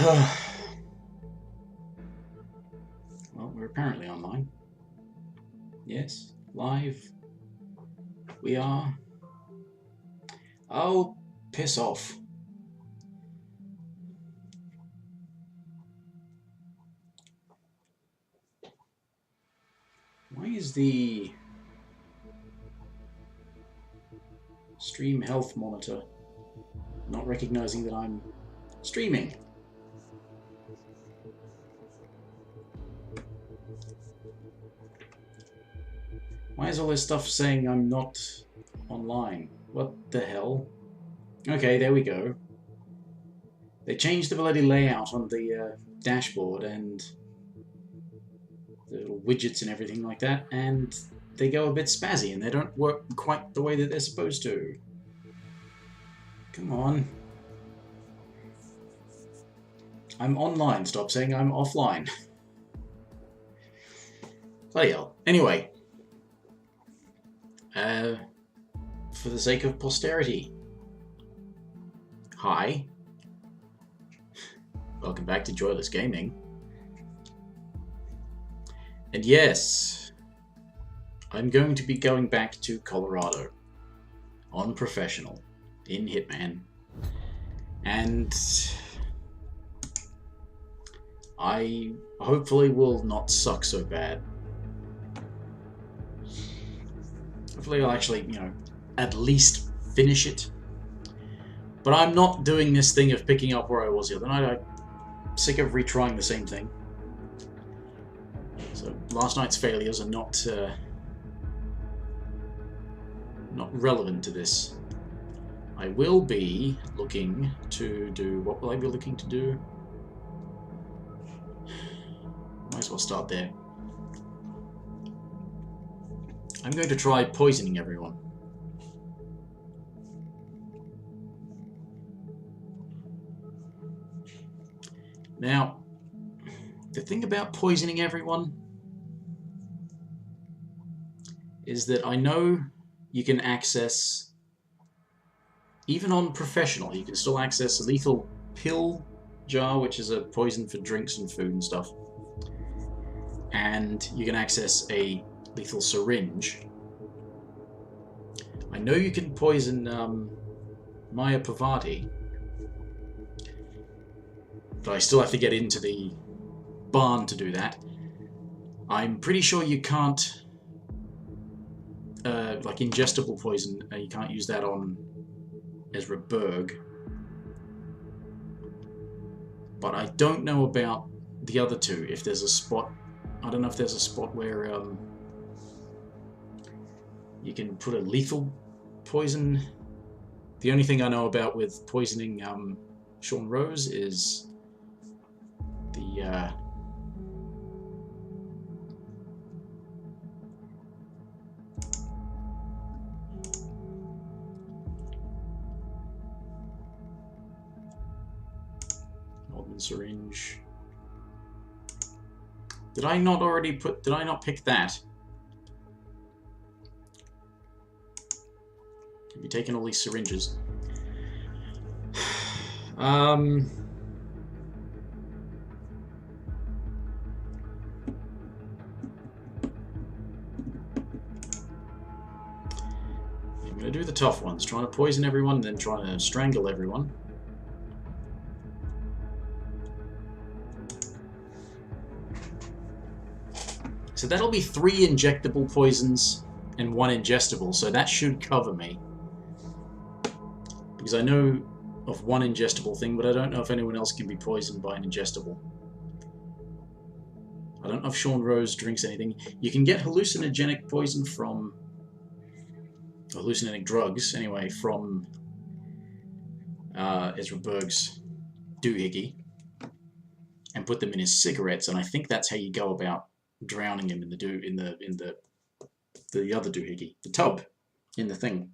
Well, we're apparently online. Yes, live. We are. Oh, piss off. Why is the stream health monitor not recognizing that I'm streaming? Why is all this stuff saying I'm not online? What the hell? Okay, there we go. They changed the bloody layout on the dashboard and the little widgets and everything like that, and they go a bit spazzy and they don't work quite the way that they're supposed to. Come on. I'm online. Stop saying I'm offline. Bloody hell. Anyway. For the sake of posterity. Hi. Welcome back to Joyless Gaming. And yes, I'm going to be going back to Colorado on professional in Hitman, and I hopefully will not suck so bad. Hopefully I'll actually, you know, at least finish it. But I'm not doing this thing of picking up where I was the other night. I'm sick of retrying the same thing. So last night's failures are not relevant to this. I will be looking to do... What will I be looking to do? Might as well start there. I'm going to try poisoning everyone. Now, the thing about poisoning everyone is that I know you can access, even on professional, you can still access a lethal pill jar, which is a poison for drinks and food and stuff. And you can access a lethal syringe. I know you can poison Maya Pavati, but I still have to get into the barn to do that. I'm pretty sure you can't, like ingestible poison, you can't use that on Ezra Berg. But I don't know about the other two, if there's a spot. I don't know if there's a spot where you can put a lethal poison. The only thing I know about with poisoning Sean Rose is the modern syringe. Did I not already put? Did I not pick that? Have you taken all these syringes? I'm gonna do the tough ones, trying to poison everyone, then trying to strangle everyone. So that'll be 3 injectable poisons and 1 ingestible, so that should cover me. Because I know of 1 ingestible thing, but I don't know if anyone else can be poisoned by an ingestible. I don't know if Sean Rose drinks anything. You can get hallucinogenic poison from... hallucinogenic drugs, anyway, from Ezra Berg's doohickey, and put them in his cigarettes, and I think that's how you go about drowning him in the other doohickey, the tub, in the thing.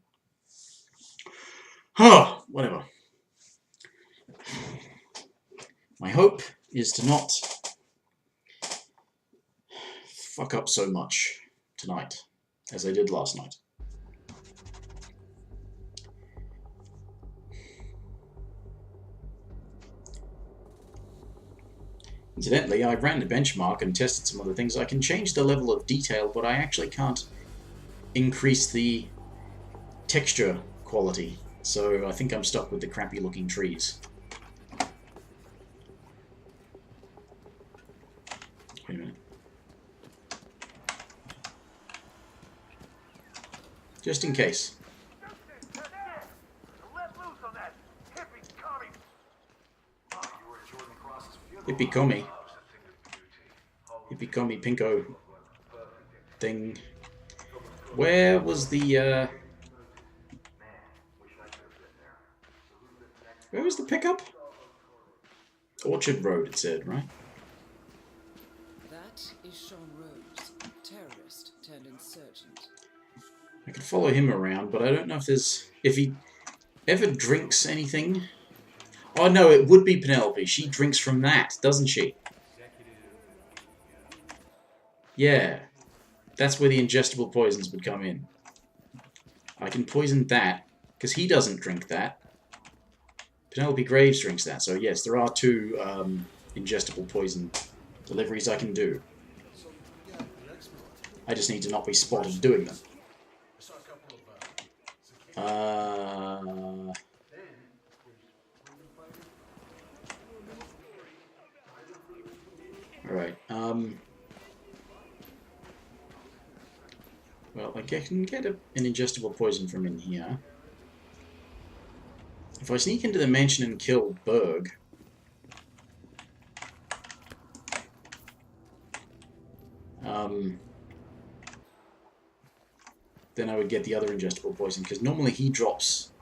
Huh, whatever. My hope is to not fuck up so much tonight as I did last night. Incidentally, I ran the benchmark and tested some other things. I can change the level of detail, but I actually can't increase the texture quality. So I think I'm stuck with the crappy looking trees. Wait a minute. Just in case. Hippie commie. Hippie commie pinko thing. Where was the where was the pickup? Orchard Road, it said, right? That is Sean Rose, terrorist turned insurgent. I could follow him around, but I don't know if he ever drinks anything. Oh no, it would be Penelope. She drinks from that, doesn't she? Yeah. That's where the ingestible poisons would come in. I can poison that, because he doesn't drink that. Penelope Graves drinks that, so yes, there are two ingestible poison deliveries I can do. I just need to not be spotted doing them. Alright, well, I can get an ingestible poison from in here. If I sneak into the mansion and kill Berg... then I would get the other ingestible poison, because normally he drops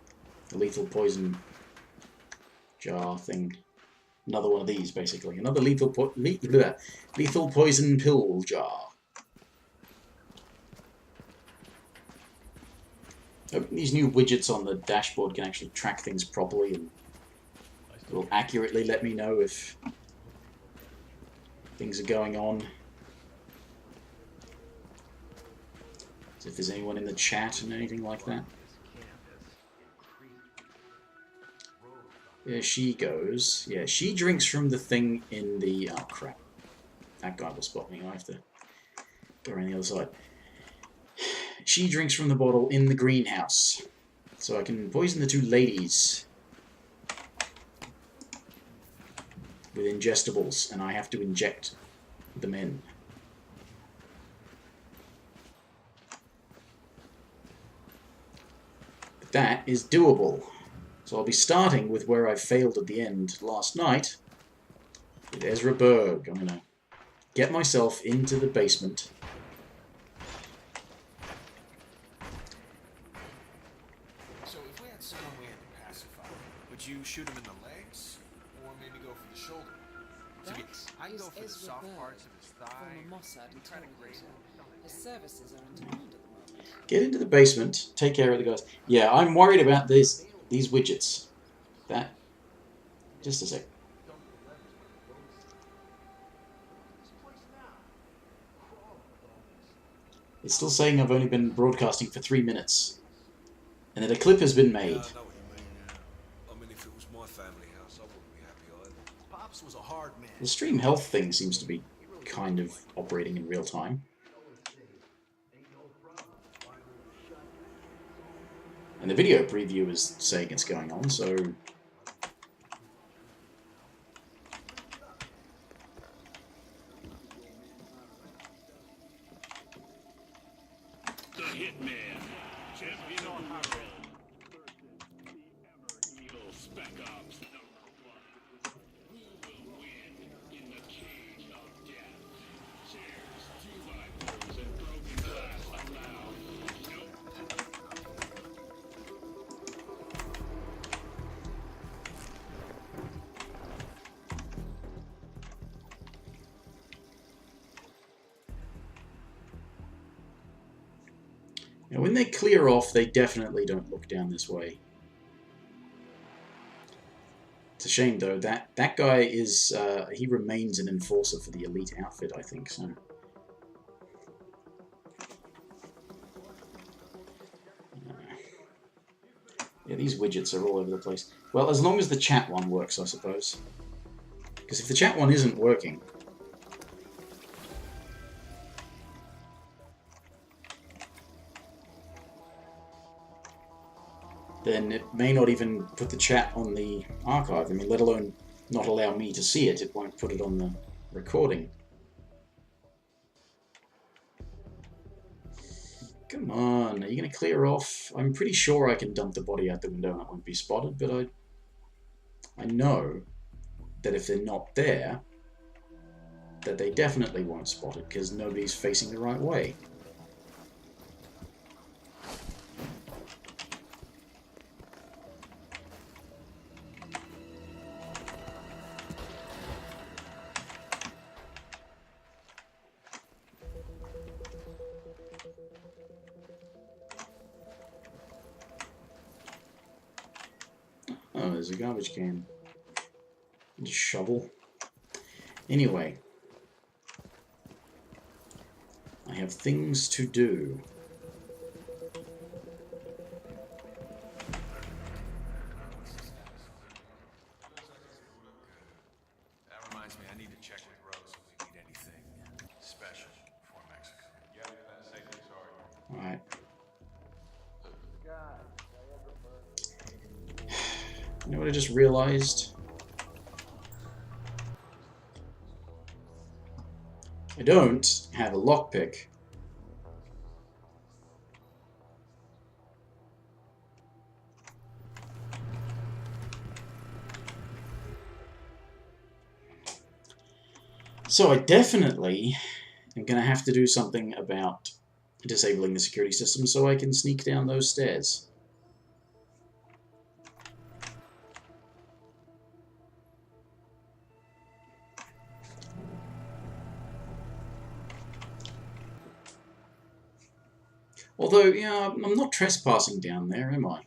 the lethal poison jar thing. Another one of these, basically. Another lethal poison pill jar. These new widgets on the dashboard can actually track things properly and will accurately let me know if things are going on. If there's anyone in the chat and anything like that. There she goes. Yeah, she drinks from the thing in the... Oh, crap. That guy will spot me. I have to go around the other side. She drinks from the bottle in the greenhouse. So I can poison the two ladies with ingestibles, and I have to inject the men. But that is doable. So I'll be starting with where I failed at the end last night, with Ezra Berg. I'm going to get myself into the basement. So if we had someone we had to pacify, would you shoot him in the legs, or maybe go for the shoulder? That I'd is go for the Ezra soft Berg, parts of his thigh. former Mossad interrogator. His services are in demand at the moment. Get into the basement, take care of the guys. Yeah, I'm worried about these widgets. That... Just a sec. It's still saying I've only been broadcasting for 3 minutes. And that a clip has been made. Yeah, I know what you mean, yeah. I mean, if it was my family house, I wouldn't be happy either. Pops was a hard man. The stream health thing seems to be kind of operating in real time. And the video preview is saying it's going on, so... The Hitman, champion on Harold. Evil Spec Ops #1. Who will win in the cage of death? Chairs, 2x4s, and broken glass allowed. Nope. Now, when they clear off, they definitely don't look down this way. It's a shame, though. That guy is... he remains an enforcer for the elite outfit, I think, so... Yeah, these widgets are all over the place. Well, as long as the chat one works, I suppose. Because if the chat one isn't working, then it may not even put the chat on the archive. I mean, let alone not allow me to see it, it won't put it on the recording. Come on, are you going to clear off? I'm pretty sure I can dump the body out the window and it won't be spotted, but I know that if they're not there, that they definitely won't spot it because nobody's facing the right way. Oh, there's a garbage can. And a shovel. Anyway. I have things to do. That reminds me, I need to check with Rose if we need anything special for Mexico. Yep, that's safely sorry. Alright. You know what I just realized? I don't have a lockpick. So I definitely am going to have to do something about disabling the security system so I can sneak down those stairs. Although, yeah, I'm not trespassing down there, am I?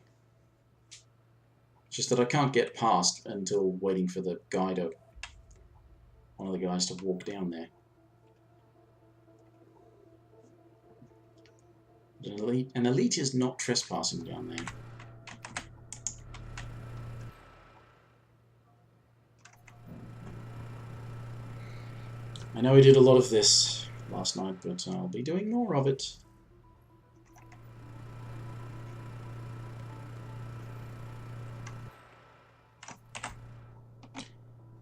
It's just that I can't get past until waiting for the guy to... one of the guys to walk down there. An elite is not trespassing down there. I know I did a lot of this last night, but I'll be doing more of it.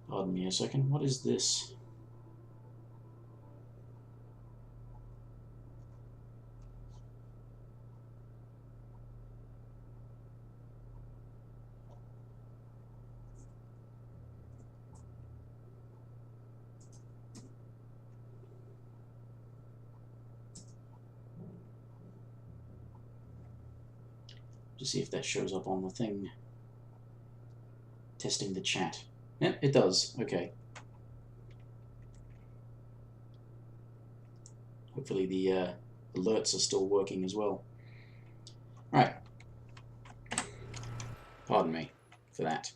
Pardon me a second, what is this? To see if that shows up on the thing. Testing the chat. Yeah, it does. Okay. Hopefully the alerts are still working as well. Alright. Pardon me for that.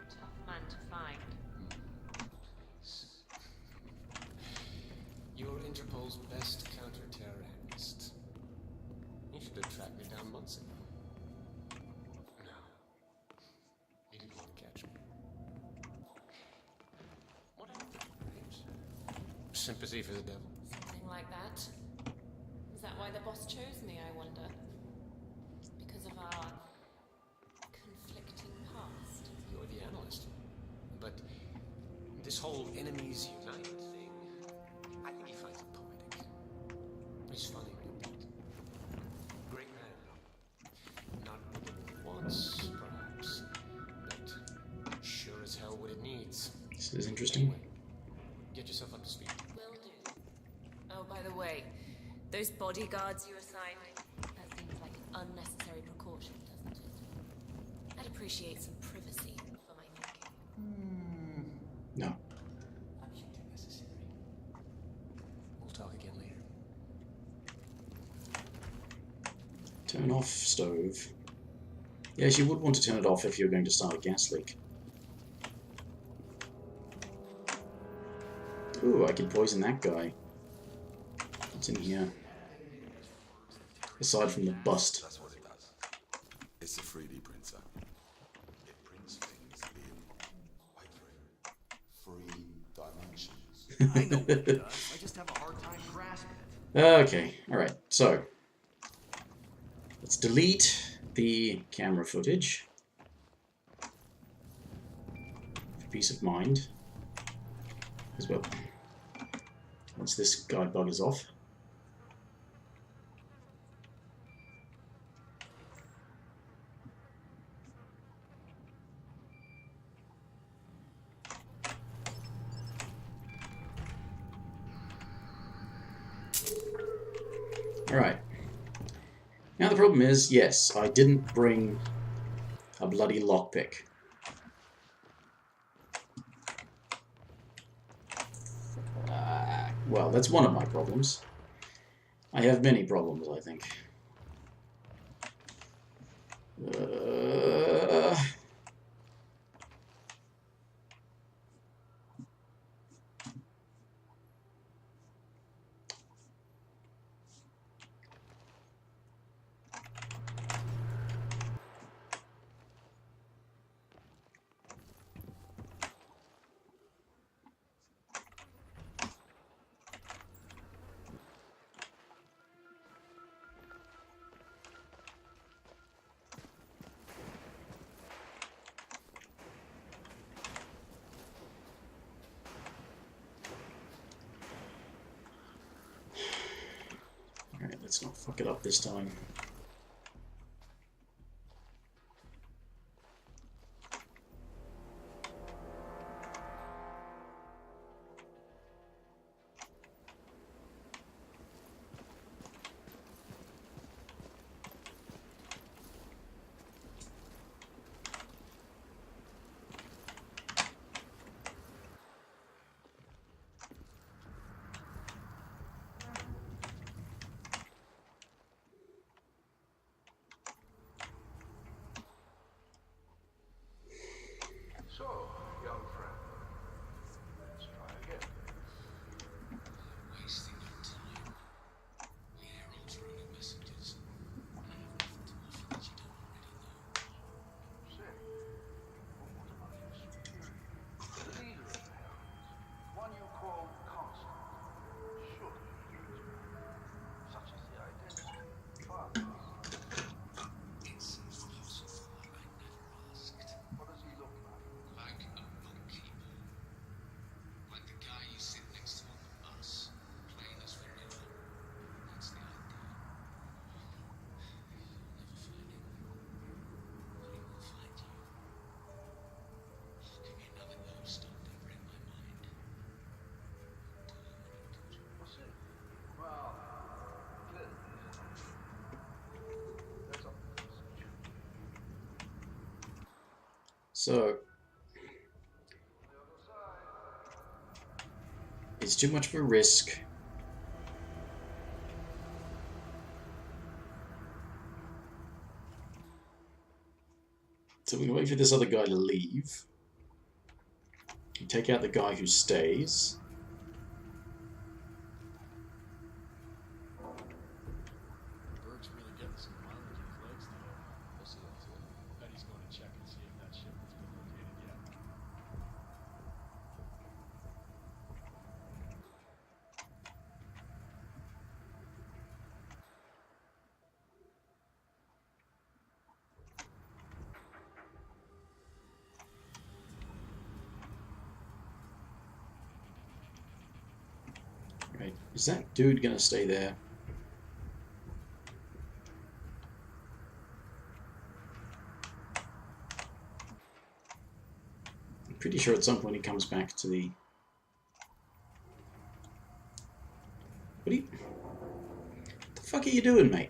Tough man to find. You're Interpol's best counter-terror analyst. You should have tracked me down months ago. No, sympathy for the devil? Something like that. Is that why the boss chose me, I wonder? Because of our conflicting past? You're the analyst. But this whole enemies unite thing, I think he finds it poetic. He's funny when he does. Great man. Not what the world wants, perhaps, but sure as hell what it needs. This is interesting. Anyway, get yourself up to speed. Will do. Oh, by the way, those bodyguards you assigned, that seems like an unnecessary precaution, doesn't it? I'd appreciate some privacy for my thinking. No. I think they're necessary. We'll talk again later. Turn off stove. Yes, you would want to turn it off if you're going to start a gas leak. Ooh, I could poison that guy. What's in here? Aside from the bust. That's what it does. It's a 3D printer. It prints things in 3 dimensions. I know what it does. I just have a hard time grasping it. Okay, alright, so let's delete the camera footage for peace of mind as well. Once this guy buggers off. Alright. Now the problem is, yes, I didn't bring a bloody lockpick. Well, that's one of my problems. I have many problems, I think. Alright, let's not fuck it up this time. So, young friend, let's try again. Wasting your time. The heralds are only messengers. I have nothing to offer that you don't already know. Say, well, what about your superior? The leader of the heralds, one you call Constant. Surely you do as well. Such is the identity of the father. It's impossible. I never asked. What does he look like? Like a bookkeeper. Like the guy you sit next to on the bus. Plain as vanilla. That's the idea. You'll never find him. But he will find you. Give me another love stopped ever in my mind. What's it? Well, clearly. That's up to the So, it's too much of a risk. So we're going to wait for this other guy to leave. Take out the guy who stays. Berg's really getting some mileage in his legs today. We'll see if Betty's going to check and see if that ship has been located yet. Right. Is that dude gonna stay there? I'm pretty sure at some point he comes back to the... What the fuck are you doing, mate?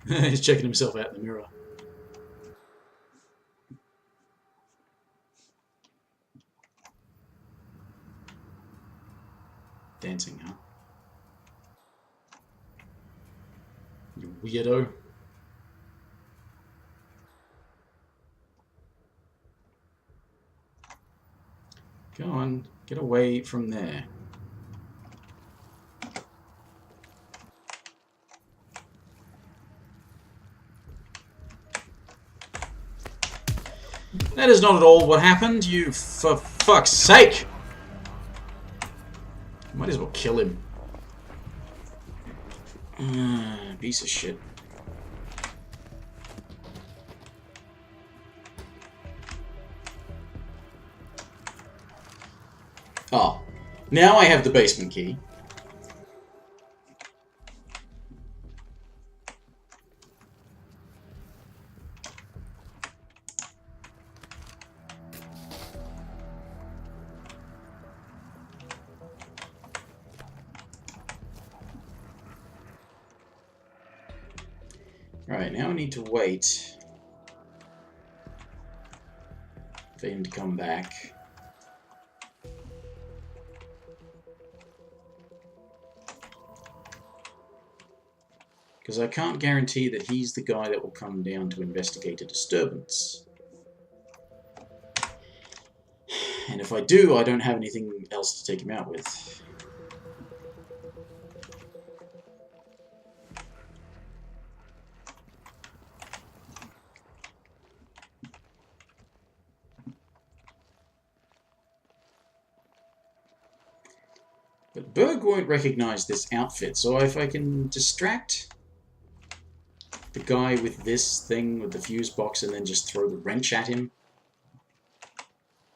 He's checking himself out in the mirror. Dancing, huh? You weirdo. Go on, get away from there. That is not at all what happened, you for fuck's sake! Might as well kill him. Piece of shit. Oh, now I have the basement key. Right, now I need to wait for him to come back. Because I can't guarantee that he's the guy that will come down to investigate a disturbance. And if I do, I don't have anything else to take him out with. But Berg won't recognize this outfit, so if I can distract the guy with this thing, with the fuse box, and then just throw the wrench at him,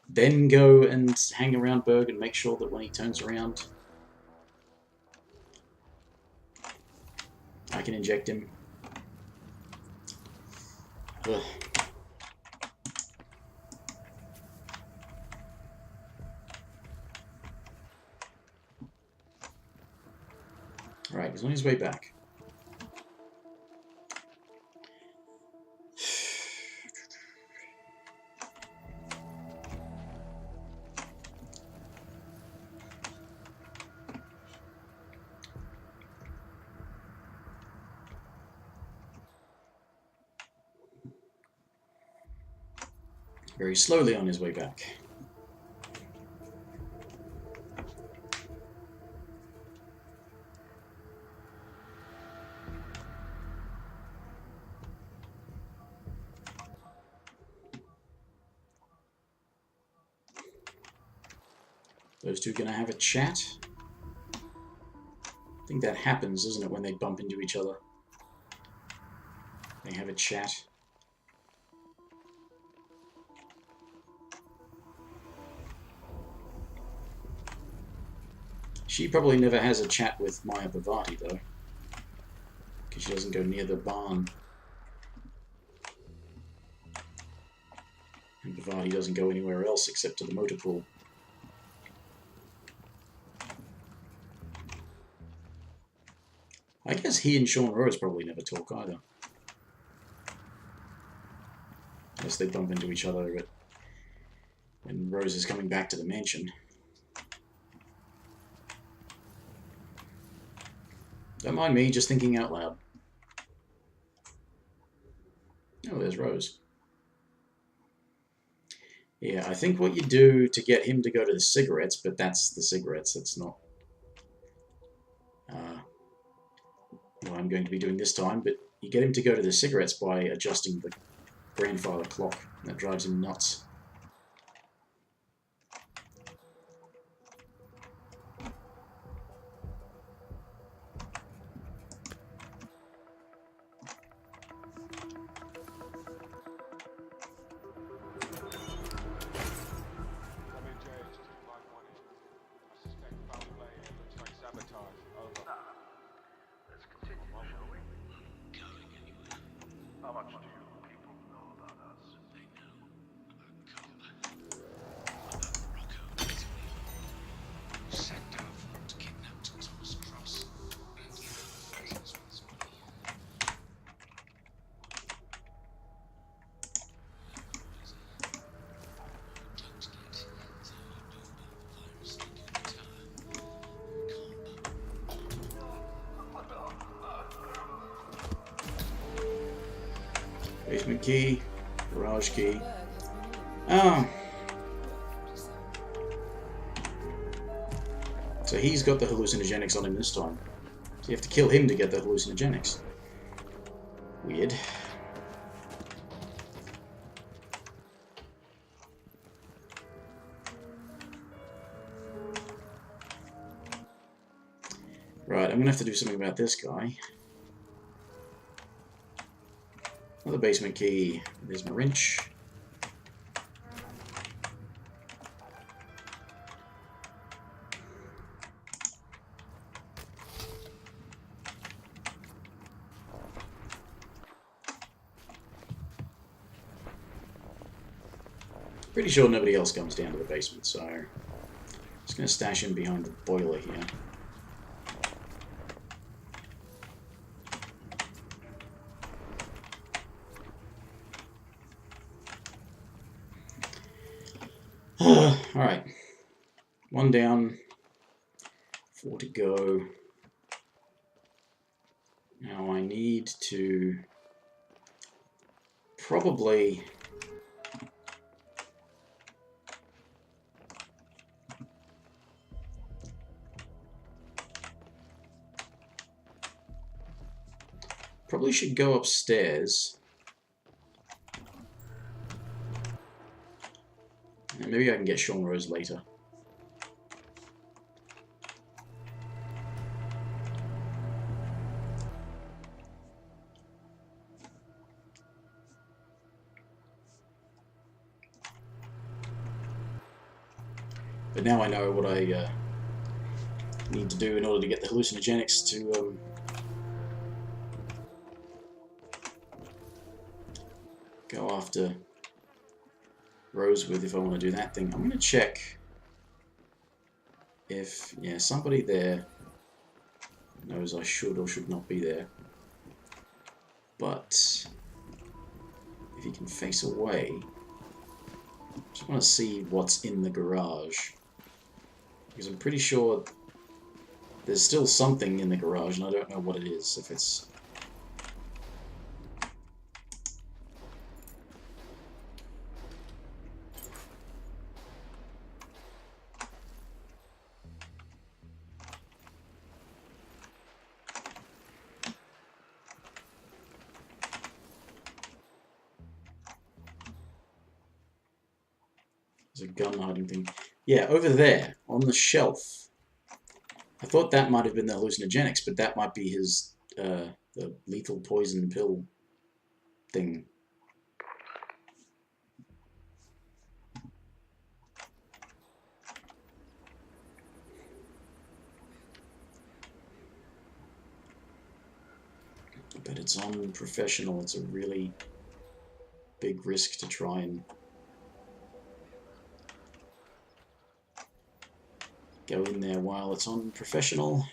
then go and hang around Berg and make sure that when he turns around, I can inject him. Ugh. Alright, he's on his way back. Very slowly on his way back. Those two gonna have a chat? I think that happens, isn't it, when they bump into each other? They have a chat. She probably never has a chat with Maya Bhavati, though. Because she doesn't go near the barn. And Bhavati doesn't go anywhere else except to the motor pool. I guess he and Sean Rose probably never talk either. Unless they bump into each other when Rose is coming back to the mansion. Don't mind me, just thinking out loud. Oh, there's Rose. Yeah, I think what you do to get him to go to the cigarettes, but that's the cigarettes, that's not what I'm going to be doing this time, but you get him to go to the cigarettes by adjusting the grandfather clock. That drives him nuts. How much do you people know about us? They know about Cola, about Rocco Italy, who sent Darfur to kidnap Thomas Cross and give him the photos with his money. Don't get, so you know about the virus, the coup d'etat, Basement key, garage key. Oh, so he's got the hallucinogenics on him this time. So you have to kill him to get the hallucinogenics. Weird. Right, I'm gonna have to do something about this guy. Another basement key. There's my wrench. Pretty sure nobody else comes down to the basement, so I'm just gonna stash him behind the boiler here. Alright. One down. 4 to go. Now I need to probably should go upstairs. And maybe I can get Sean Rose later. But now I know what I need to do in order to get the hallucinogenics to go after Rose with if I want to do that thing. I'm going to check if, yeah, somebody there knows I should or should not be there. But if he can face away, I just want to see what's in the garage. Because I'm pretty sure there's still something in the garage and I don't know what it is. If it's... There's a gun hiding thing. Yeah, over there, on the shelf. I thought that might have been the hallucinogenics, but that might be his, the lethal poison pill thing. But it's unprofessional. It's a really big risk to try and go in there while it's unprofessional.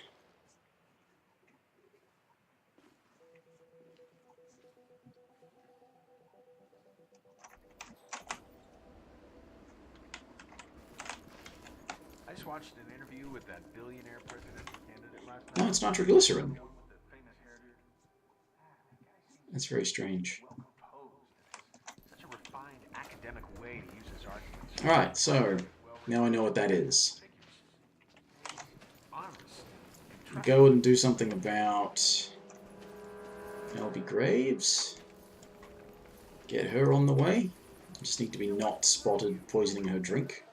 I just watched an interview with that billionaire president candidate last night. No, it's nitroglycerin. The famous hairdo. That's very strange. Well composed. Such a refined academic way to use his arguments. Alright, so now I know what that is. Go and do something about Elby Graves. Get her on the way. Just need to be not spotted poisoning her drink.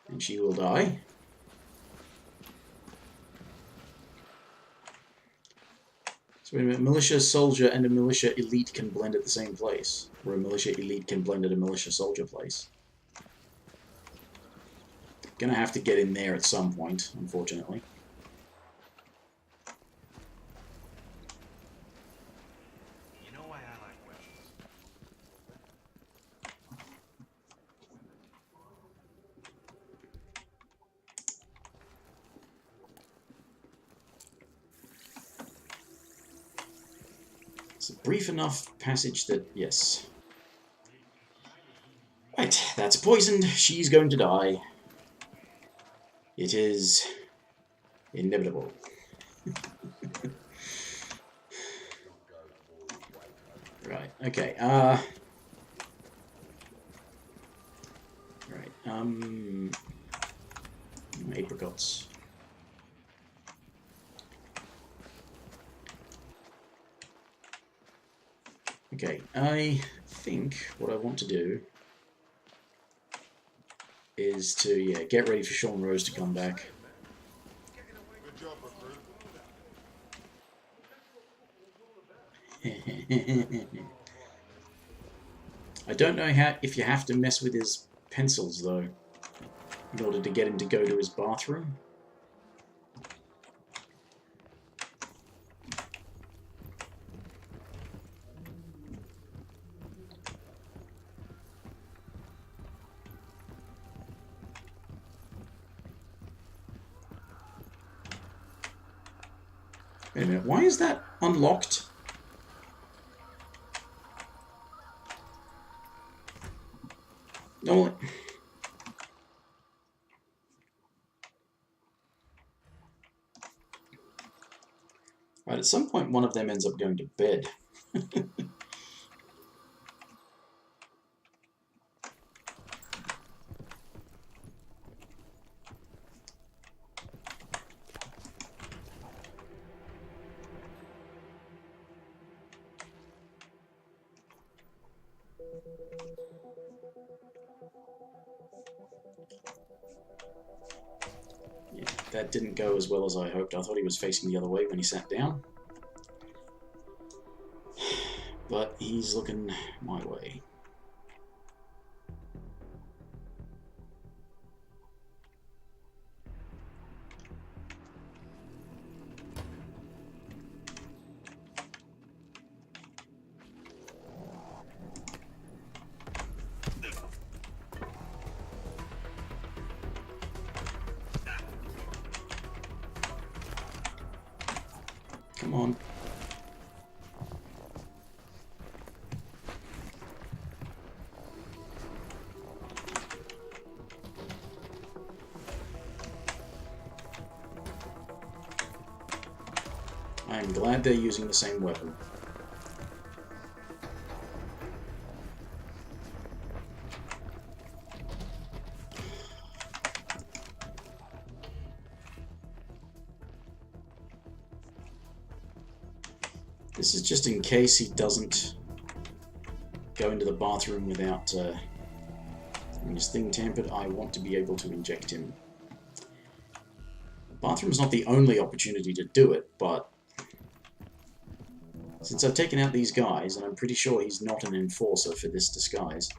And she will die. So wait a minute, militia soldier and a militia elite can blend at the same place. Or a militia elite can blend at a militia soldier place. Gonna have to get in there at some point, unfortunately. You know why I like It's a brief enough passage that, yes. Right, that's poisoned. She's going to die. It is inevitable. Right, okay, right, apricots. Okay, I think what I want to do is to, yeah, get ready for Sean Rose to come back. Good job, recruit. I don't know how if you have to mess with his pencils though, in order to get him to go to his bathroom. Wait a minute, why is that unlocked? No. Right, at some point one of them ends up going to bed. Yeah, that didn't go as well as I hoped. I thought he was facing the other way when he sat down. But he's looking my way. Come on. I'm glad they're using the same weapon. This is just in case he doesn't go into the bathroom without having his thing tampered. I want to be able to inject him. The bathroom's not the only opportunity to do it, but since I've taken out these guys, and I'm pretty sure he's not an enforcer for this disguise,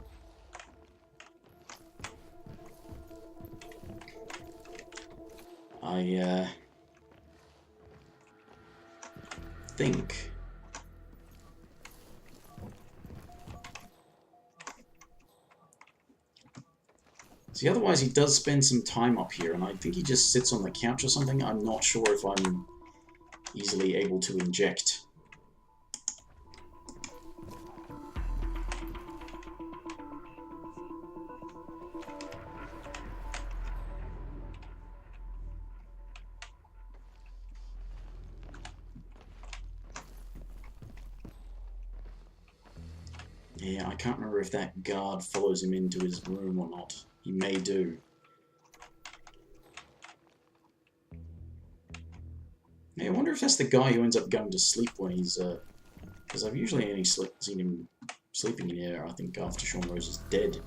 I think... See, otherwise he does spend some time up here, and I think he just sits on the couch or something. I'm not sure if I'm easily able to inject. Yeah, I can't remember if that guard follows him into his room or not. He may do. Yeah, I wonder if that's the guy who ends up going to sleep when he's, because I've usually only seen him sleeping in here, I think, after Sean Rose is dead.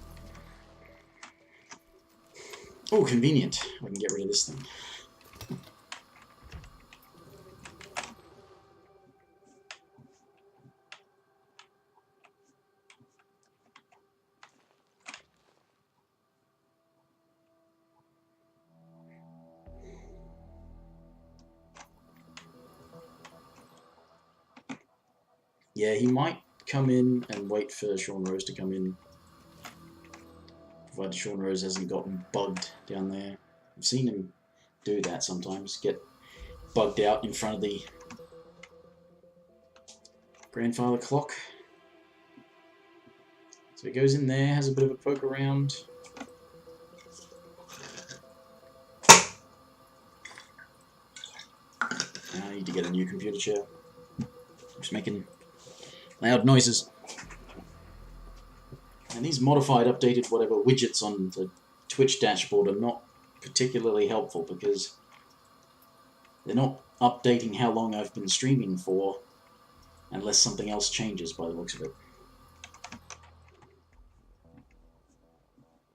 Oh, convenient. I can get rid of this thing. Yeah, he might come in and wait for Sean Rose to come in, provided Sean Rose hasn't gotten bugged down there. I've seen him do that sometimes, get bugged out in front of the Grandfather clock. So he goes in there, has a bit of a poke around. I need to get a new computer chair. Just making loud noises. And these modified, updated, whatever widgets on the Twitch dashboard are not particularly helpful because they're not updating how long I've been streaming for unless something else changes by the looks of it.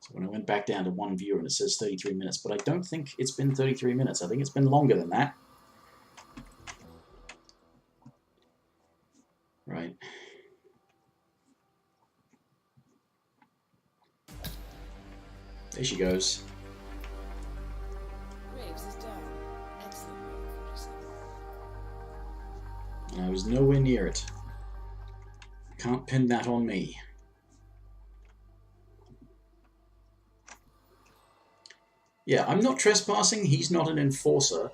So when I went back down to one viewer and it says 33 minutes, but I don't think it's been 33 minutes. I think it's been longer than that. Right. There she goes. Graves is down. Excellent work, 47. And I was nowhere near it. Can't pin that on me. Yeah, I'm not trespassing. He's not an enforcer.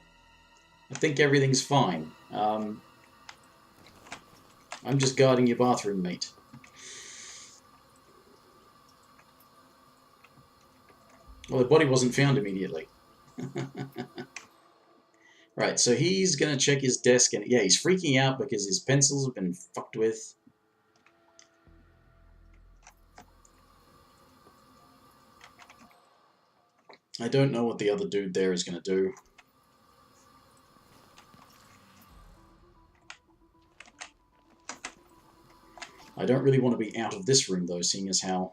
I think everything's fine. I'm just guarding your bathroom, mate. Well, the body wasn't found immediately. Right, so he's going to check his desk, and yeah, he's freaking out because his pencils have been fucked with. I don't know what the other dude there is going to do. I don't really want to be out of this room, though, seeing as how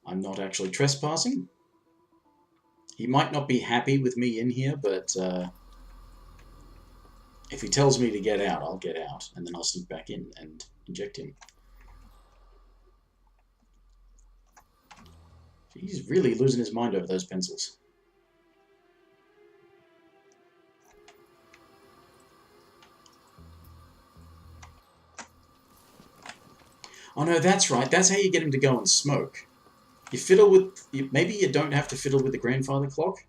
I'm not actually trespassing. He might not be happy with me in here, but if he tells me to get out, I'll get out, and then I'll sneak back in and inject him. He's really losing his mind over those pencils. Oh no, that's right. That's how you get him to go and smoke. You fiddle with... Maybe you don't have to fiddle with the grandfather clock.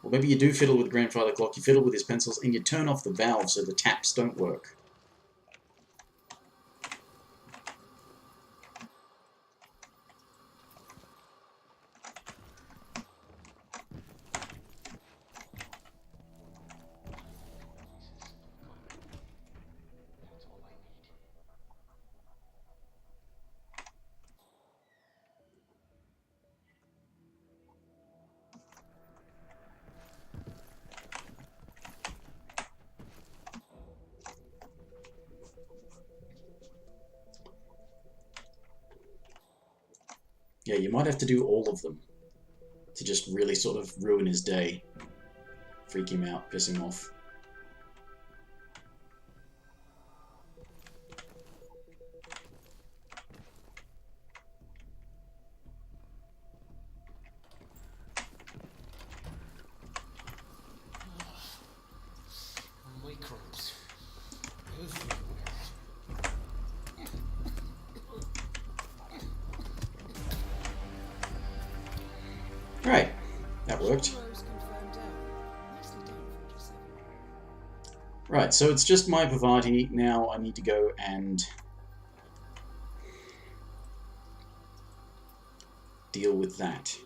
Or maybe you do fiddle with the grandfather clock, you fiddle with his pencils, and you turn off the valve so the taps don't work. Yeah, you might have to do all of them to just really sort of ruin his day. Freak him out, piss him off. Microbes. Right, that worked. Right, so it's just my Pavati. Now I need to go and deal with that.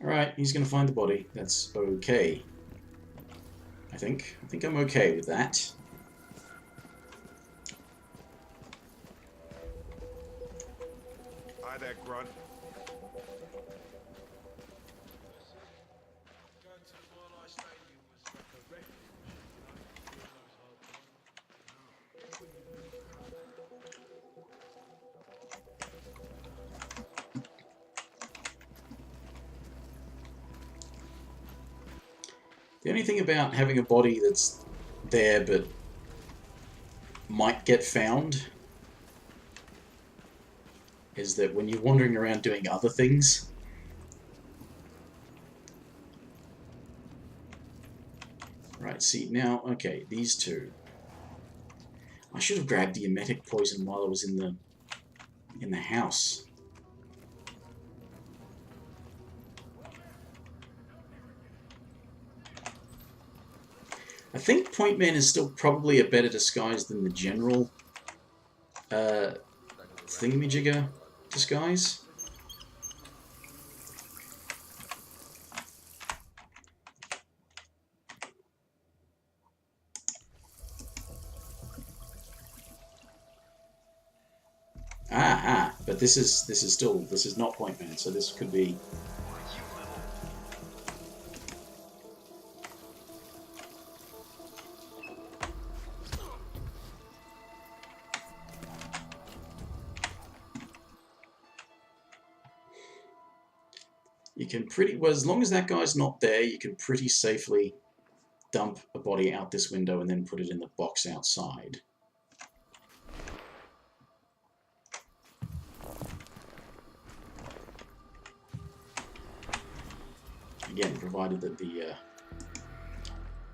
Alright, he's going to find the body. That's okay. I think I'm okay with that. Hi there, Grunt. The only thing about having a body that's there but might get found is that when you're wandering around doing other things, right, see, now, okay, these two. I should have grabbed the emetic poison while I was in the in the house. I think Point Man is still probably a better disguise than the general thingamajigger disguise. But this is not Point Man, so this could be. You can pretty well, as long as that guy's not there, you can pretty safely dump a body out this window and then put it in the box outside. Again, provided that the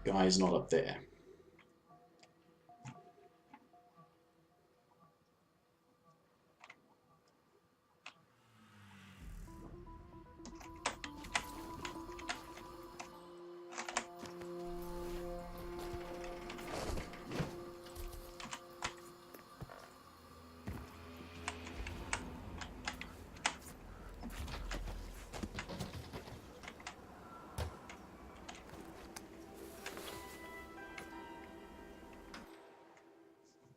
guy is not up there.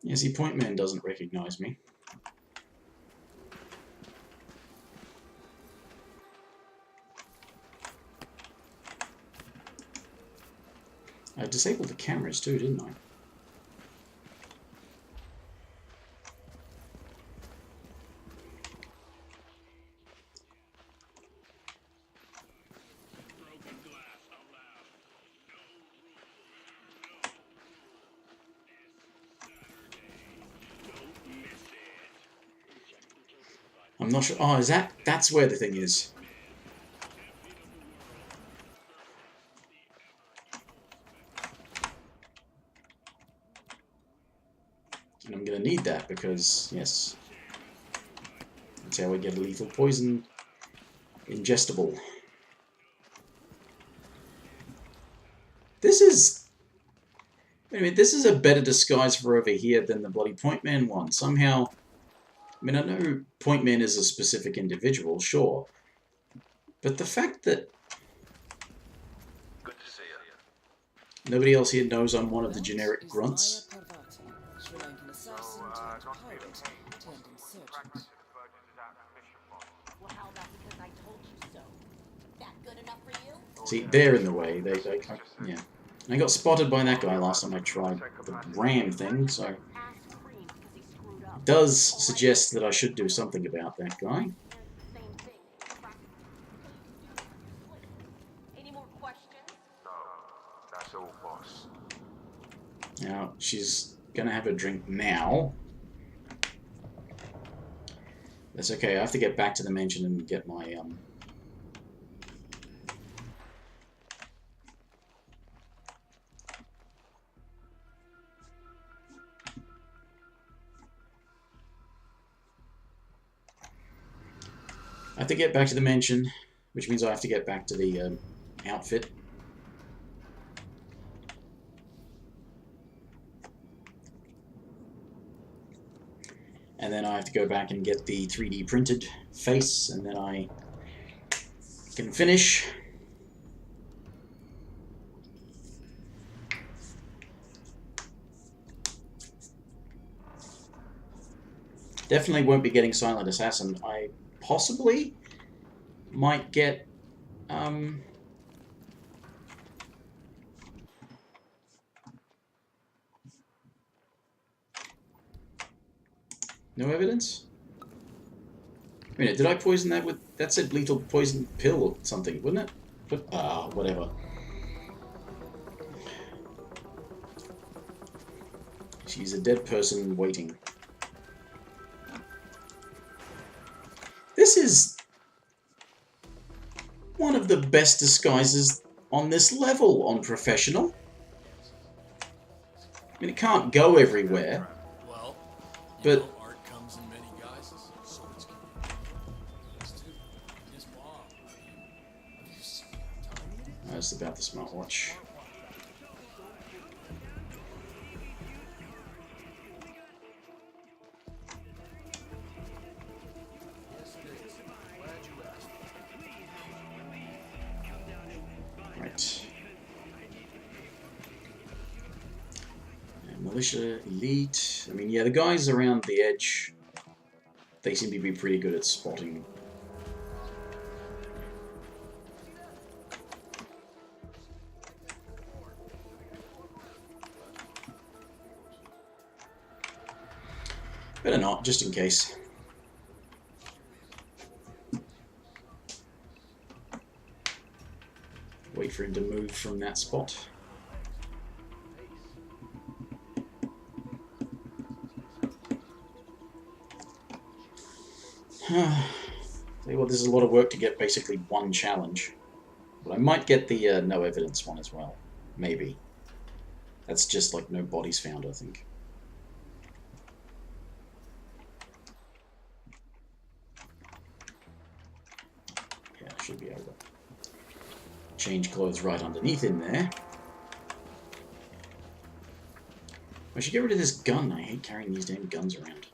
Yeah, see, Point Man doesn't recognize me. I disabled the cameras too, didn't I? I'm not sure. Oh, is that's where the thing is. And I'm going to need that because, yes, that's how we get a lethal poison ingestible. This is... Anyway, this is a better disguise for over here than the bloody Point Man one. Somehow... I mean, I know Point Man is a specific individual, sure. But the fact that... Good to see you. Nobody else here knows I'm one of the generic grunts. See, they're in the way. Yeah. And I got spotted by that guy last time I tried the ram thing, so... It does suggest that I should do something about that guy. Any more questions? No, that's all, boss. Now, she's gonna have a drink now. That's okay, I have to get back to the mansion and get my, I have to get back to the mansion, which means I have to get back to the outfit. And then I have to go back and get the 3D printed face, and then I can finish. Definitely won't be getting Silent Assassin. I possibly might get no evidence? Wait a minute, did I poison that with... That said lethal poison pill or something, wouldn't it? But, whatever. She's a dead person waiting. This is one of the best disguises on this level on Professional. I mean, it can't go everywhere, Well, but art comes in many guises. Just about the smartwatch. Right. And militia, elite. I mean, yeah, the guys around the edge, they seem to be pretty good at spotting. Better not, just in case. Wait for him to move from that spot. Tell you what, this is a lot of work to get basically one challenge. But I might get the no evidence one as well. Maybe. That's just like no bodies found, I think. Yeah, I should be able to change clothes right underneath him there. I should get rid of this gun. I hate carrying these damn guns around.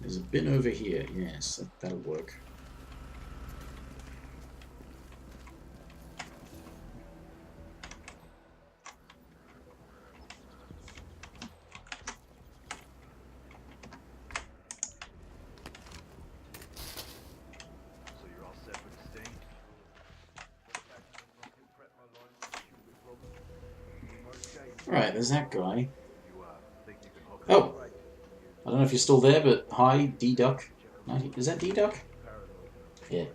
There's a bin over here. Yes, that'll work. So you're all set for the sting? Alright, there's that guy. You think you can hook Oh! I don't know if you're still there, but hi, D-Duck. Is that D-Duck? Yeah.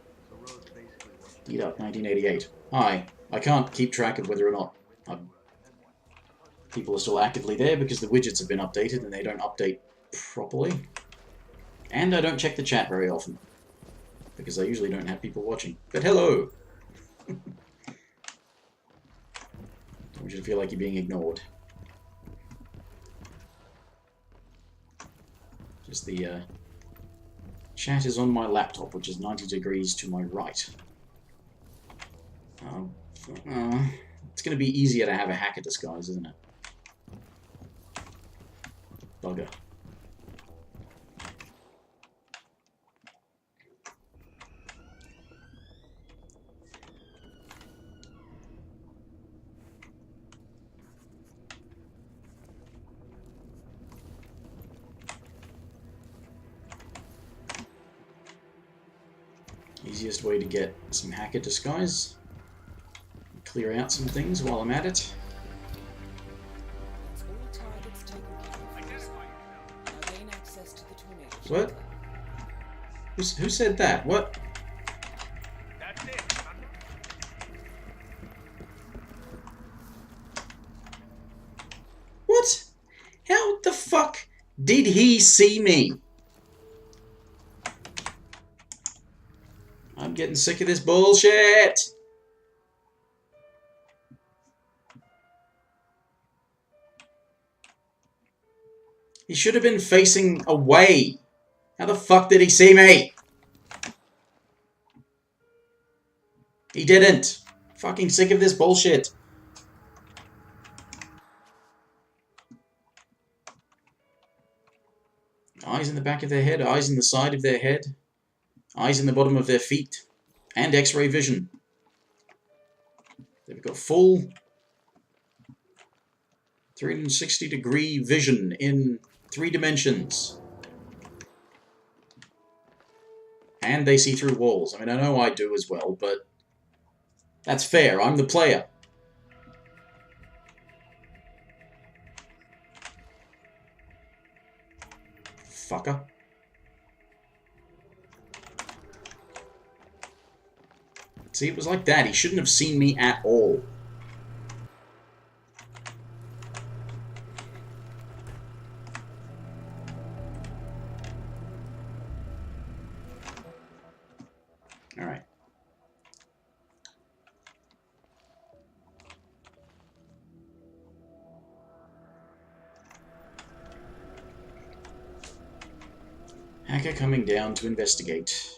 D-Duck, 1988. Hi. I can't keep track of whether or not people are still actively there because the widgets have been updated and they don't update properly. And I don't check the chat very often because I usually don't have people watching. But hello! I want you to feel like you're being ignored. Just the chat is on my laptop, which is 90 degrees to my right. It's going to be easier to have a hacker disguise, isn't it? Bugger. Easiest way to get some hacker disguise. Clear out some things while I'm at it. That's all targets taken care of. Now gain access to the tornado What? shelter. Who said that? What? That's it. What? How the fuck did he see me? I'm getting sick of this bullshit. He should have been facing away. How the fuck did he see me? He didn't. Fucking sick of this bullshit. Eyes in the back of their head, eyes in the side of their head, eyes in the bottom of their feet, and X-ray vision. They've got full 360-degree vision in 3 dimensions. And they see through walls. I mean, I know I do as well, but that's fair. I'm the player. Fucker. See, it was like that. He shouldn't have seen me at all. Alright. Hacker coming down to investigate.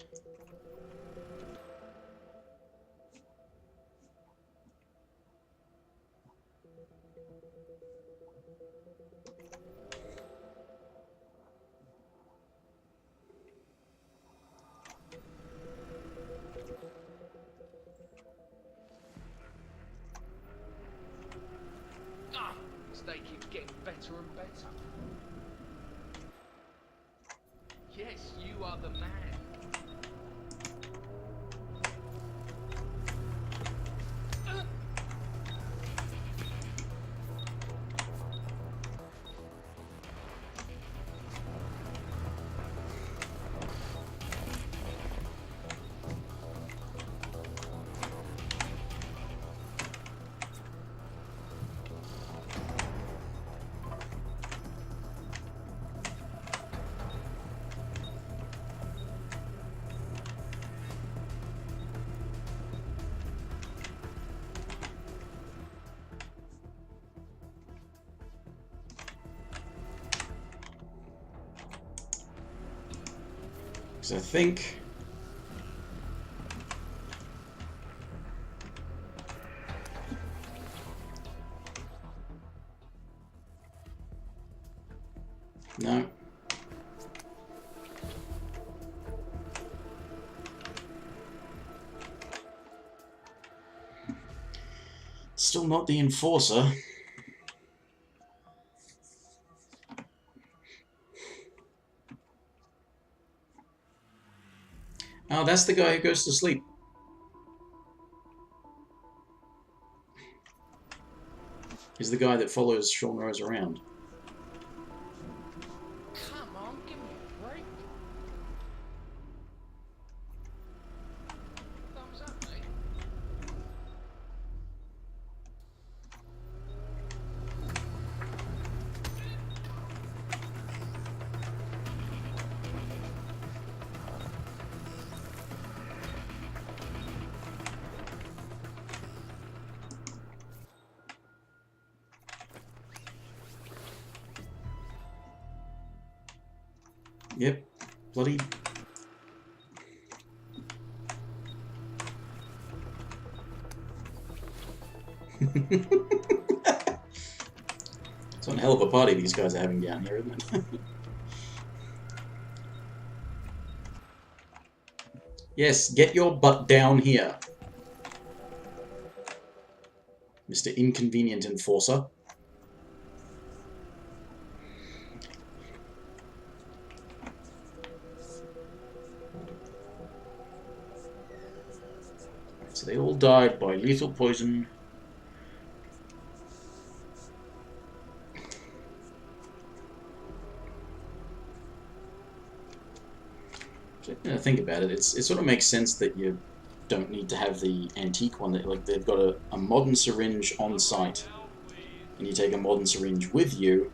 They keep getting better and better. Yes, you are the man. Because I think... No. Still not the enforcer. Oh, that's the guy who goes to sleep. He's the guy that follows Sean Rose around. Come on, give me a break. Thumbs up, mate. Yep. Bloody... It's one hell of a party these guys are having down here, isn't it? Yes, get your butt down here, Mr. Inconvenient Enforcer. So they all died by lethal poison. Think about it. It sort of makes sense that you don't need to have the antique one. That like they've got a modern syringe on site, and you take a modern syringe with you.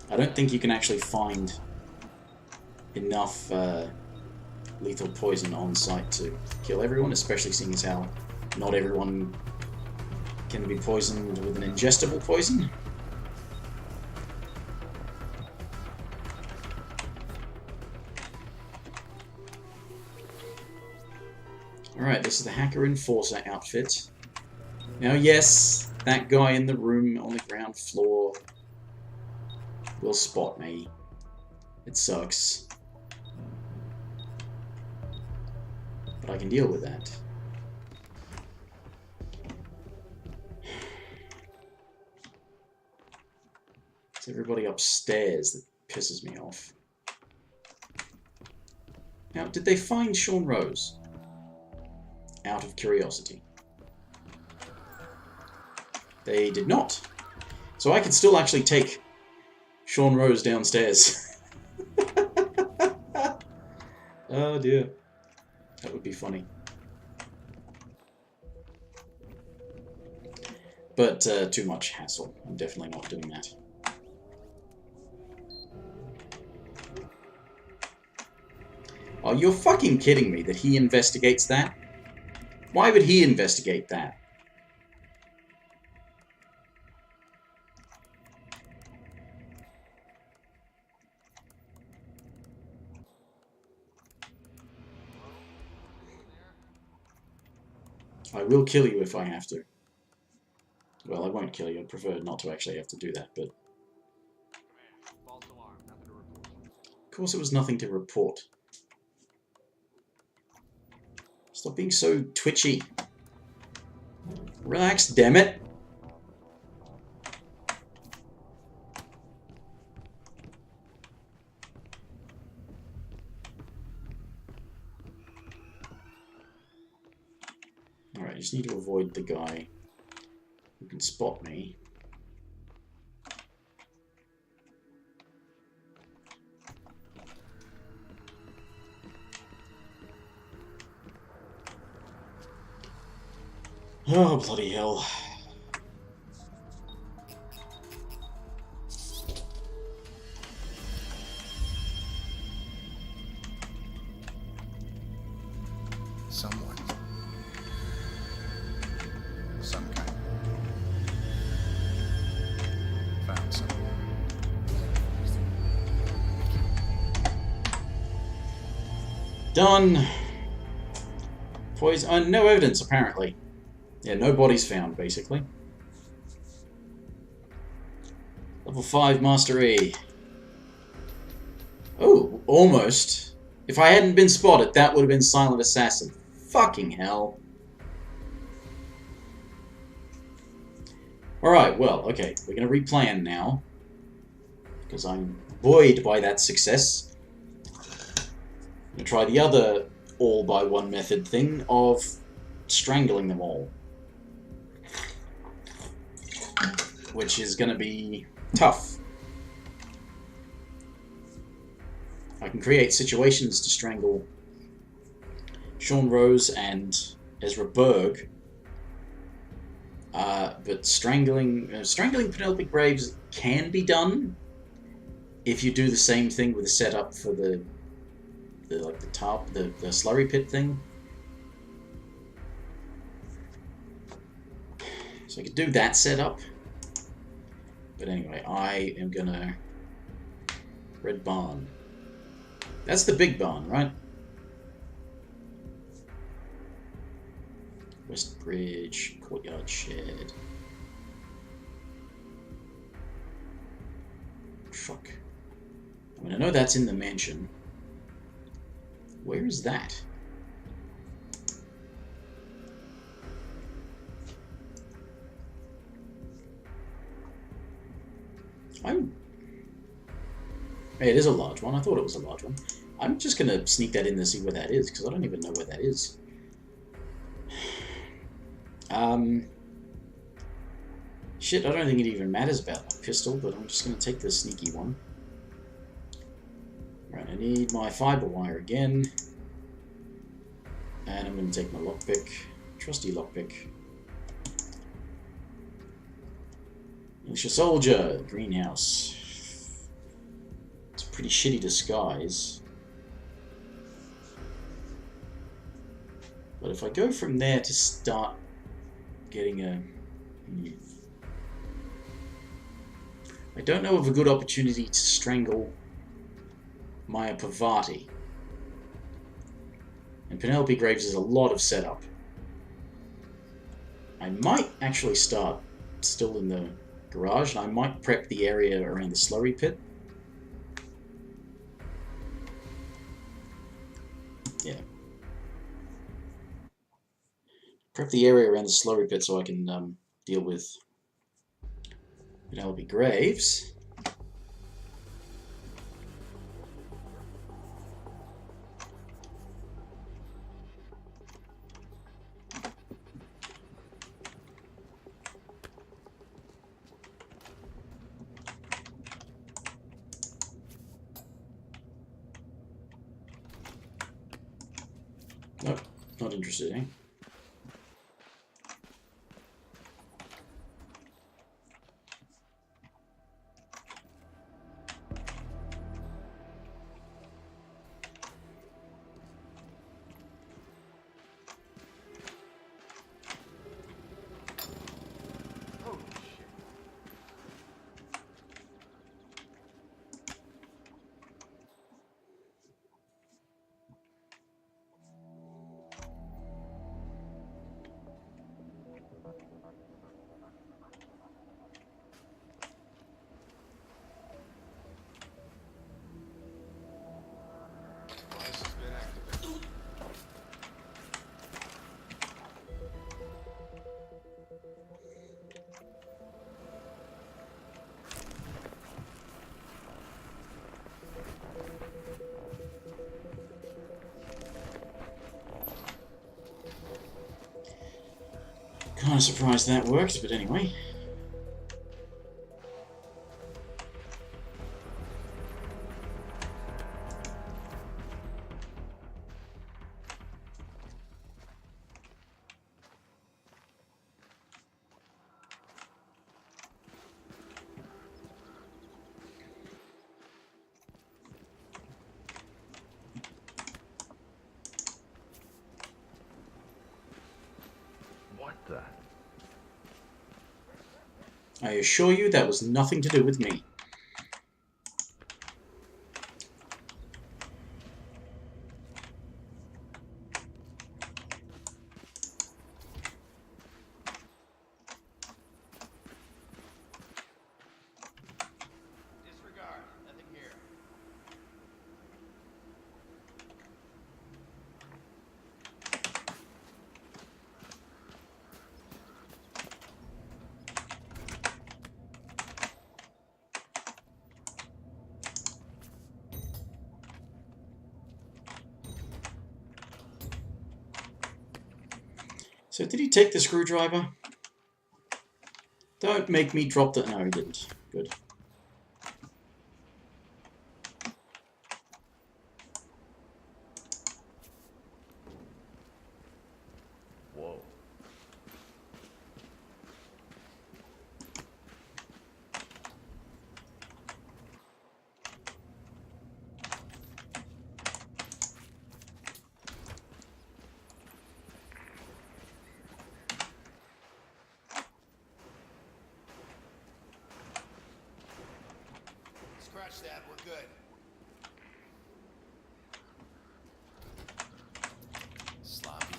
I don't think you can actually find enough lethal poison on site to kill everyone, especially seeing as how not everyone can be poisoned with an ingestible poison. Alright, this is the Hacker Enforcer outfit. Now, yes, that guy in the room on the ground floor will spot me. It sucks. But I can deal with that. It's everybody upstairs that pisses me off. Now, did they find Sean Rose? Out of curiosity. They did not. So I could still actually take Sean Rose downstairs. Oh dear. That would be funny. But too much hassle. I'm definitely not doing that. Oh, you're fucking kidding me that he investigates that? Why would he investigate that? I will kill you if I have to. Well, I won't kill you. I'd prefer not to actually have to do that, but... False alarm. Nothing to report. Of course it was nothing to report. Stop being so twitchy. Relax, damn it. Alright, I just need to avoid the guy who can spot me. Oh, bloody hell. Someone. Some kind. Found someone. Done. Poison. No evidence, apparently. Yeah, no bodies found, basically. Level 5 Master E. Oh, almost. If I hadn't been spotted, that would have been Silent Assassin. Fucking hell. Alright, well, okay. We're going to replan now. Because I'm buoyed by that success. I'm going to try the other all-by-one method thing of strangling them all. Which is going to be tough. I can create situations to strangle Sean Rose and Ezra Berg, but strangling Penelope Graves can be done if you do the same thing with the setup for the slurry pit thing. So I could do that setup. But anyway, I am gonna... Red Barn. That's the big barn, right? West Bridge, Courtyard Shed. Fuck. I mean, I know that's in the mansion. Where is that? Hey, it is a large one. I thought it was a large one. I'm just going to sneak that in to see where that is, because I don't even know where that is. Shit, I don't think it even matters about my pistol, but I'm just going to take the sneaky one. Right, I need my fiber wire again. And I'm going to take my lockpick. Trusty lockpick. Militia soldier, greenhouse. It's a pretty shitty disguise. But if I go from there to start getting a... I don't know of a good opportunity to strangle Maya Pavati. And Penelope Graves is a lot of setup. I might actually start still in the garage, and I might prep the area around the slurry pit. Yeah. Prep the area around the slurry pit so I can deal with Penelope Graves. Nope, not interested, eh? Holy shit. Kind of surprised that worked, but anyway. What the? I assure you that was nothing to do with me. Disregard. Nothing here. So did he take the screwdriver? Don't make me drop the... No, he didn't. Good. Whoa. Scratch that. We're good. Sloppy.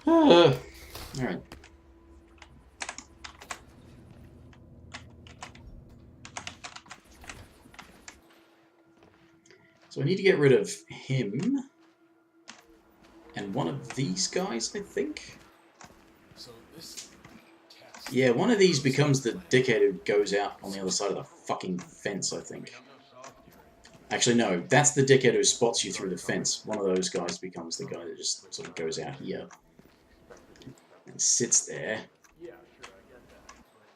Alright. So I need to get rid of him. And one of these guys, I think? So this test. Yeah, one of these becomes the dickhead who goes out on the other side of the fucking fence, I think. Actually, no, that's the dickhead who spots you through the fence. One of those guys becomes the guy that just sort of goes out here and sits there. Yeah, sure, I get that.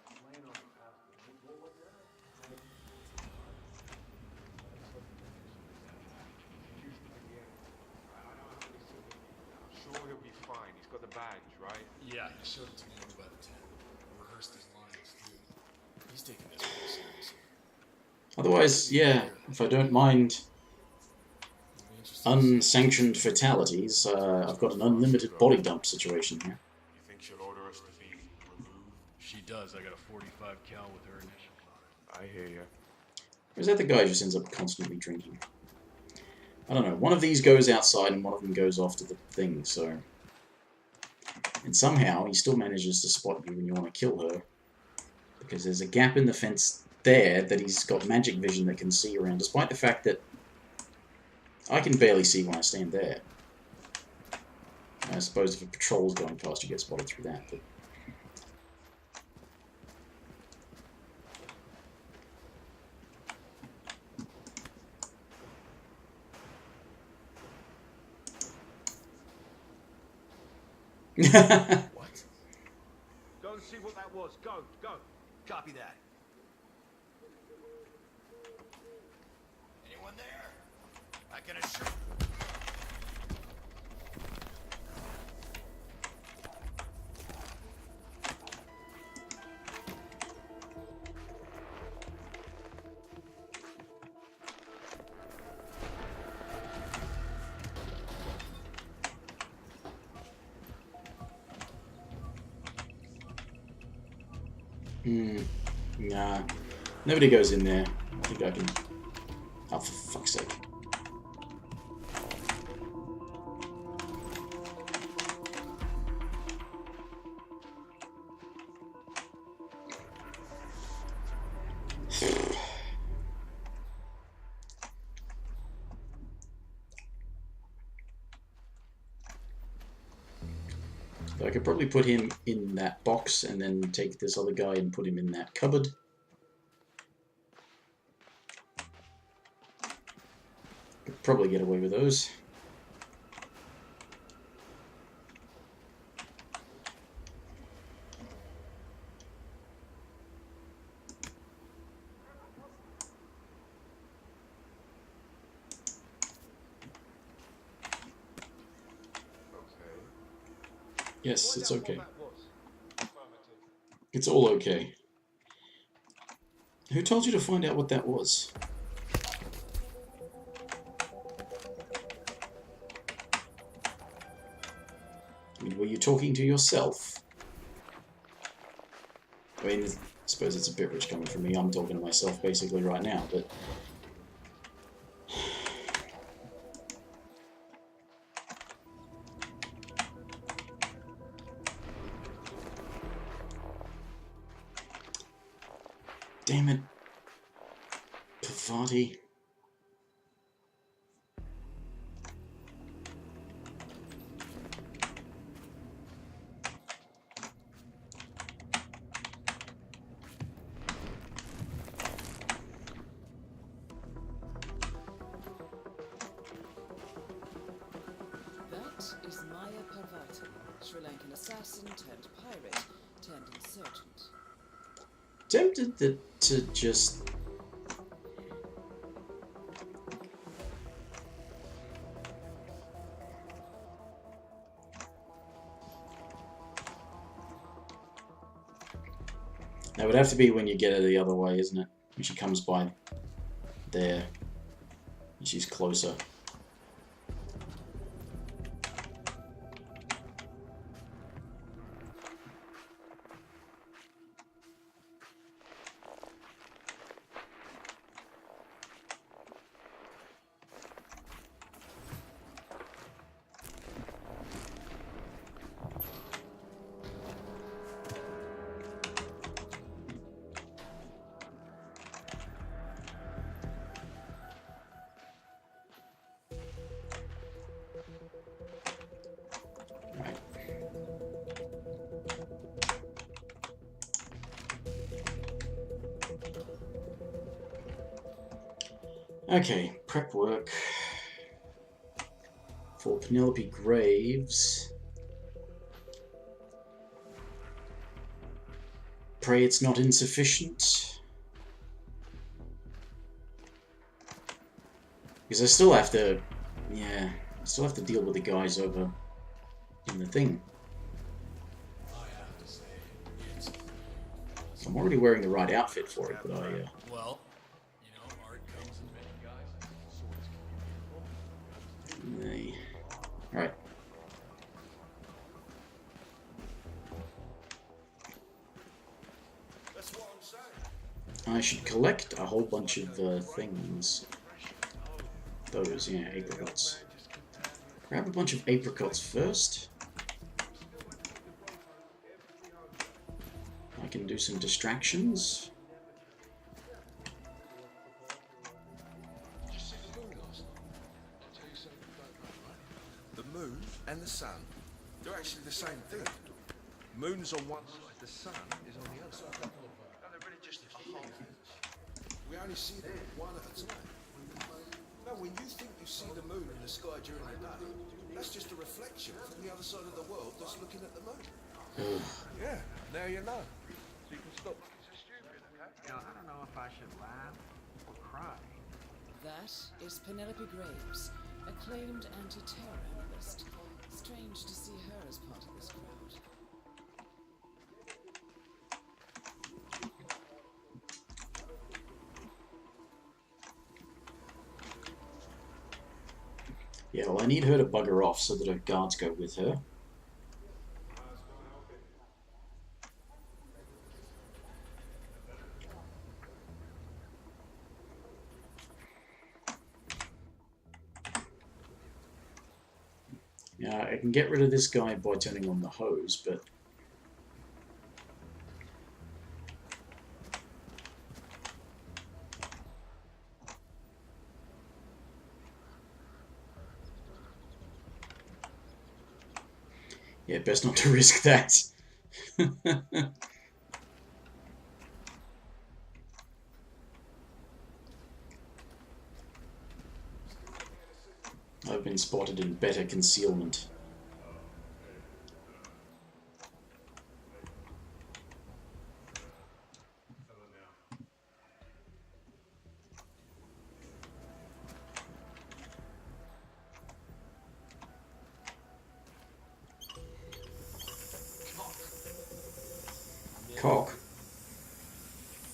But laying on the path, what was that? I'm sure he'll be fine. He's got the badge, right? Yeah, he showed it to me over by the tent. Rehearsed his lines, too. He's taking this pretty seriously. Otherwise, yeah, if I don't mind It'll be interesting to see. unsanctioned fatalities, I've got an unlimited body dump situation here. You think she'll order us to be removed? She does. I got a 45 cal with her initials on it. I hear you. Or is that the guy who just ends up constantly drinking? I don't know. One of these goes outside and one of them goes off to the thing, so... And somehow he still manages to spot you when you want to kill her. Because there's a gap in the fence there that he's got magic vision that can see around, despite the fact that I can barely see when I stand there. I suppose if a patrol's going past, you get spotted through that, but... What? Go and see what that was. Go, go. Copy that. Anyone there? I can assure. Nah. Nobody goes in there. I think I can... Oh, for fuck's sake. I could probably put him in that box and then take this other guy and put him in that cupboard. Could probably get away with those. Yes, it's okay. It's all okay. Who told you to find out what that was? I mean, were you talking to yourself? I mean, I suppose it's a bit rich coming from me. I'm talking to myself basically right now, but... Damn it. Pavati. That is Maya Parvati, Sri Lankan assassin turned pirate turned insurgent. Tempted to just... That would have to be when you get her the other way, isn't it? When she comes by there. And she's closer. Right. Okay, prep work for Penelope Graves. Pray it's not insufficient. Because I still have to, yeah, I still have to deal with the guys over in the thing. I'm already wearing the right outfit for it, but Well, you know, art comes in many guises. Swords can be beautiful. Alright. That's what I'm saying. I should collect a whole bunch of things. Those, yeah, apricots. Grab a bunch of apricots first. I can do some distractions. Did you see the moon last night? I'll tell you something you don't know, right? The moon and the sun, they're actually the same thing. Moon's on one side, the sun is on the other. And they're really just half-moons. We only see them one at a time. No, when you think you see the moon in the sky during the day, that's just a reflection from the other side of the world that's looking at the moon. Yeah, now you know. So you can stop looking so stupid, okay? You know, I don't know if I should laugh or cry. That is Penelope Graves, acclaimed anti-terror analyst. Strange to see her as part of this crowd. Yeah, well, I need her to bugger off so that her guards go with her. Yeah, I can get rid of this guy by turning on the hose, but... Yeah, best not to risk that. I've been spotted in better concealment. Cock?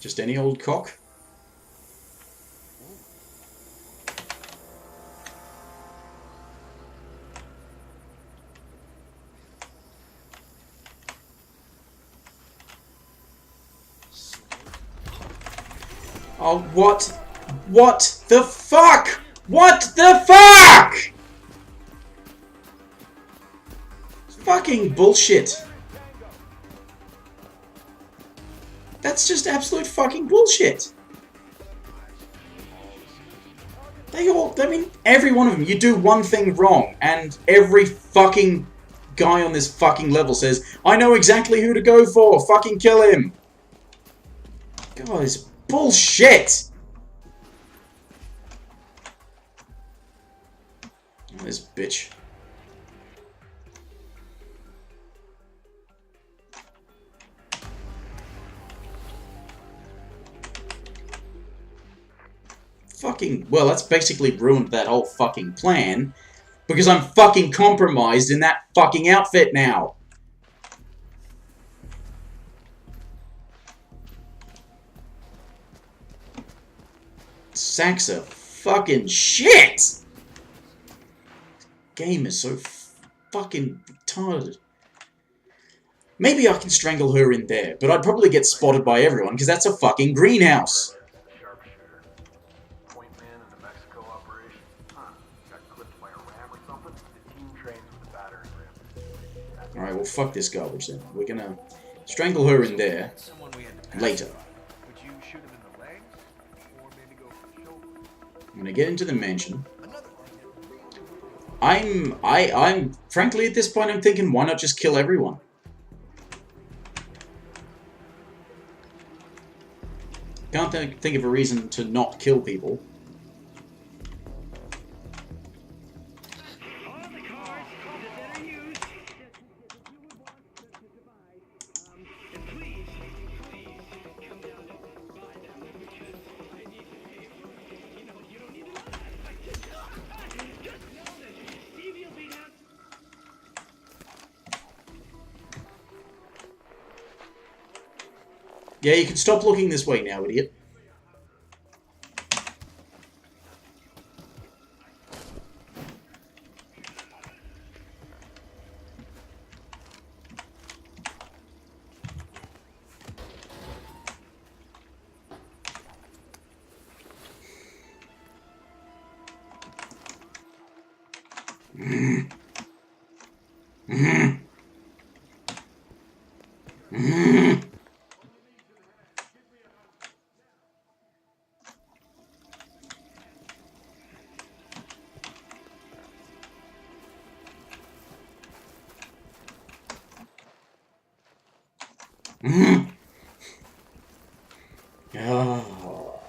Just any old cock? Oh, what? What the fuck? What the fuck? Fucking bullshit. That's just absolute fucking bullshit. I mean, every one of them, you do one thing wrong, and every fucking guy on this fucking level says, I know exactly who to go for, fucking kill him. Guys, bullshit. Oh, this bitch. Fucking, well, that's basically ruined that whole fucking plan, because I'm fucking compromised in that fucking outfit now. Sacks of fucking shit! Game is so fucking retarded. Maybe I can strangle her in there, but I'd probably get spotted by everyone, because that's a fucking greenhouse. Sharpshooter. Point man in the Mexico operation. Huh. Got clipped by a ram or something? The team trains with a battering ram. Alright, well fuck this garbage then. We're gonna strangle her in there later. Would you shoot him in the legs? Or maybe go for the shoulder? I'm gonna get into the mansion. I'm frankly at this point I'm thinking, why not just kill everyone? Can't think of a reason to not kill people. Yeah, you can stop looking this way now, idiot. Oh,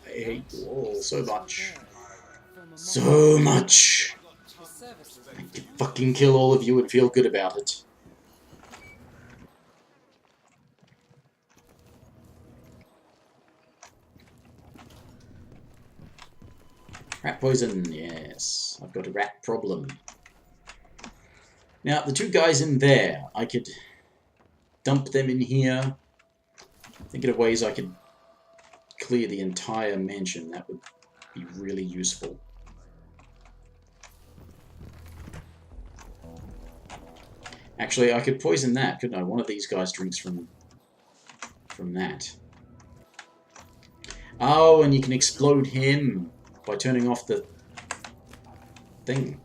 I hate you all so much. So much. I could fucking kill all of you and feel good about it. Rat poison, yes. I've got a rat problem. Now, the two guys in there, I could dump them in here. Thinking of ways I could clear the entire mansion. That would be really useful. Actually, I could poison that, couldn't I? One of these guys drinks from that. Oh, and you can explode him by turning off the thing.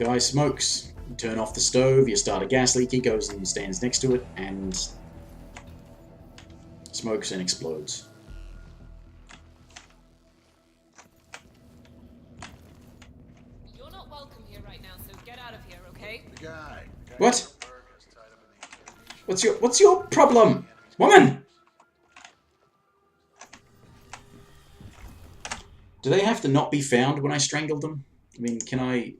guy smokes. You turn off the stove, you start a gas leak, he goes and stands next to it and smokes and explodes. You're not welcome here right now, so get out of here, okay? The guy. What? What's your problem? Woman! Do they have to not be found when I strangle them? I mean, can I...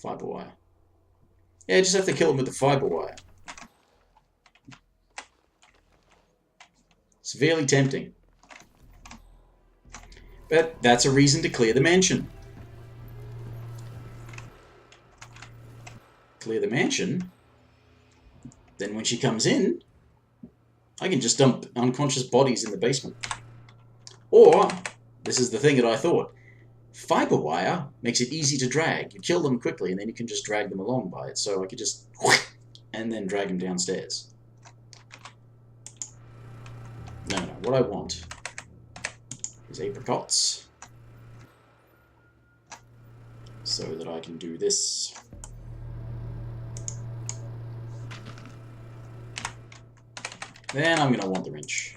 Fiber wire. Yeah, I just have to kill them with the fiber wire. Severely tempting. But that's a reason to clear the mansion. Clear the mansion. Then when she comes in, I can just dump unconscious bodies in the basement. Or, this is the thing that I thought, fiber wire makes it easy to drag. You kill them quickly and then you can just drag them along by it. So I could just and then drag them downstairs. No, what I want is apricots so that I can do this. Then I'm going to want the wrench.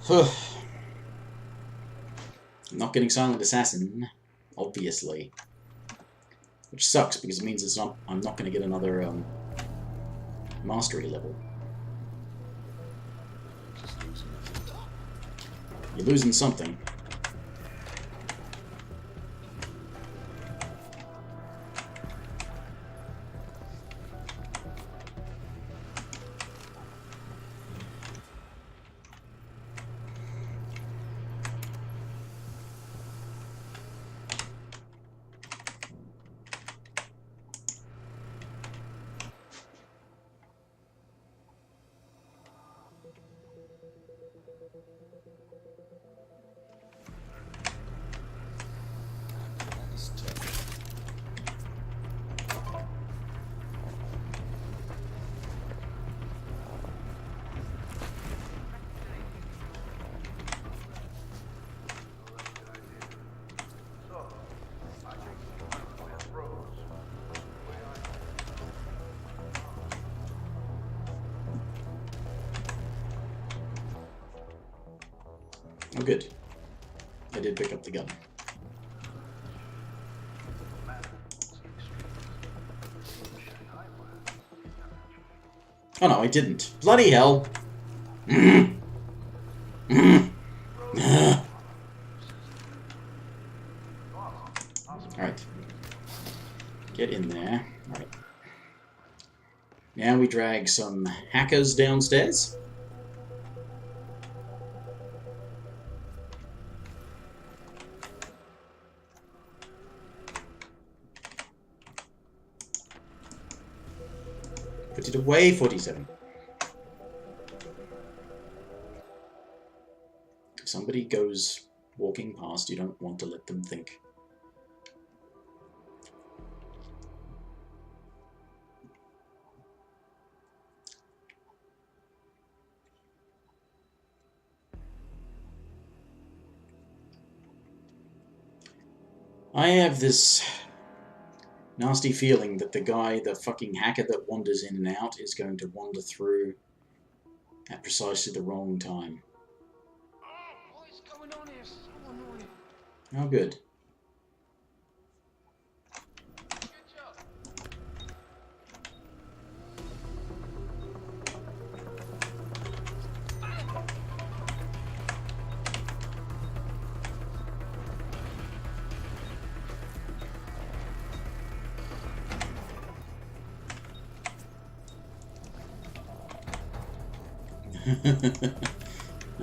I'm not getting Silent Assassin, obviously. Which sucks because it means I'm not going to get another mastery level. You're losing something. Oh, good. I did pick up the gun. Oh no, I didn't. Bloody hell! Alright. Get in there. Alright. Now we drag some hackers downstairs. Put it away, 47. If somebody goes walking past, you don't want to let them think. I have this nasty feeling that the fucking hacker that wanders in and out is going to wander through at precisely the wrong time. Oh, what is going on here? So annoying. Oh, good. Good job.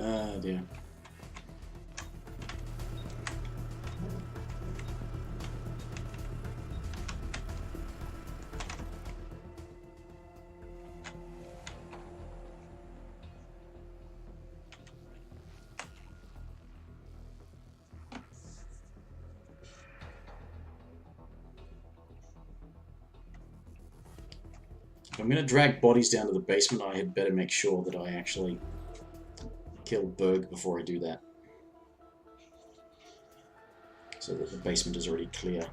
Oh dear. If I'm going to drag bodies down to the basement, I had better make sure that I actually kill Berg before I do that. so that the basement is already clear.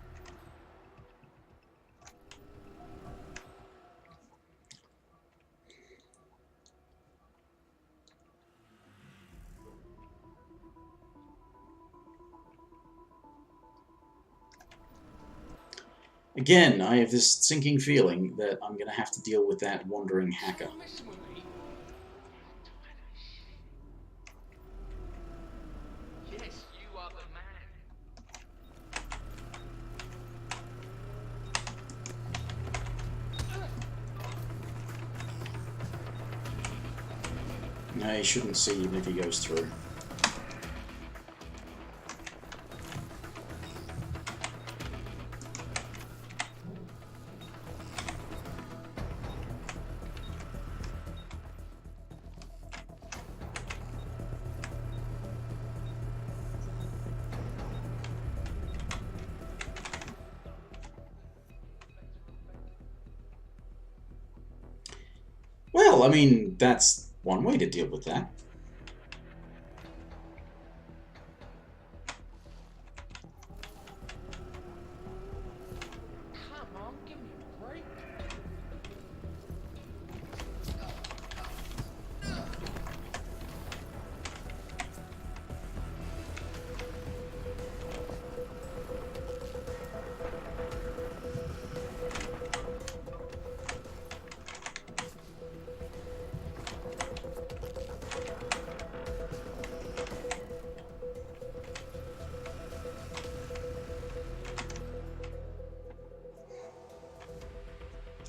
Again, I have this sinking feeling that I'm going to have to deal with that wandering hacker. Yes, you are the man. No, he shouldn't see even if he goes through. Well, I mean, that's one way to deal with that. Come on, give me a break.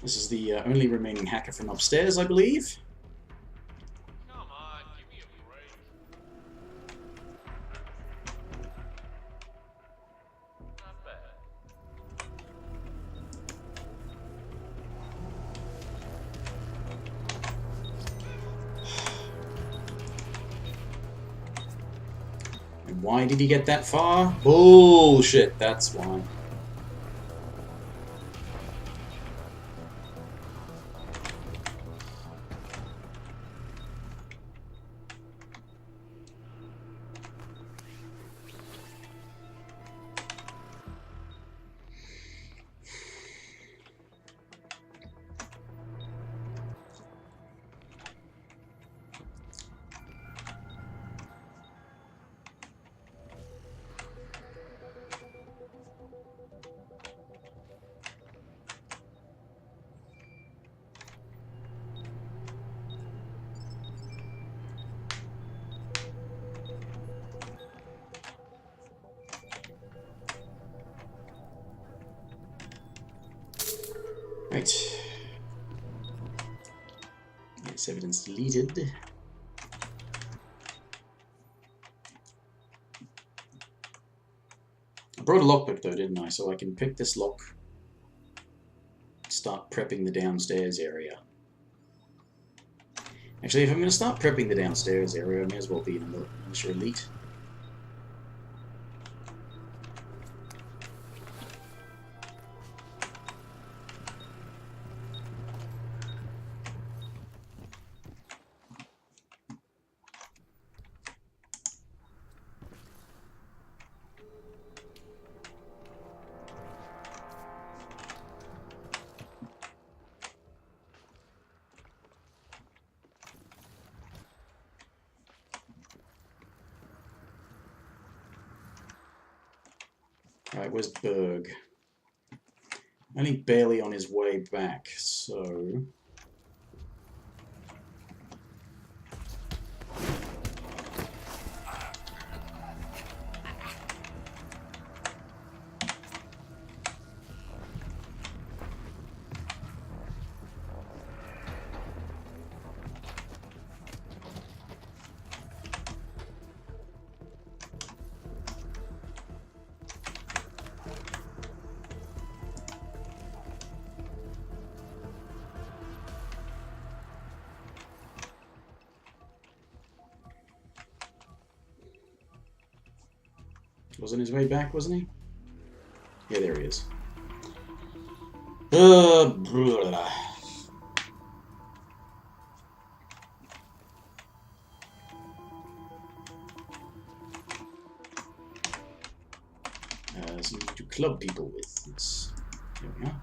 This is the only remaining hacker from upstairs, I believe. Come on, give me a break. Not bad. And why did he get that far? Bullshit, that's why. Right. Yes, evidence deleted. I brought a lockpick though, didn't I? So I can pick this lock, start prepping the downstairs area. Actually, if I'm going to start prepping the downstairs area, I may as well be an militia elite. Alright, where's Berg? Only barely on his way back, so... Was on his way back, wasn't he? Yeah, there he is. Blah. something to club people with. It's, there we are.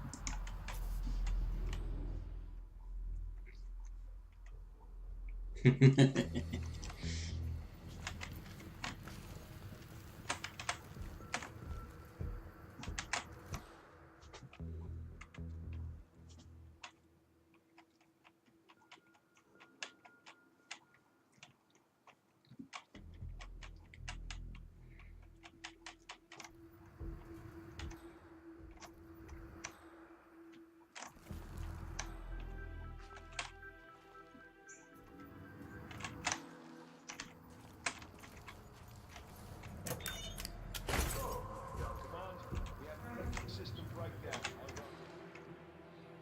Command, we have an engine system breakdown. Over.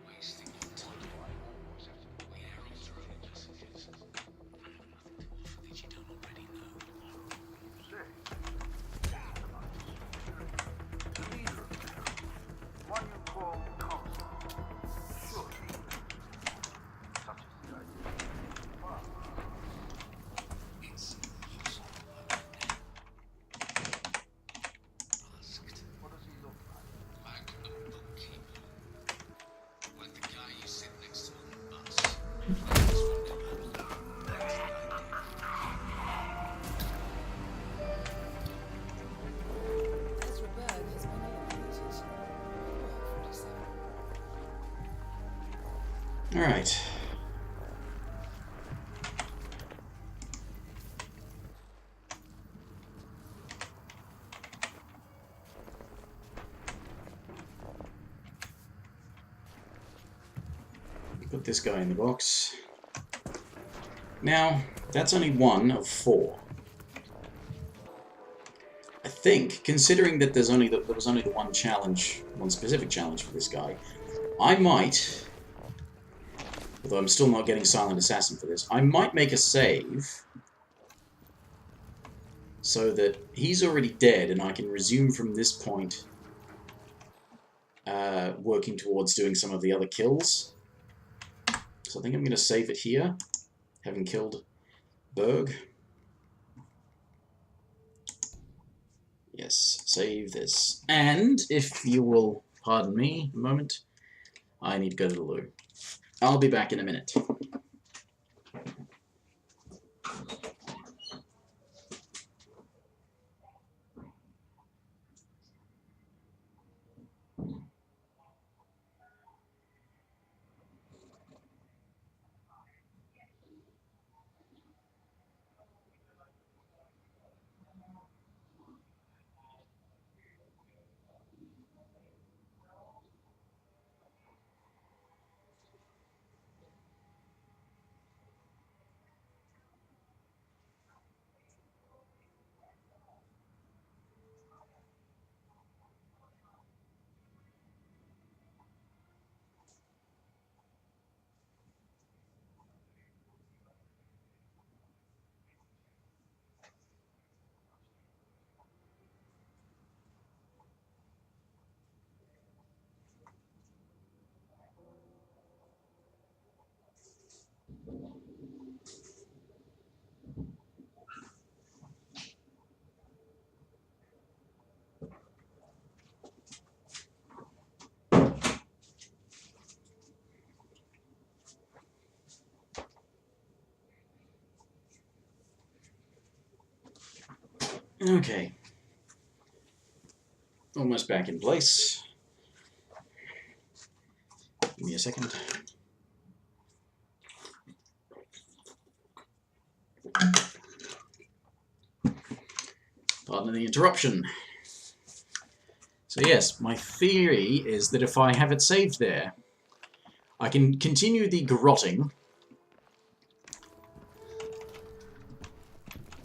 Wasting your time. We heralds are only messengers. I have nothing to offer that you don't already know. Say, the leader of the heralds, one you call constant, should be such as the idea. Well, It's impossible I would now. Asked. what does he look like? Like a bookkeeper. Like the guy you sit next to on the bus. Ezra Berg has been eliminated. Work 47. Alright. Put this guy in the box. Now, that's only one of 4. I think, considering that there was only the one challenge, one specific challenge for this guy, I might, although I'm still not getting Silent Assassin for this, I might make a save so that he's already dead and I can resume from this point working towards doing some of the other kills. So I think I'm going to save it here, having killed Berg. Yes, save this. And, if you will pardon me a moment, I need to go to the loo. I'll be back in a minute. Okay. Almost back in place. Give me a second. Pardon the interruption. So yes, my theory is that if I have it saved there, I can continue the garrotting.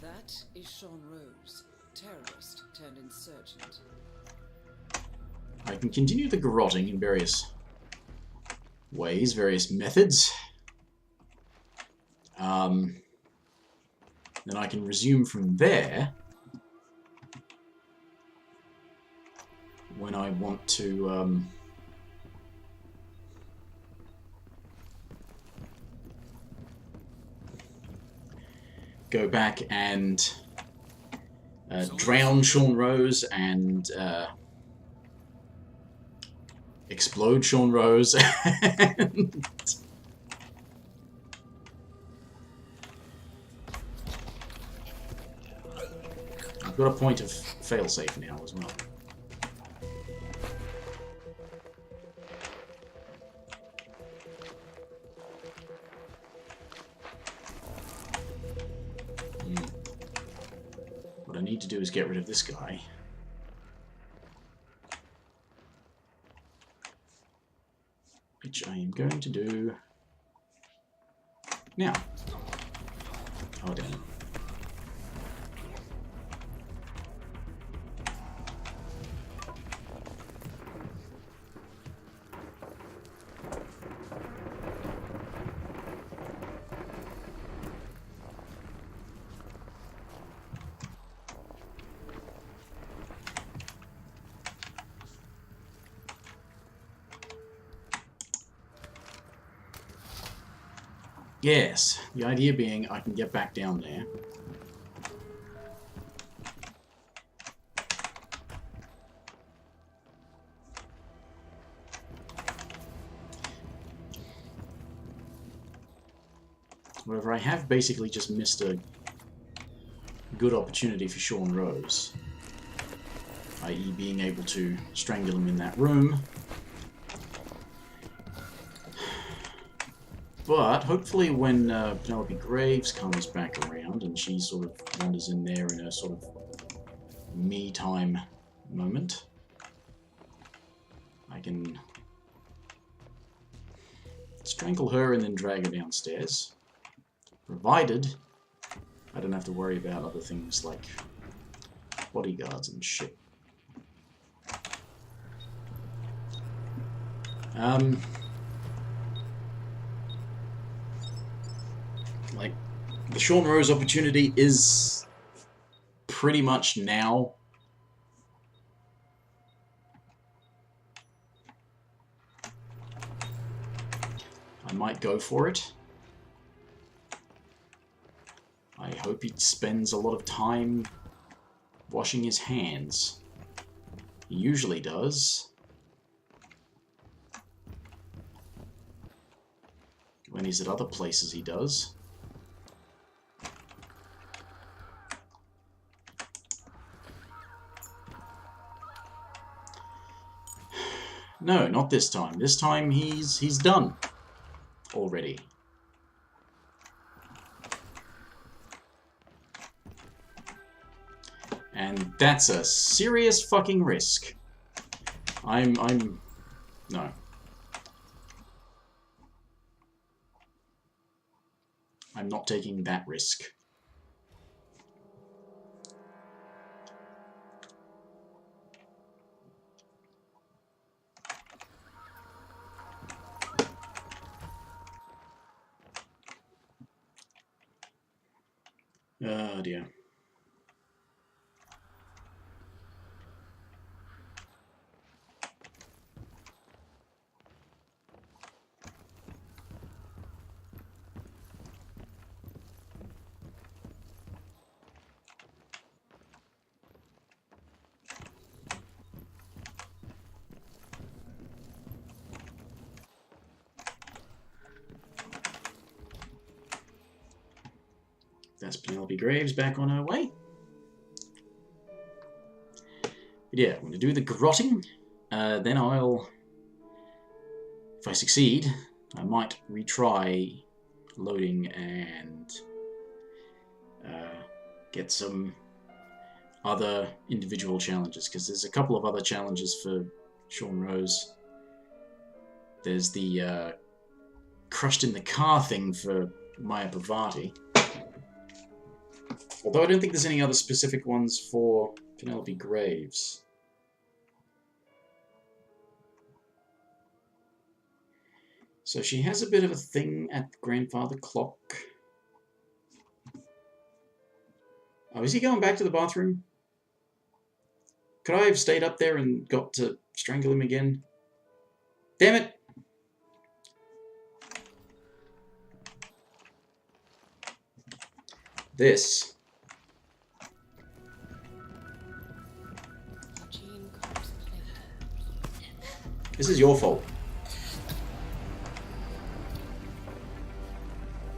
That is Sean Rose, terrorist turned insurgent. I can continue the garrotting in various ways, various methods. Then I can resume from there when I want to go back and drown Sean Rose and explode Sean Rose. And I've got a point of failsafe now as well. What I need to do is get rid of this guy. Which I am going to do now. Oh, damn it. Yes, the idea being I can get back down there. However, I have basically just missed a good opportunity for Sean Rose, i.e. being able to strangle him in that room. But hopefully when Penelope Graves comes back around and she sort of wanders in there in a sort of me-time moment, I can strangle her and then drag her downstairs, provided I don't have to worry about other things like bodyguards and shit. Like, the Sean Rose opportunity is pretty much now. I might go for it. I hope he spends a lot of time washing his hands. He usually does. When he's at other places, he does. No, not this time. This time he's done already. And that's a serious fucking risk. No. I'm not taking that risk. Oh dear. That's Penelope Graves back on her way. But yeah, I'm going to do the grotting. Then I'll, if I succeed, I might retry loading and get some other individual challenges, because there's a couple of other challenges for Sean Rose. There's the crushed in the car thing for Maya Bravati. Although I don't think there's any other specific ones for Penelope Graves. So she has a bit of a thing at the grandfather clock. Oh, is he going back to the bathroom? Could I have stayed up there and got to strangle him again? Damn it! This. This is your fault.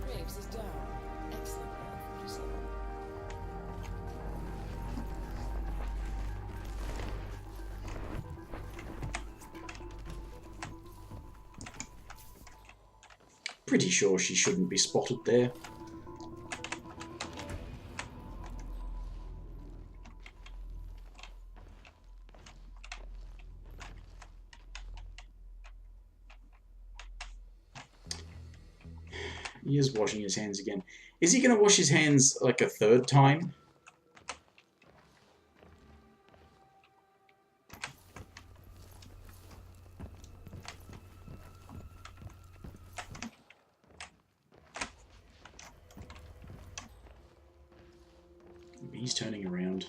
Graves is down. Excellent work, 47. Pretty sure she shouldn't be spotted there. He is washing his hands again. Is he going to wash his hands like a third time? He's turning around.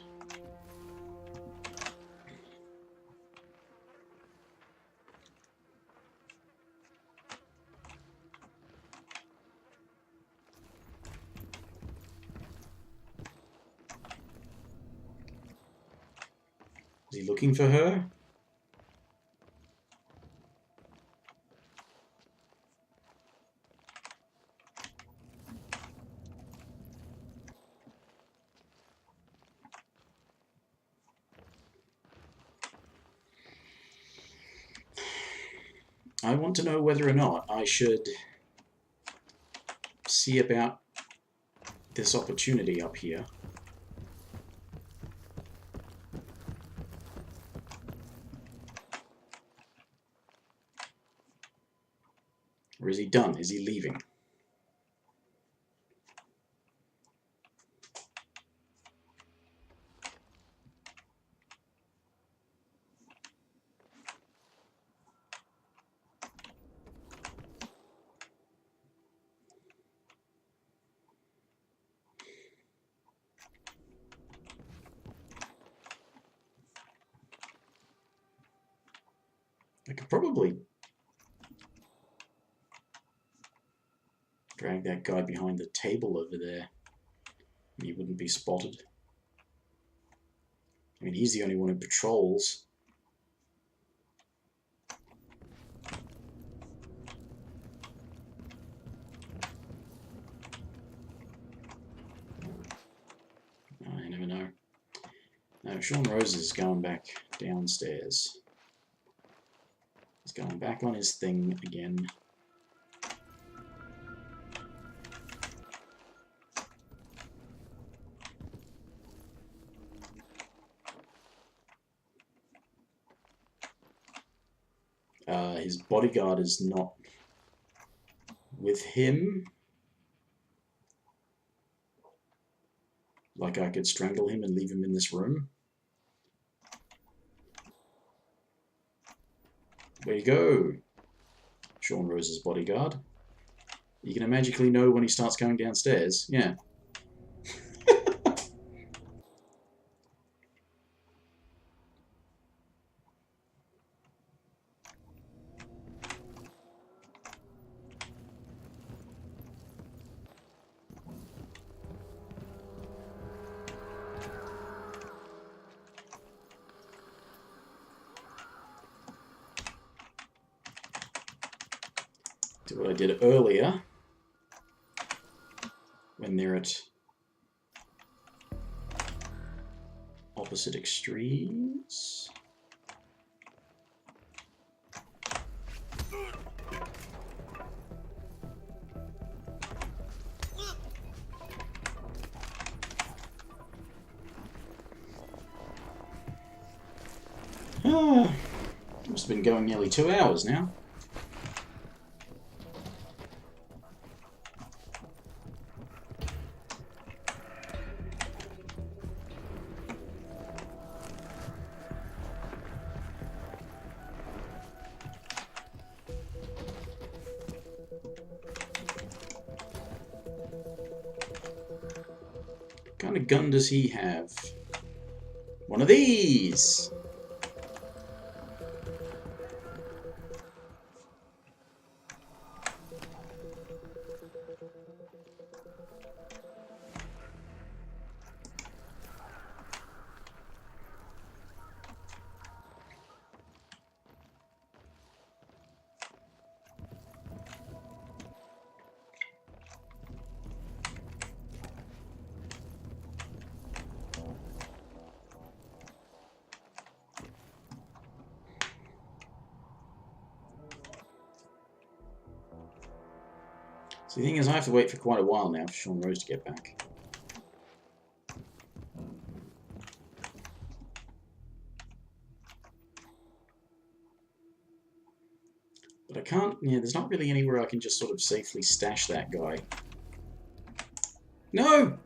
Is he looking for her? I want to know whether or not I should see about this opportunity up here. Or is he done? Is he leaving? I could probably drag that guy behind the table over there. He wouldn't be spotted. I mean, he's the only one who patrols. I never know. No, Sean Rose is going back downstairs. He's going back on his thing again. His bodyguard is not with him. Like I could strangle him and leave him in this room. There you go. Sean Rose's bodyguard. You can magically know when he starts going downstairs. Yeah. Do what I did earlier when they're at opposite extremes. Must have been going nearly 2 hours now. What kind of gun does he have? One of these! So the thing is, I have to wait for quite a while now for Sean Rose to get back. But I can't, yeah, there's not really anywhere I can just sort of safely stash that guy. No!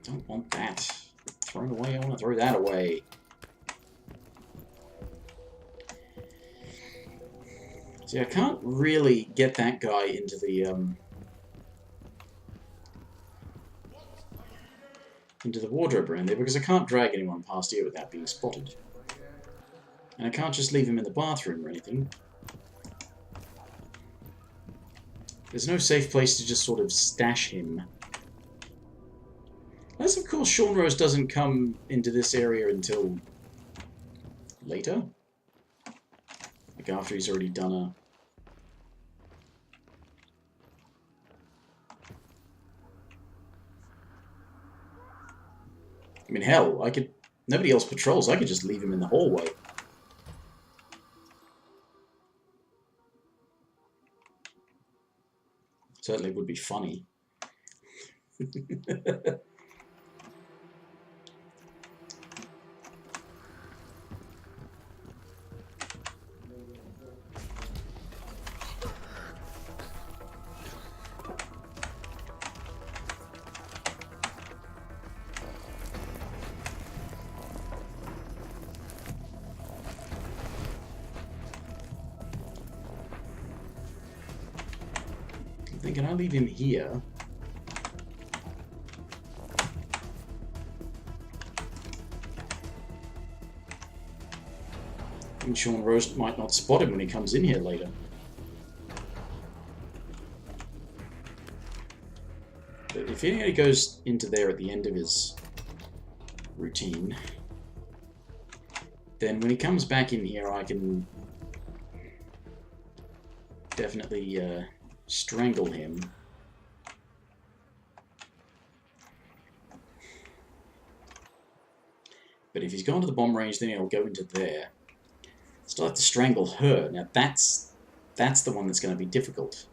Don't want that. Throw it away, I want to throw that away. See, I can't really get that guy into the wardrobe around there because I can't drag anyone past here without being spotted. And I can't just leave him in the bathroom or anything. There's no safe place to just sort of stash him. Unless, of course, Sean Rose doesn't come into this area until later. Like after he's already done a... I mean, hell, I could... Nobody else patrols, I could just leave him in the hallway. Certainly would be funny. I'm thinking I'll leave him here. And Sean Rose might not spot him when he comes in here later. But if he goes into there at the end of his routine, then when he comes back in here, I can definitely strangle him. But if he's gone to the bomb range, then he'll go into there. Still have to strangle her. Now that's the one that's going to be difficult.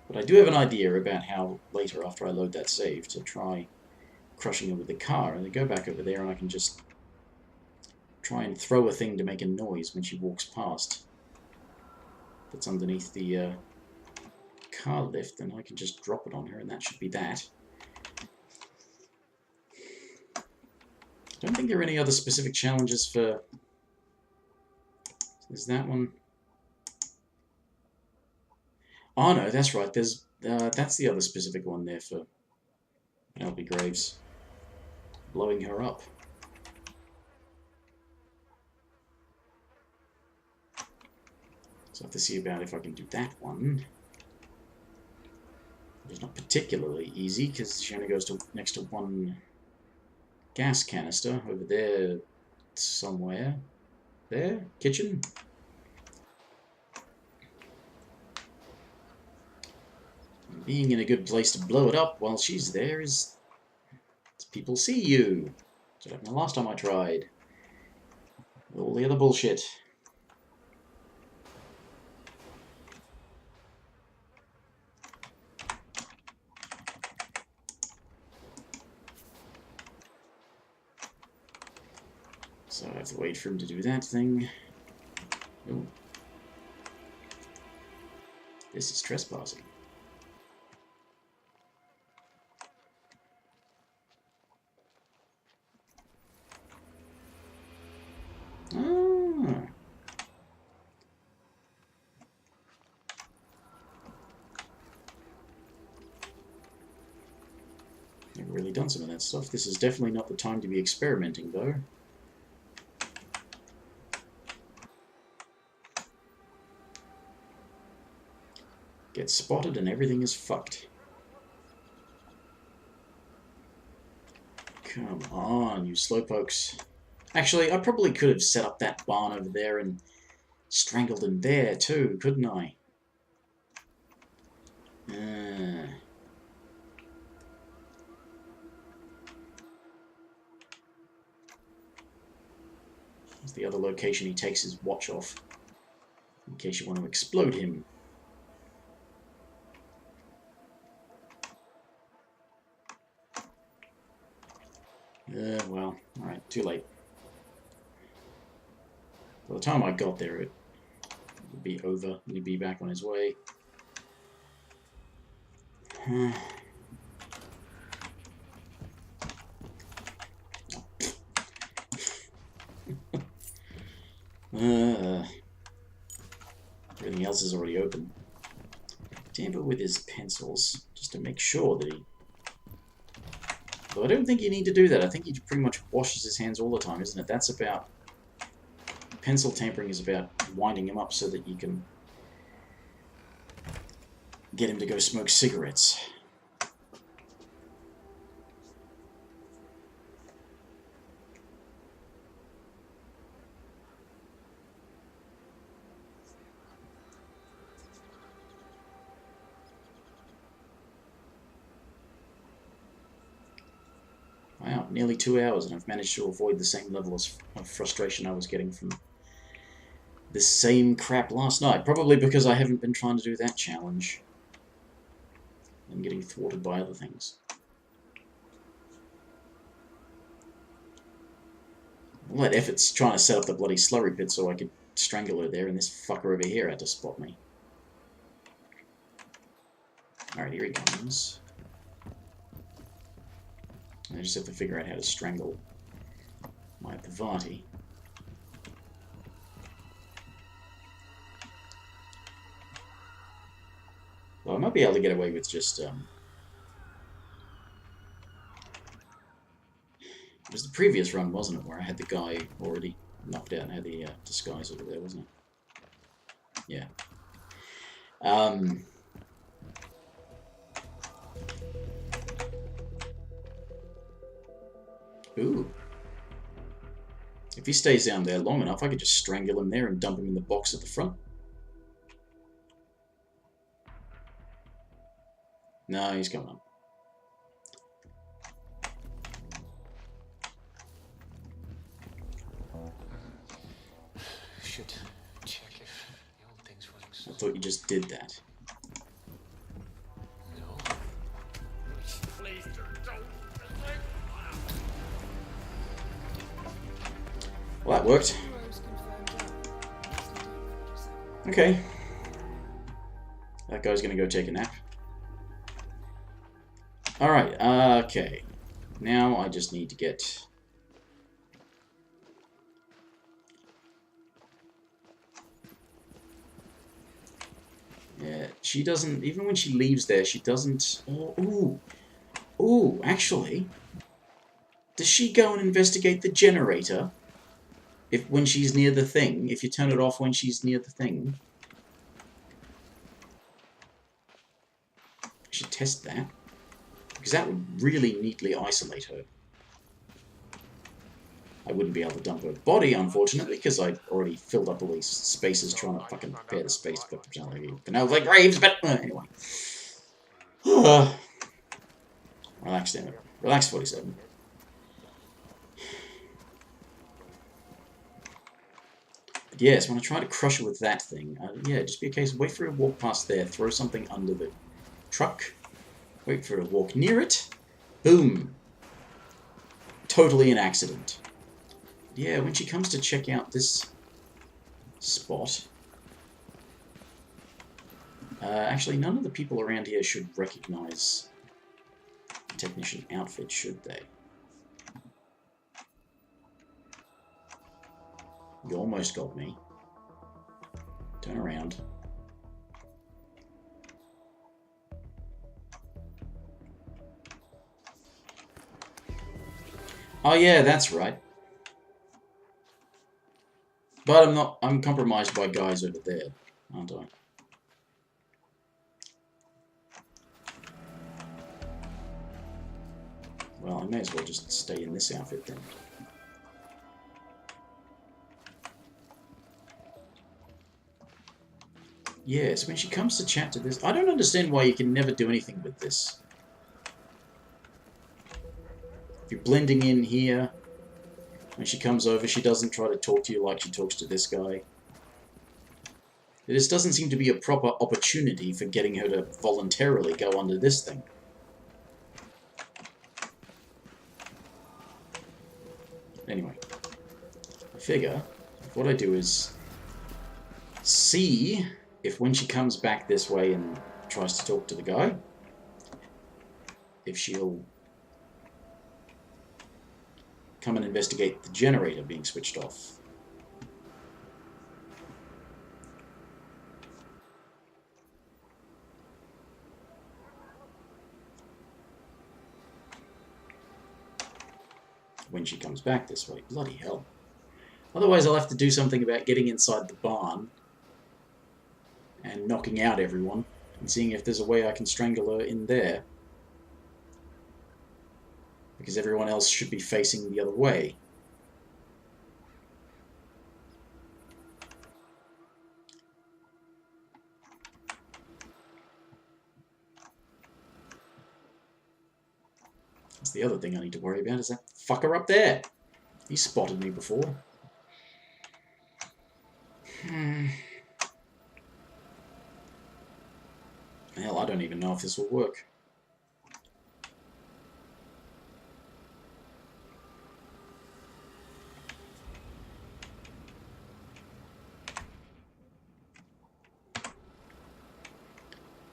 But I do have an idea about how later, after I load that save, to try crushing her with the car. And then go back over there and I can just try and throw a thing to make a noise when she walks past. That's underneath the car lift, and I can just drop it on her, and that should be that. I don't think there are any other specific challenges for... There's that one. Oh no, that's right. There's that's the other specific one there for Penelope Graves. Blowing her up. So I have to see about if I can do that one. It's not particularly easy because she only goes to next to one gas canister over there somewhere. There? Kitchen? Being in a good place to blow it up while she's there is... people see you. That's what happened the last time I tried. All the other bullshit. So I have to wait for him to do that thing. Ooh. This is trespassing. Ah. I've really done some of that stuff. This is definitely not the time to be experimenting, though. Get spotted and everything is fucked. Come on, you slowpokes. Actually, I probably could have set up that barn over there and strangled him there too, couldn't I? It's the other location he takes his watch off, in case you want to explode him. Well, alright, too late. By the time I got there, it would be over, and he'd be back on his way. Everything else is already open. Tamper with his pencils, just to make sure that he... Though I don't think you need to do that. I think he pretty much washes his hands all the time, isn't it? That's about... Pencil tampering is about winding him up so that you can get him to go smoke cigarettes. Wow, nearly 2 hours, and I've managed to avoid the same level of frustration I was getting from this same crap last night. Probably because I haven't been trying to do that challenge. And getting thwarted by other things. All that effort's trying to set up the bloody slurry pit so I could strangle her there, and this fucker over here had to spot me. Alright, here he comes. I just have to figure out how to strangle my Pavati. Well, I might be able to get away with just, it was the previous run, wasn't it, where I had the guy already knocked out and had the disguise over there, wasn't it? Yeah. Ooh. If he stays down there long enough, I could just strangle him there and dump him in the box at the front. No, he's coming up. Should check if the old thing's running so. I thought you just did that. No. Well, that worked. Okay. That guy's gonna go take a nap. Alright, okay. Now I just need to get... Yeah, she doesn't... Even when she leaves there, she doesn't... Oh, ooh. Ooh, actually... Does she go and investigate the generator? When she's near the thing? If you turn it off when she's near the thing? I should test that. Because that would really neatly isolate her. I wouldn't be able to dump her body, unfortunately, because I'd already filled up all these spaces trying to fucking prepare the space to put the Penelope Graves, but anyway. Relax, damn it. Relax, 47. But yes, when I try to crush her with that thing, yeah, just be a case of wait for her to walk past there, throw something under the truck, wait for her to walk near it, boom. Totally an accident. Yeah, when she comes to check out this spot... actually, none of the people around here should recognize the technician outfit, should they? You almost got me. Turn around. Oh yeah, that's right. But I'm compromised by guys over there, aren't I? Well, I may as well just stay in this outfit then. Yes, when she comes to chat to this... I don't understand why you can never do anything with this. If you're blending in here, When she comes over, she doesn't try to talk to you like she talks to this guy. There just doesn't seem to be a proper opportunity for getting her to voluntarily go under this thing. Anyway, I figure what I do is see if when she comes back this way and tries to talk to the guy, if she'll come and investigate the generator being switched off. When she comes back this way. Bloody hell. Otherwise I'll have to do something about getting inside the barn and knocking out everyone and seeing if there's a way I can strangle her in there. Because everyone else should be facing the other way. That's the other thing I need to worry about, is that fucker up there. He spotted me before. Hell, I don't even know if this will work.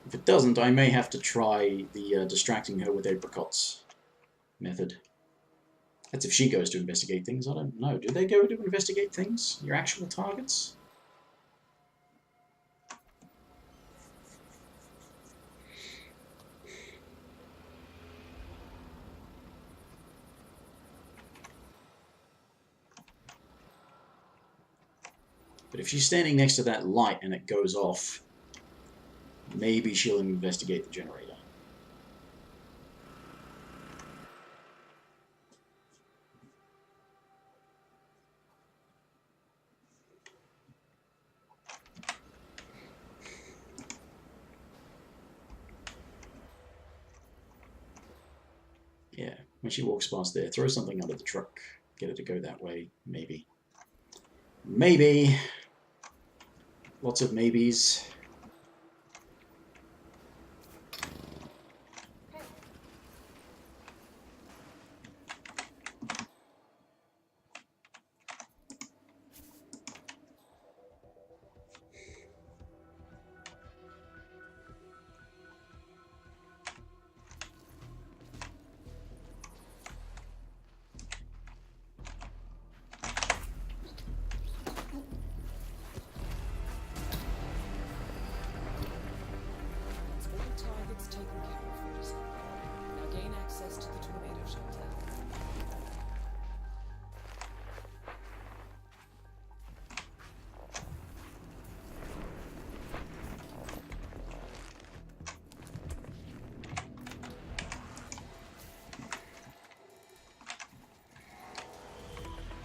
If it doesn't, I may have to try the distracting her with apricots method. That's if she goes to investigate things. I don't know. Do they go to investigate things? Your actual targets? But if she's standing next to that light and it goes off, maybe she'll investigate the generator. Yeah, when she walks past there, throw something under the truck. Get her to go that way, maybe. Maybe. Lots of maybes.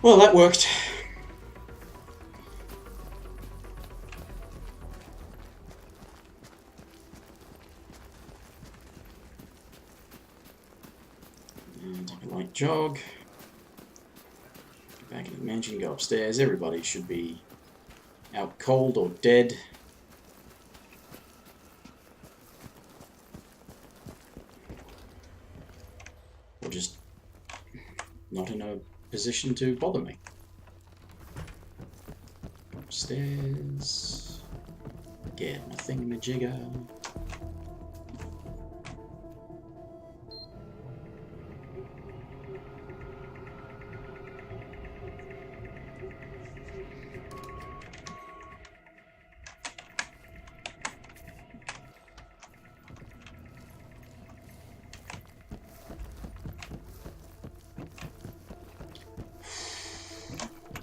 Well, that worked. And take a light jog. Get back into the mansion, go upstairs. Everybody should be out cold or dead. Or just not in a position to bother me. Upstairs. Get my thingamajigger.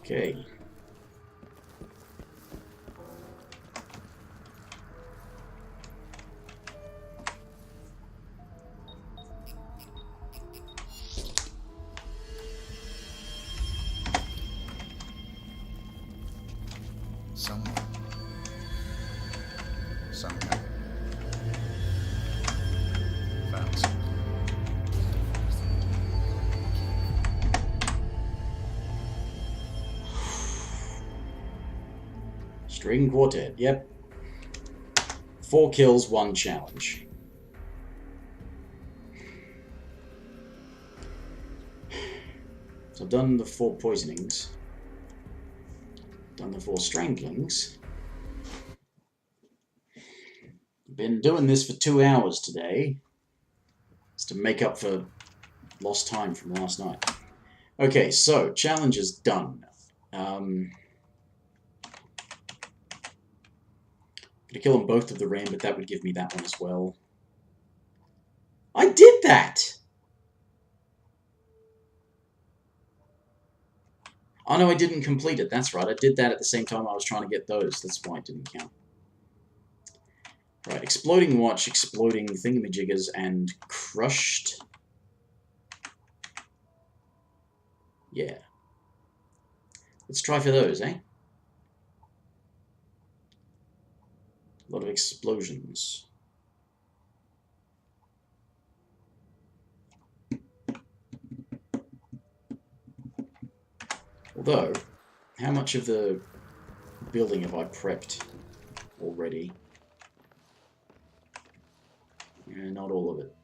Okay. Someone. Somehow. Found something. String quartet, yep. 4 kills, 1 challenge. So I've done the 4 poisonings. Done the 4 stranglings. Been doing this for 2 hours today. It's to make up for lost time from last night. Okay, so challenge is done. Gonna kill them both of the rain, but that would give me that one as well. I did that! Oh no, I didn't complete it. That's right. I did that at the same time I was trying to get those. That's why it didn't count. Right, exploding watch, exploding thingamajiggers, and crushed. Yeah. Let's try for those, eh? A lot of explosions. Although, how much of the building have I prepped already? Yeah, not all of it.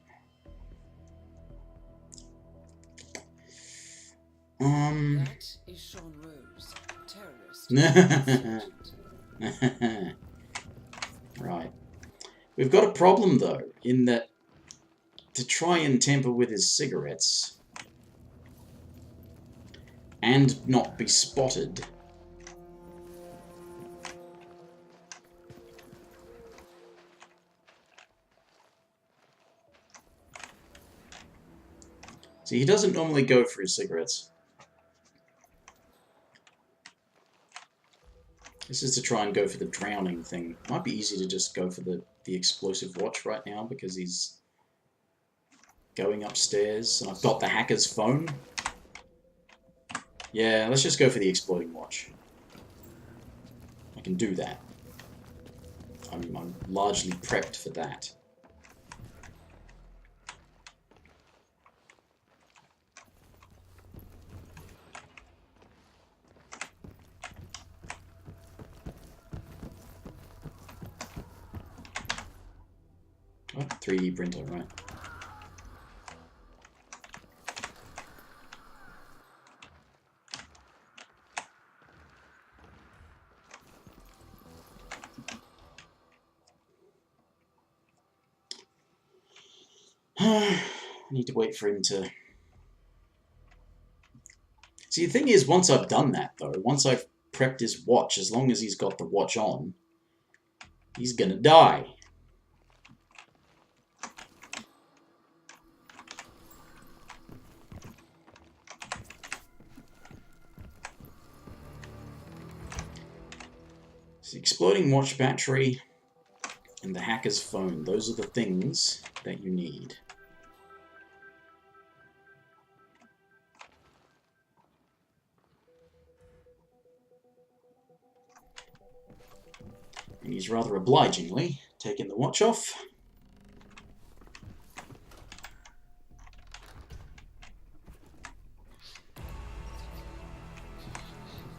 That is Sean Rose, terrorist. Right. We've got a problem, though, in that to try and tamper with his cigarettes and not be spotted, see, he doesn't normally go for his cigarettes. This is to try and go for the drowning thing. Might be easy to just go for the explosive watch right now because he's going upstairs and I've got the hacker's phone. Yeah, let's just go for the exploding watch. I can do that. I'm largely prepped for that. Oh, 3D printer, right. I need to wait for him to... See, the thing is, once I've done that, though, once I've prepped his watch, as long as he's got the watch on, he's gonna die. The exploding watch battery and the hacker's phone. Those are the things that you need. And he's rather obligingly taken the watch off.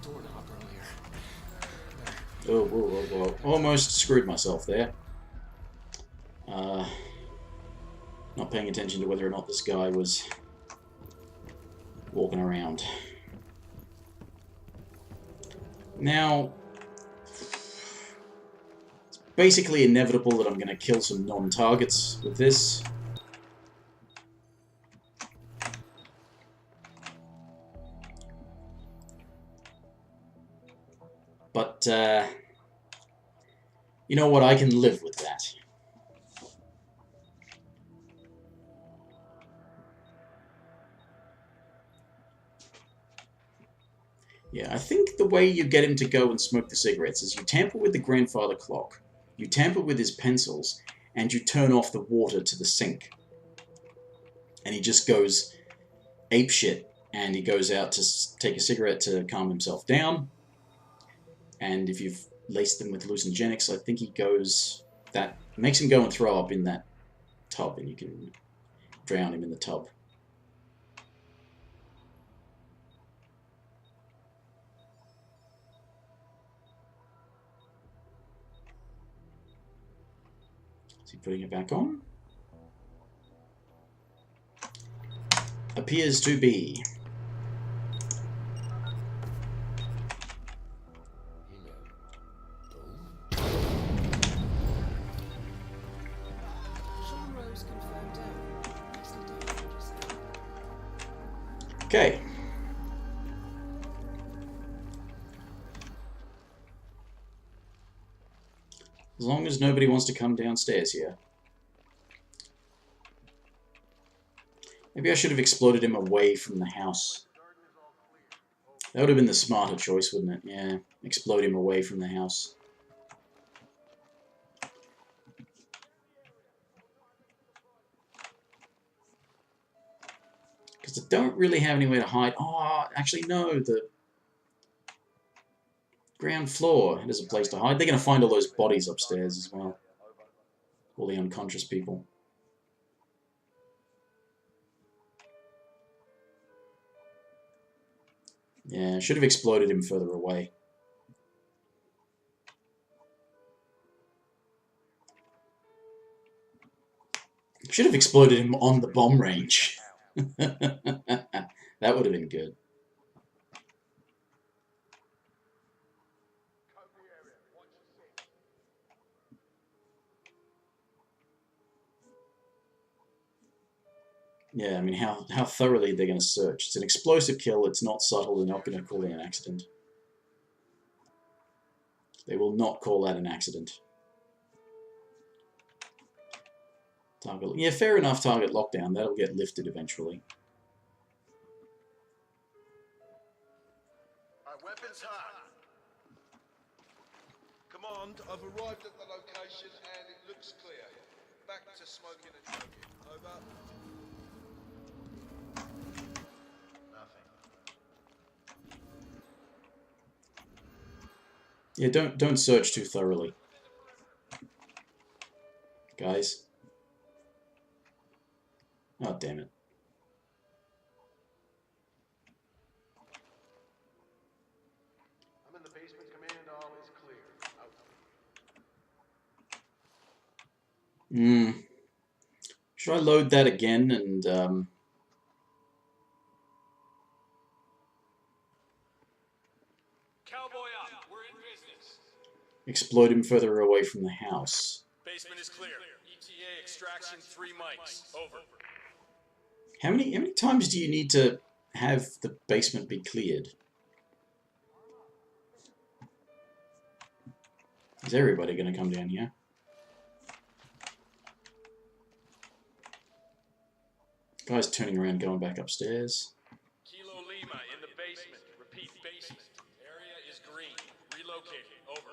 Doorknob earlier. Oh, whoa, whoa, whoa. Almost screwed myself there. Not paying attention to whether or not this guy was walking around. Now, it's basically inevitable that I'm going to kill some non-targets with this. But, you know what, I can live with that. Yeah, I think the way you get him to go and smoke the cigarettes is you tamper with the grandfather clock, you tamper with his pencils, and you turn off the water to the sink. And he just goes apeshit, and he goes out to take a cigarette to calm himself down. And if you've laced them with hallucinogenics, I think he goes... that makes him go and throw up in that tub, and you can drown him in the tub. he putting it back on? Appears to be. Sean Rose confirmed down. Nicely done, would you say? Okay. As long as nobody wants to come downstairs here. Maybe I should have exploded him away from the house. That would have been the smarter choice, wouldn't it? Yeah, explode him away from the house. Because they don't really have anywhere to hide. Oh, actually, no. The ground floor has a place to hide. They're going to find all those bodies upstairs as well. All the unconscious people. Yeah, should have exploded him further away. Should have exploded him on the bomb range. That would have been good. Yeah, I mean, how thoroughly they're going to search. It's an explosive kill. It's not subtle. They're not going to call it an accident. They will not call that an accident. Target, yeah, fair enough. Target lockdown. That'll get lifted eventually. Our weapons hot. Command, I've arrived at the location and it looks clear. Back to smoking and joking. Over. Nothing. Yeah, don't search too thoroughly, guys. Oh, damn it. I'm in the basement, Command. All is clear. Out. Should I load that again and Cowboy up. We're in business. explode him further away from the house? Basement is clear. ETA extraction 3 mics. Over. How many times do you need to have the basement be cleared? Is everybody going to come down here? Guy's turning around, going back upstairs. Kilo Lima in the basement. Repeat, basement. Area is green. Relocating. Over.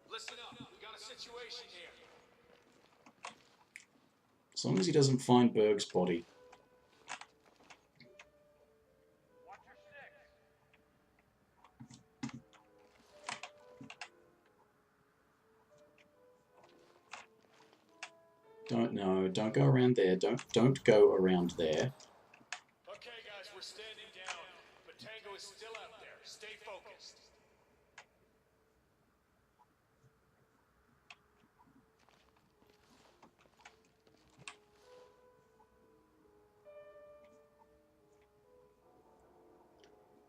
Listen up. We got a situation here. As long as he doesn't find Berg's body. Don't go around there. Don't go around there. Okay, guys, we're standing down, but Tango is still out there. Stay focused.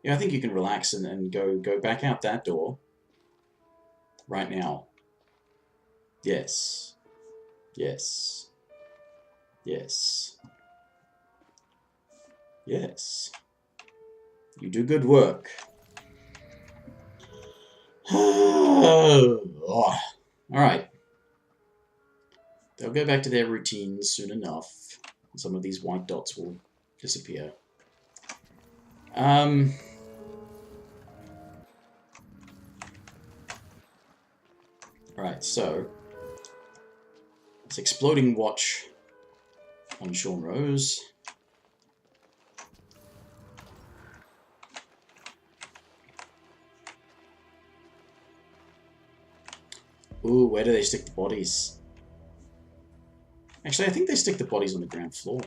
Yeah, I think you can relax and go back out that door. Right now. Yes. Yes. Yes. Yes. You do good work. Oh. Alright. They'll go back to their routines soon enough. Some of these white dots will disappear. Right, so it's exploding watch on Sean Rose. Ooh, where do they stick the bodies? Actually, I think they stick the bodies on the ground floor.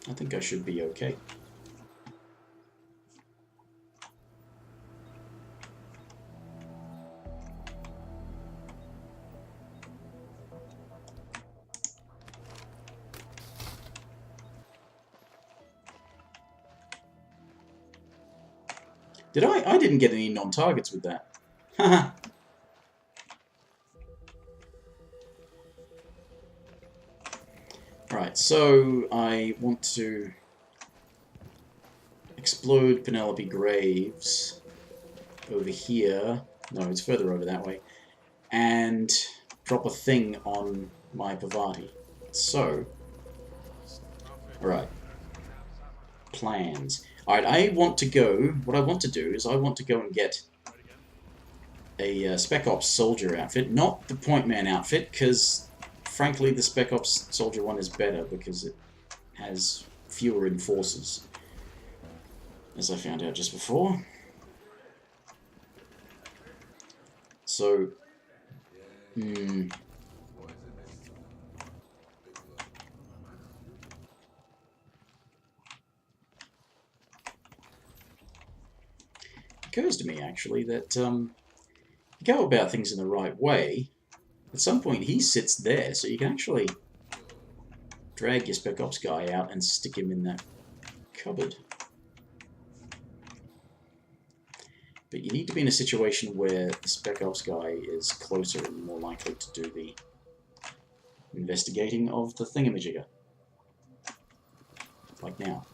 I think I should be okay. Did I? I didn't get any non-targets with that. Haha. Right, so I want to explode Penelope Graves over here. No, it's further over that way. And drop a thing on my Pavati. So, alright. Plans. Alright, I want to go, what I want to do is I want to go and get a Spec Ops Soldier outfit, not the Point Man outfit, because frankly the Spec Ops Soldier one is better because it has fewer enforcers, as I found out just before. So, occurs to me actually that you go about things in the right way. At some point he sits there, so you can actually drag your Spec Ops guy out and stick him in that cupboard. But you need to be in a situation where the Spec Ops guy is closer and more likely to do the investigating of the thingamajigger. Like now.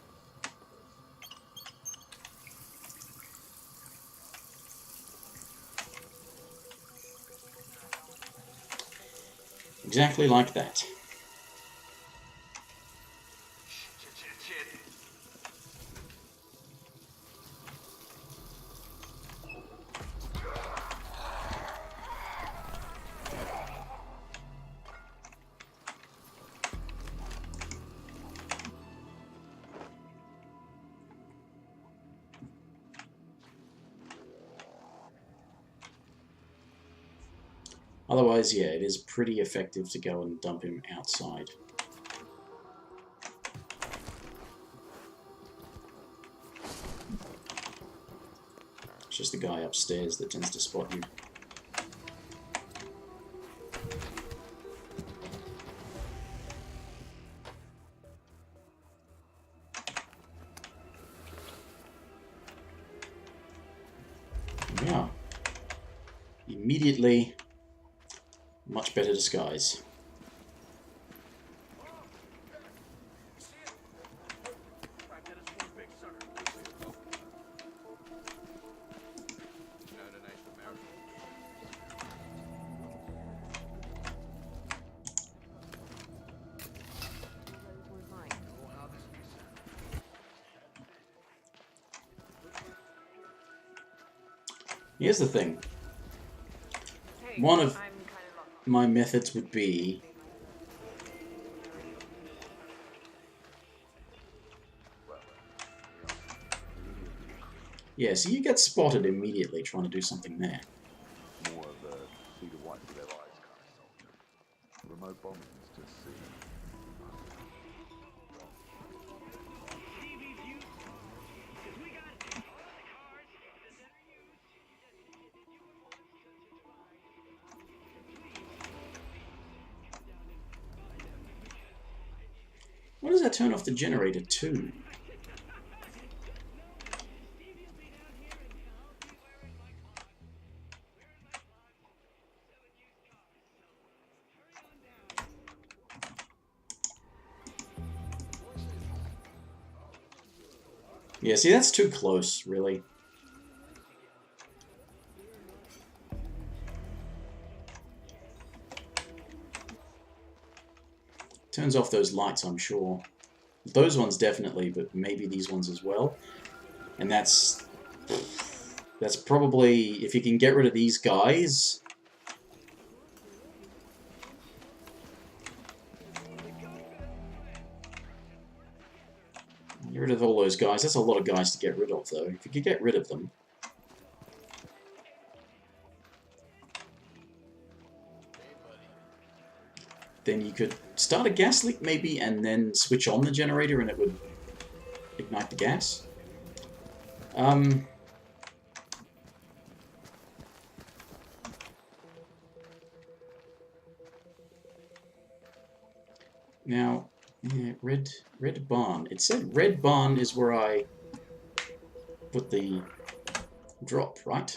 Exactly like that. Otherwise, yeah, it is pretty effective to go and dump him outside. It's just the guy upstairs that tends to spot you. Yeah. Immediately, much better disguise. Here's the thing. One of my methods would be yeah, so you get spotted immediately trying to do something there. More of a see the whites of their eyes kind of soldier. Remote bombings to see. Why does that turn off the generator too? Yeah, see, that's too close, really. Turns off those lights, I'm sure. Those ones definitely, but maybe these ones as well. And that's probably, if you can get rid of these guys... Get rid of all those guys. That's a lot of guys to get rid of, though. If you could get rid of them... then you could start a gas leak maybe and then switch on the generator and it would ignite the gas. Now, yeah, red barn. It said red barn is where I put the drop, right?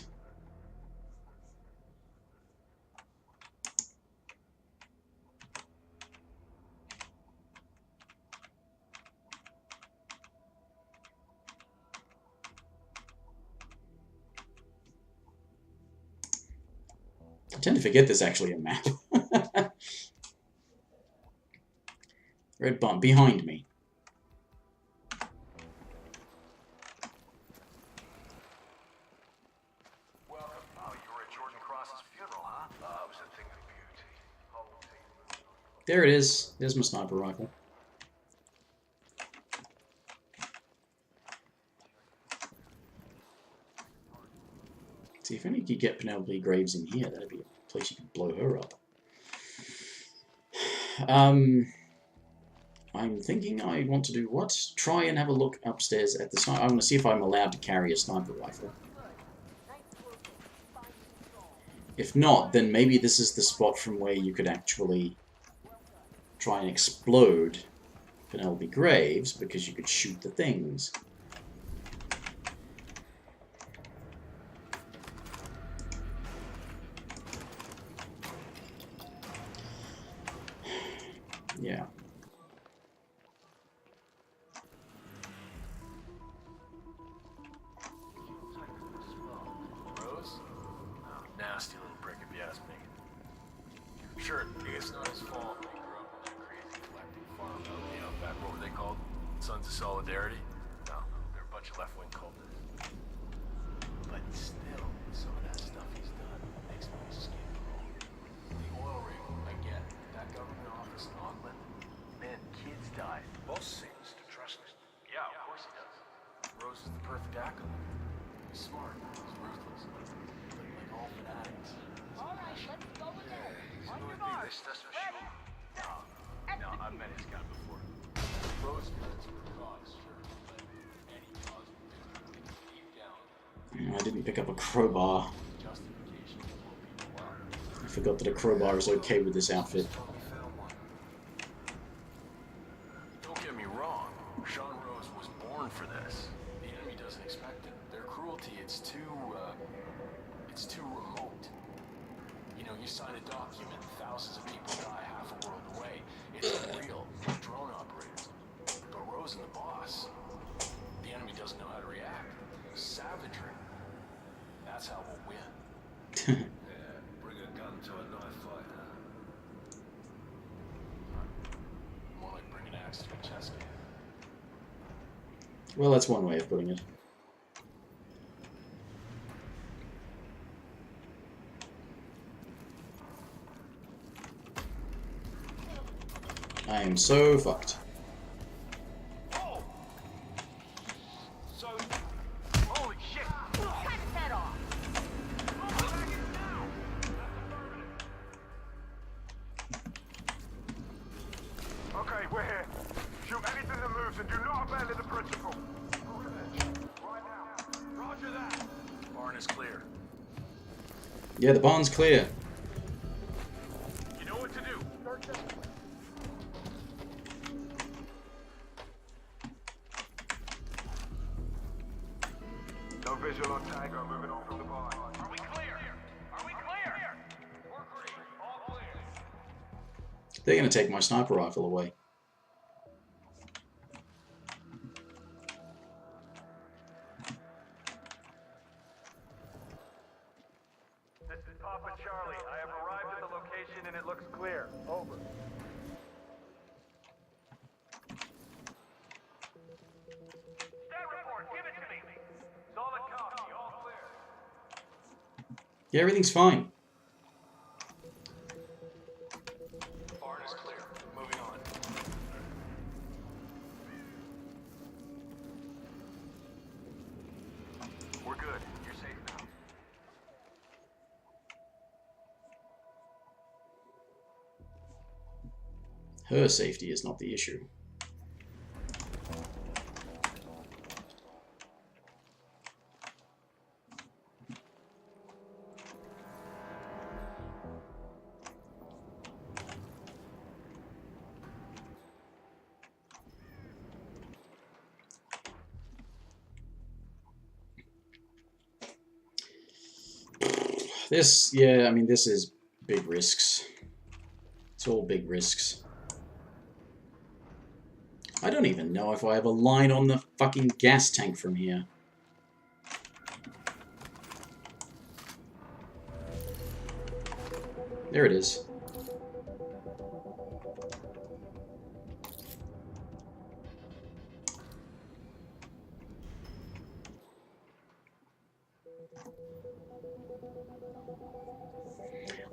I tend to forget there's actually a map. Red barn behind me. Welcome. Oh, you were at Jordan Cross's funeral, huh? It was a thing of beauty. Whole team. There it is. There's my sniper rifle. See, if only you could get Penelope Graves in here, that'd be a place you could blow her up. I'm thinking I want to do what? Try and have a look upstairs at the sniper. I want to see if I'm allowed to carry a sniper rifle. If not, then maybe this is the spot from where you could actually try and explode Penelope Graves, because you could shoot the things. Yeah. Rose? Oh, nasty little prick if you ask me. Sure, it's not his fault that he grew up in that crazy collecting farm out, you know, back what were they called? Sons of Solidarity? No, they're a bunch of left-wing cultists. But still, some of that stuff he's done makes my skin crawl. The oil rig, I get. That government office in Auckland, man, kids died. Boss seems to trust me. Yeah, of course he does. Rose is the perfect acolyte. He's smart, he's ruthless, but like all fanatics. All right, let's go again. On your mark. That's for sure. No, I've met his guy before. Rose commits for cause, sure, but any cause deep down. I didn't pick up a crowbar. Justification to blow people up. I forgot that a crowbar is okay with this outfit. Don't get me wrong, Sean Rose was born for this. The enemy doesn't expect it. Their cruelty, it's too remote. You know, you sign a document, thousands of people die half a world away. It's unreal. Drone operators. But Rose and the boss, the enemy doesn't know how to react. Savagery. That's how we'll win. Yeah, bring a gun to a knife fight, huh? More like bring an axe to a chess game. Well, that's one way of putting it. I am so fucked. Oh! So, holy shit! Cut his head off! Okay, we're here. Shoot anything that moves and do not abandon the principle. Right now. Roger that. Barn is clear. Yeah, the barn's clear. You know what to do. Start this way. No visual on Tango, moving on from the barn. Are we clear? Are we clear? We're green. All clear. They're going to take my sniper rifle away. This is Papa Charlie. I have arrived at the location and it looks clear. Over. Stat report, give it to me. Solid copy, all clear. Yeah, everything's fine. Barn is clear. Moving on. We're good. You're safe now. Her safety is not the issue. This, yeah, I mean, this is big risks. It's all big risks. I don't even know if I have a line on the fucking gas tank from here. There it is.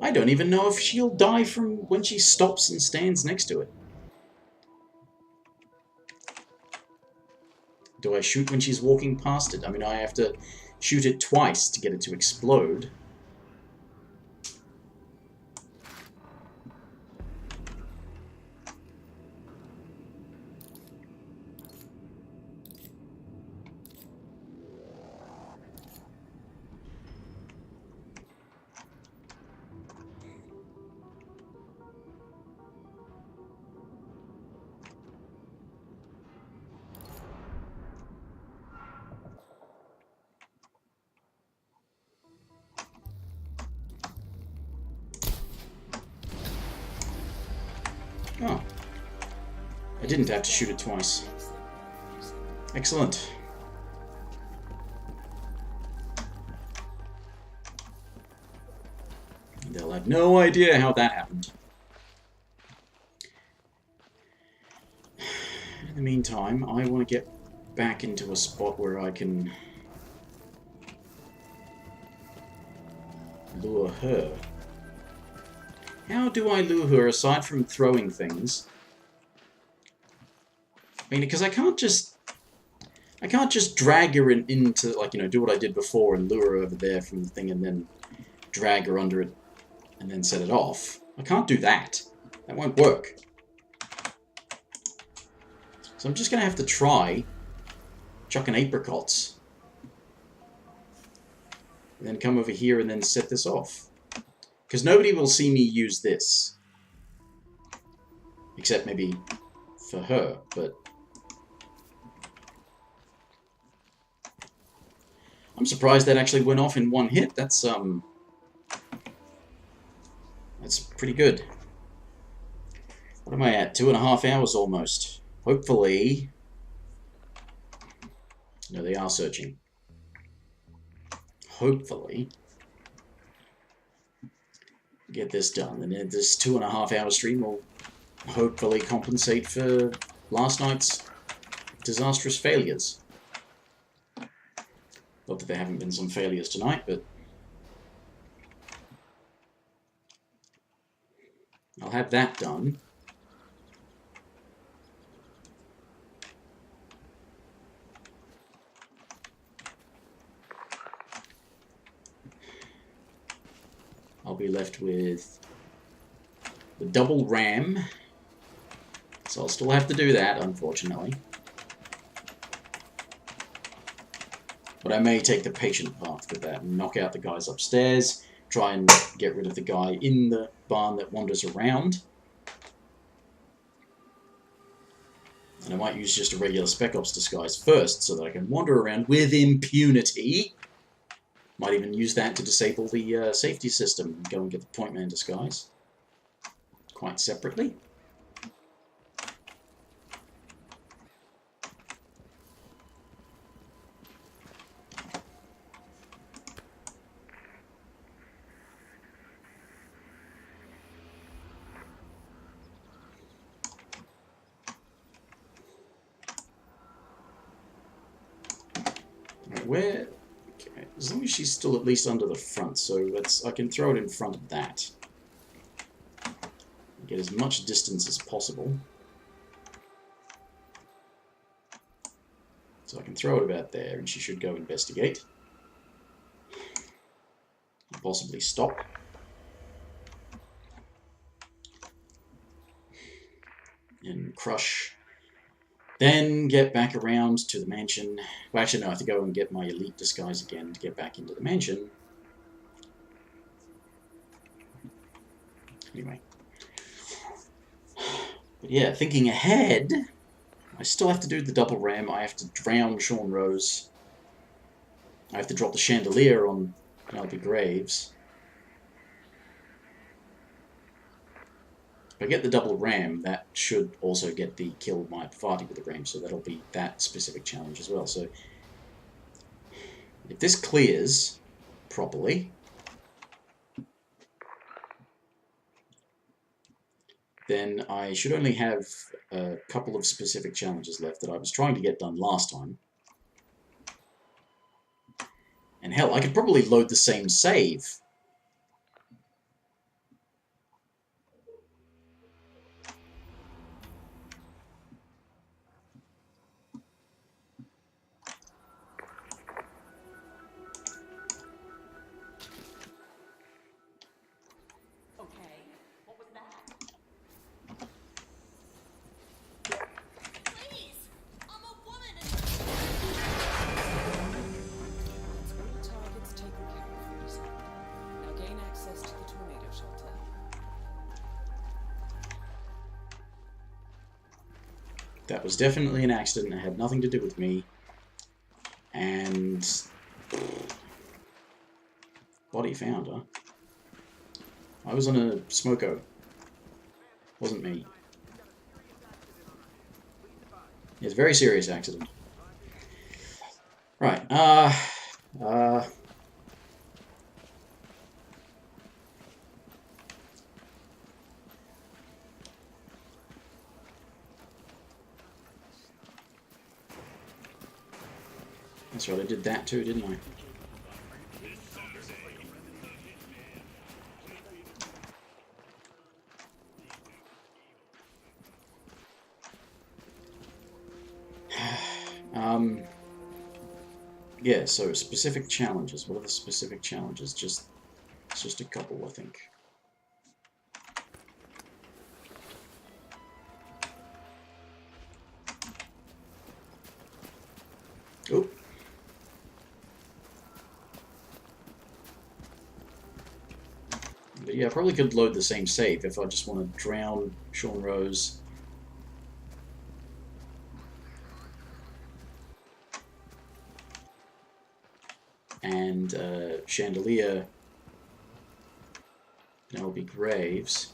I don't even know if she'll die from when she stops and stands next to it. Do I shoot when she's walking past it? I mean, I have to shoot it twice to get it to explode. Oh. I didn't have to shoot it twice. Excellent. They'll have no idea how that happened. In the meantime, I want to get back into a spot where I can lure her. How do I lure her aside from throwing things? I mean, because I can't just drag her into, like, you know, do what I did before and lure her over there from the thing and then drag her under it and then set it off. I can't do that. That won't work. So I'm just going to have to try chucking apricots. And then come over here and then set this off. Because nobody will see me use this. Except maybe for her, but... I'm surprised that actually went off in one hit. That's pretty good. What am I at? 2.5 hours almost. Hopefully... No, they are searching. Hopefully... get this done, and then this 2.5 hour stream will hopefully compensate for last night's disastrous failures. Not that there haven't been some failures tonight, but I'll have that done. I'll be left with the double ram, so I'll still have to do that, unfortunately. But I may take the patient path with that and knock out the guys upstairs, try and get rid of the guy in the barn that wanders around. And I might use just a regular Spec Ops disguise first, so that I can wander around with impunity. Might even use that to disable the safety system and go and get the point man disguise. Quite separately. Where... Okay, as long as she's still at least under the front, so I can throw it in front of that. Get as much distance as possible. So I can throw it about there, and she should go investigate. And possibly stop. and crush. Then get back around to the mansion. Well, actually, no, I have to go and get my elite disguise again to get back into the mansion. Anyway. But yeah, thinking ahead, I still have to do the double ram. I have to drown Sean Rose. I have to drop the chandelier on Penelope Graves. If I get the double ram, that should also get the kill my Parvati with the ram, so that'll be that specific challenge as well. So if this clears properly, then I should only have a couple of specific challenges left that I was trying to get done last time. And hell, I could probably load the same save. That was definitely an accident. It had nothing to do with me. And body found, huh? I was on a smoko. Wasn't me. It's a very serious accident. Right, that's right, I did that too, didn't I? Yeah, so specific challenges. What are the specific challenges? It's just a couple, I think. Oh. But yeah, I probably could load the same save if I just want to drown Sean Rose. And Chandelier, Penelope Graves.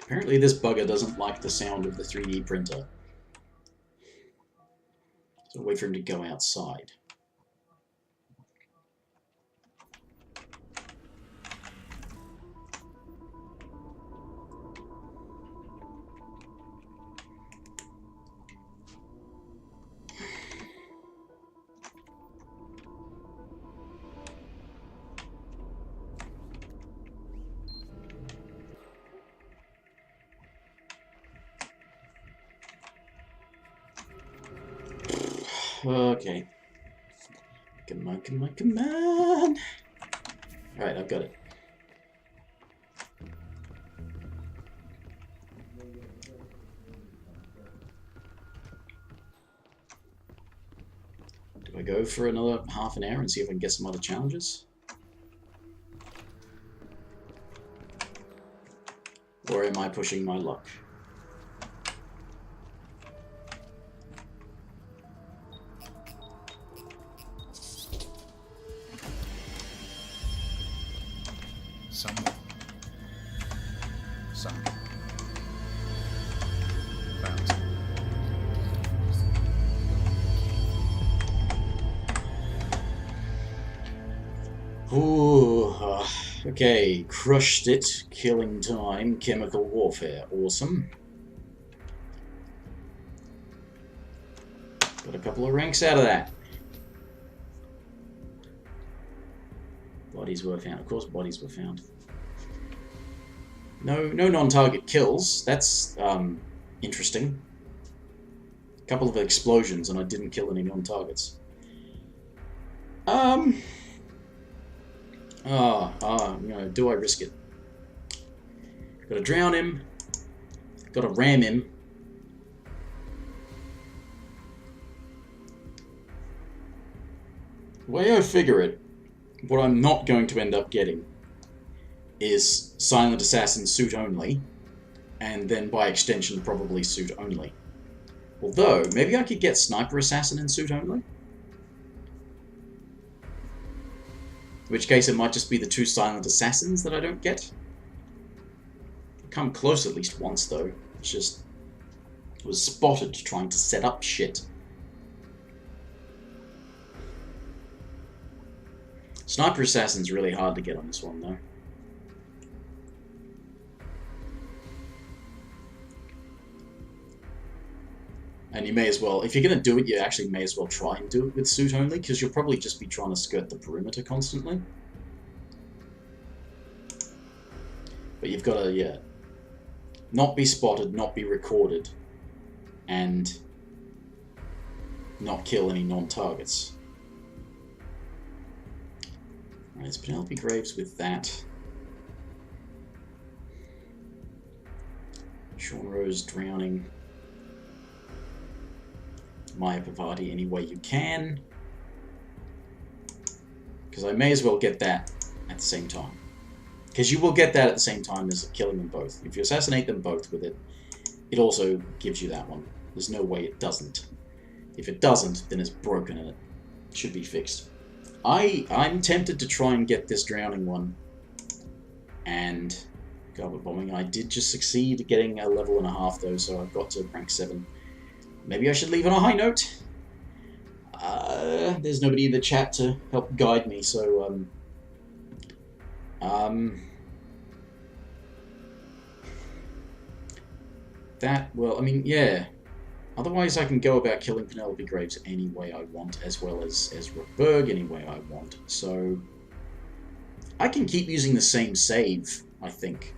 Apparently this bugger doesn't like the sound of the 3D printer. So wait for him to go outside. Okay. Come on, come on, come on! Alright, I've got it. Do I go for another half an hour and see if I can get some other challenges? Or am I pushing my luck? Someone. Some. Found. Ooh, okay, crushed it, killing time, chemical warfare, awesome. Got a couple of ranks out of that. Bodies were found, of course bodies were found. No non-target kills, that's interesting. A couple of explosions and I didn't kill any non-targets. Do I risk it? Gotta drown him. Gotta ram him. The way I figure it, what I'm not going to end up getting is Silent Assassin suit only, and then by extension probably suit only. Although, maybe I could get Sniper Assassin in suit only? In which case it might just be the 2 Silent Assassins that I don't get. I've come close at least once though. It's just... was spotted trying to set up shit. Sniper Assassin's really hard to get on this one though. And you may as well, if you're going to do it, you actually may as well try and do it with suit only, because you'll probably just be trying to skirt the perimeter constantly. But you've got to, yeah, not be spotted, not be recorded, and not kill any non-targets. Alright, it's Penelope Graves with that. Sean Rose drowning. Maya Pavati any way you can. Because I may as well get that at the same time. Because you will get that at the same time as killing them both. If you assassinate them both with it, it also gives you that one. There's no way it doesn't. If it doesn't, then it's broken and it should be fixed. I'm tempted to try and get this drowning one and goblet bombing. I did just succeed getting a level and a half though, so I've got to rank 7. Maybe I should leave on a high note. There's nobody in the chat to help guide me, so well, I mean, yeah. Otherwise, I can go about killing Penelope Graves any way I want, as well as Ezra Berg any way I want. So I can keep using the same save, I think.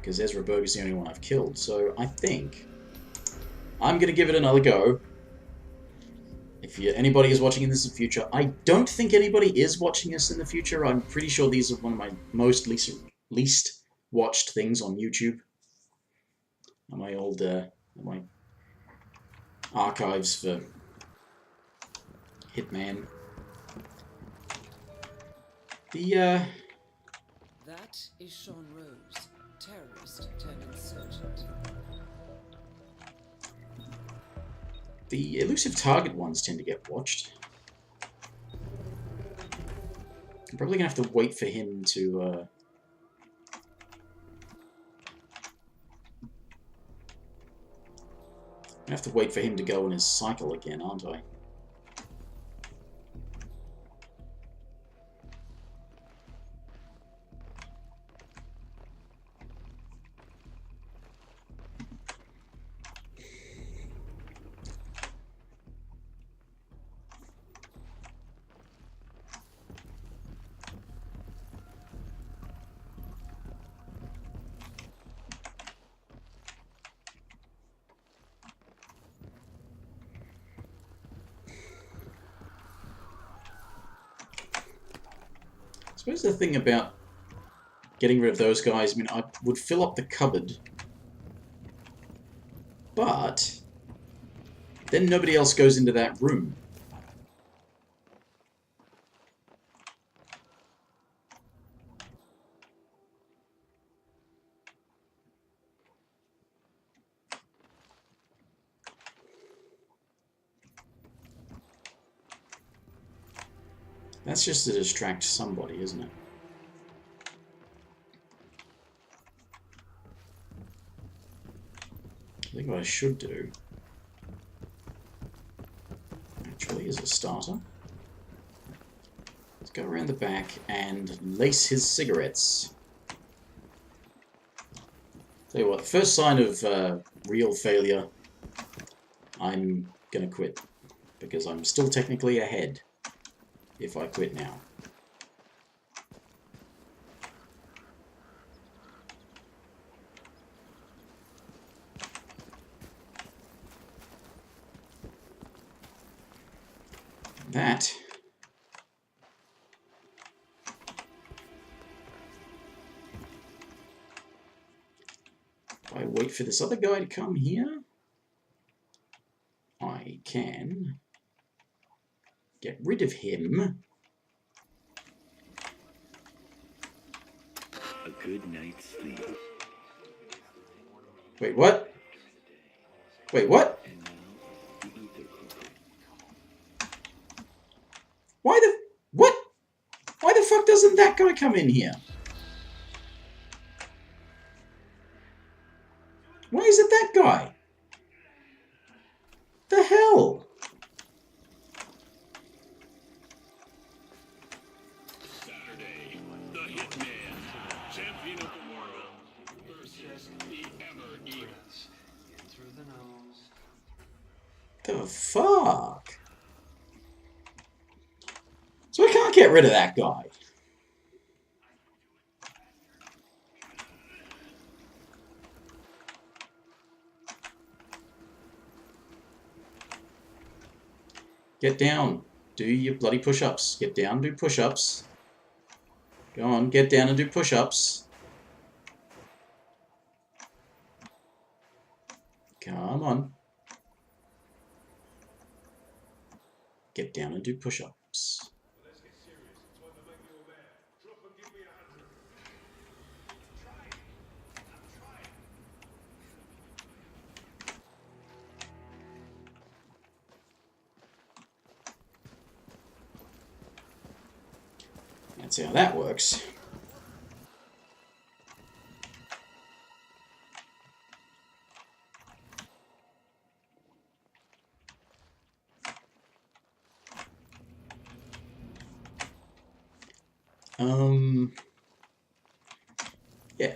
Because Ezra Berg is the only one I've killed. So I think I'm going to give it another go. If anybody is watching this in the future, I don't think anybody is watching this in the future. I'm pretty sure these are one of my most least watched things on YouTube. My old my archives for Hitman. That is Sean Rose, terrorist turned insurgent. The elusive target ones tend to get watched. I'm probably gonna have to wait for him to I have to wait for him to go on his cycle again, aren't I? I suppose the thing about getting rid of those guys, I mean, I would fill up the cupboard, but then nobody else goes into that room. That's just to distract somebody, isn't it? I think what I should do, actually, is a starter. Go around the back and lace his cigarettes. Tell you what, first sign of real failure, I'm gonna quit. Because I'm still technically ahead if I quit now. That if I wait for this other guy to come here, I can get rid of him. A good night's sleep. Wait, what? Wait, what? Why the... What? Why the fuck doesn't that guy come in here? Why is it that guy? The hell? Saturday, the Hitman, champion of the world, versus the ever-evil. The fuck? So I can't get rid of that guy. Get down. Do your bloody push-ups. Get down, do push-ups. Go on, get down and do push-ups. Come on. Get down and do push-ups. That's how that works. Yeah.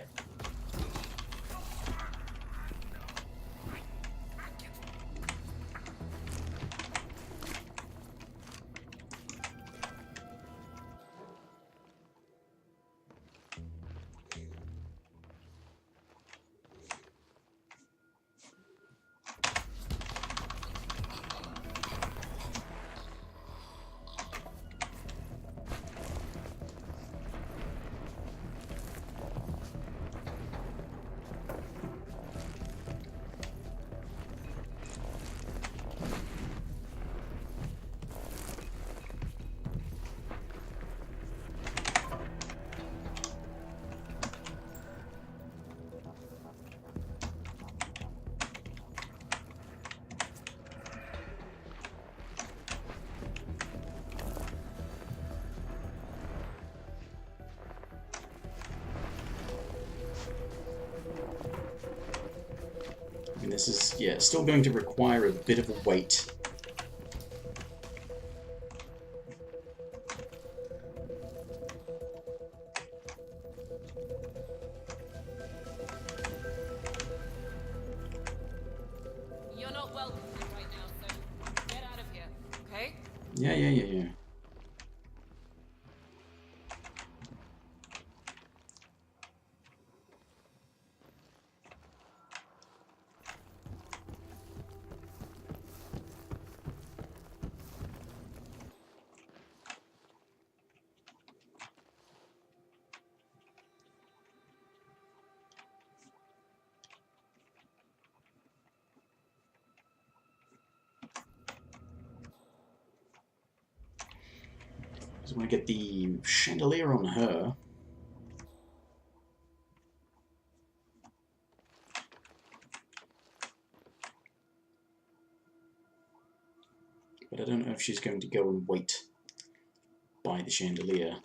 And this is, yeah, still going to require a bit of a wait. You're not welcome here right now, so get out of here, okay? Yeah. So I want to get the chandelier on her. But I don't know if she's going to go and wait by the chandelier.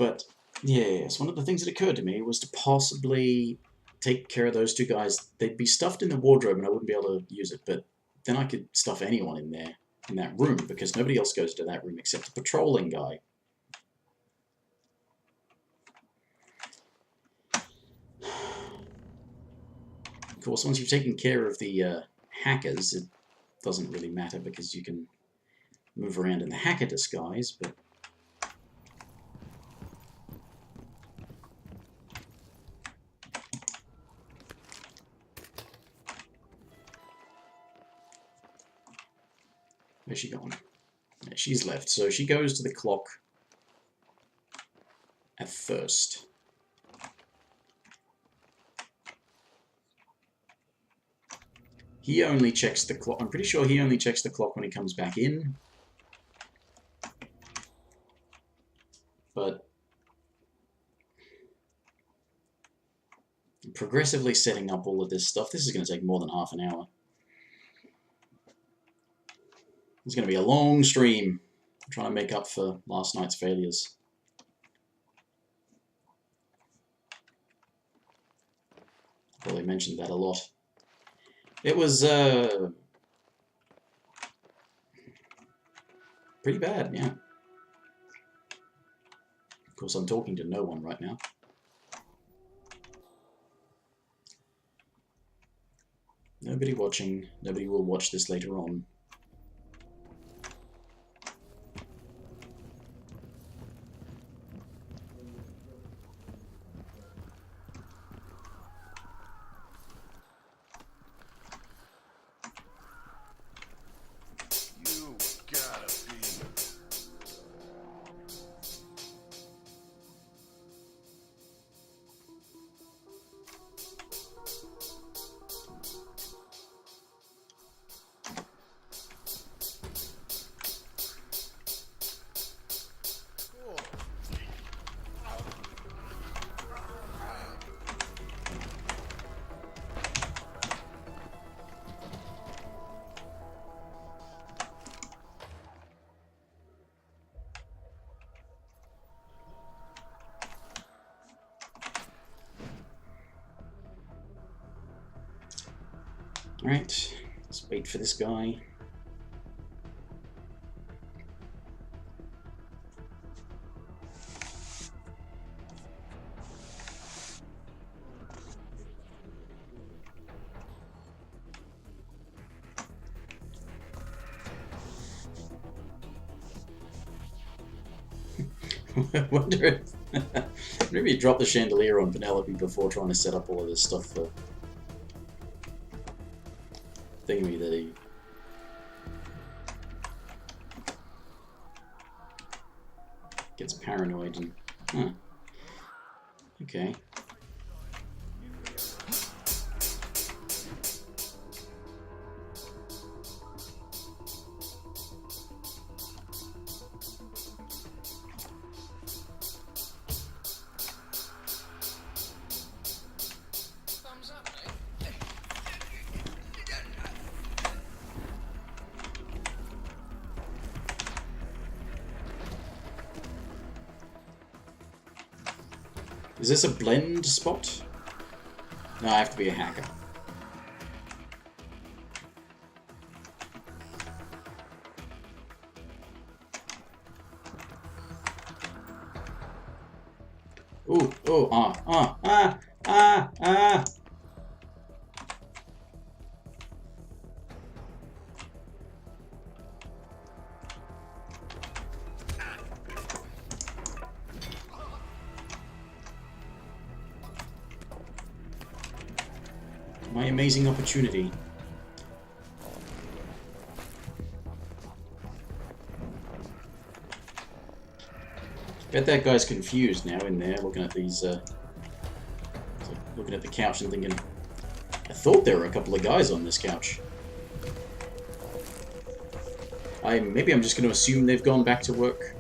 But, yes, one of the things that occurred to me was to possibly take care of those two guys. They'd be stuffed in the wardrobe and I wouldn't be able to use it, but then I could stuff anyone in there, in that room, because nobody else goes to that room except the patrolling guy. Of course, once you've taken care of the hackers, it doesn't really matter because you can move around in the hacker disguise, but... Where's she gone? Yeah, she's left, so she goes to the clock at first. He only checks the clock. I'm pretty sure he only checks the clock when he comes back in. But I'm progressively setting up all of this stuff. This is going to take more than half an hour. It's going to be a long stream. I'm trying to make up for last night's failures. Probably mentioned that a lot. It was pretty bad, yeah. Of course, I'm talking to no one right now. Nobody watching. Nobody will watch this later on. You gotta be. Alright, let's wait for this guy. I wonder if maybe you drop the chandelier on Penelope before trying to set up all of this stuff for thingy that he... gets paranoid and... Huh. Okay. Is this a blend spot? No, I have to be a hacker. Ooh, oh, ah. My amazing opportunity. Bet that guy's confused now in there, looking at these, looking at the couch and thinking, I thought there were a couple of guys on this couch. Maybe I'm just going to assume they've gone back to work.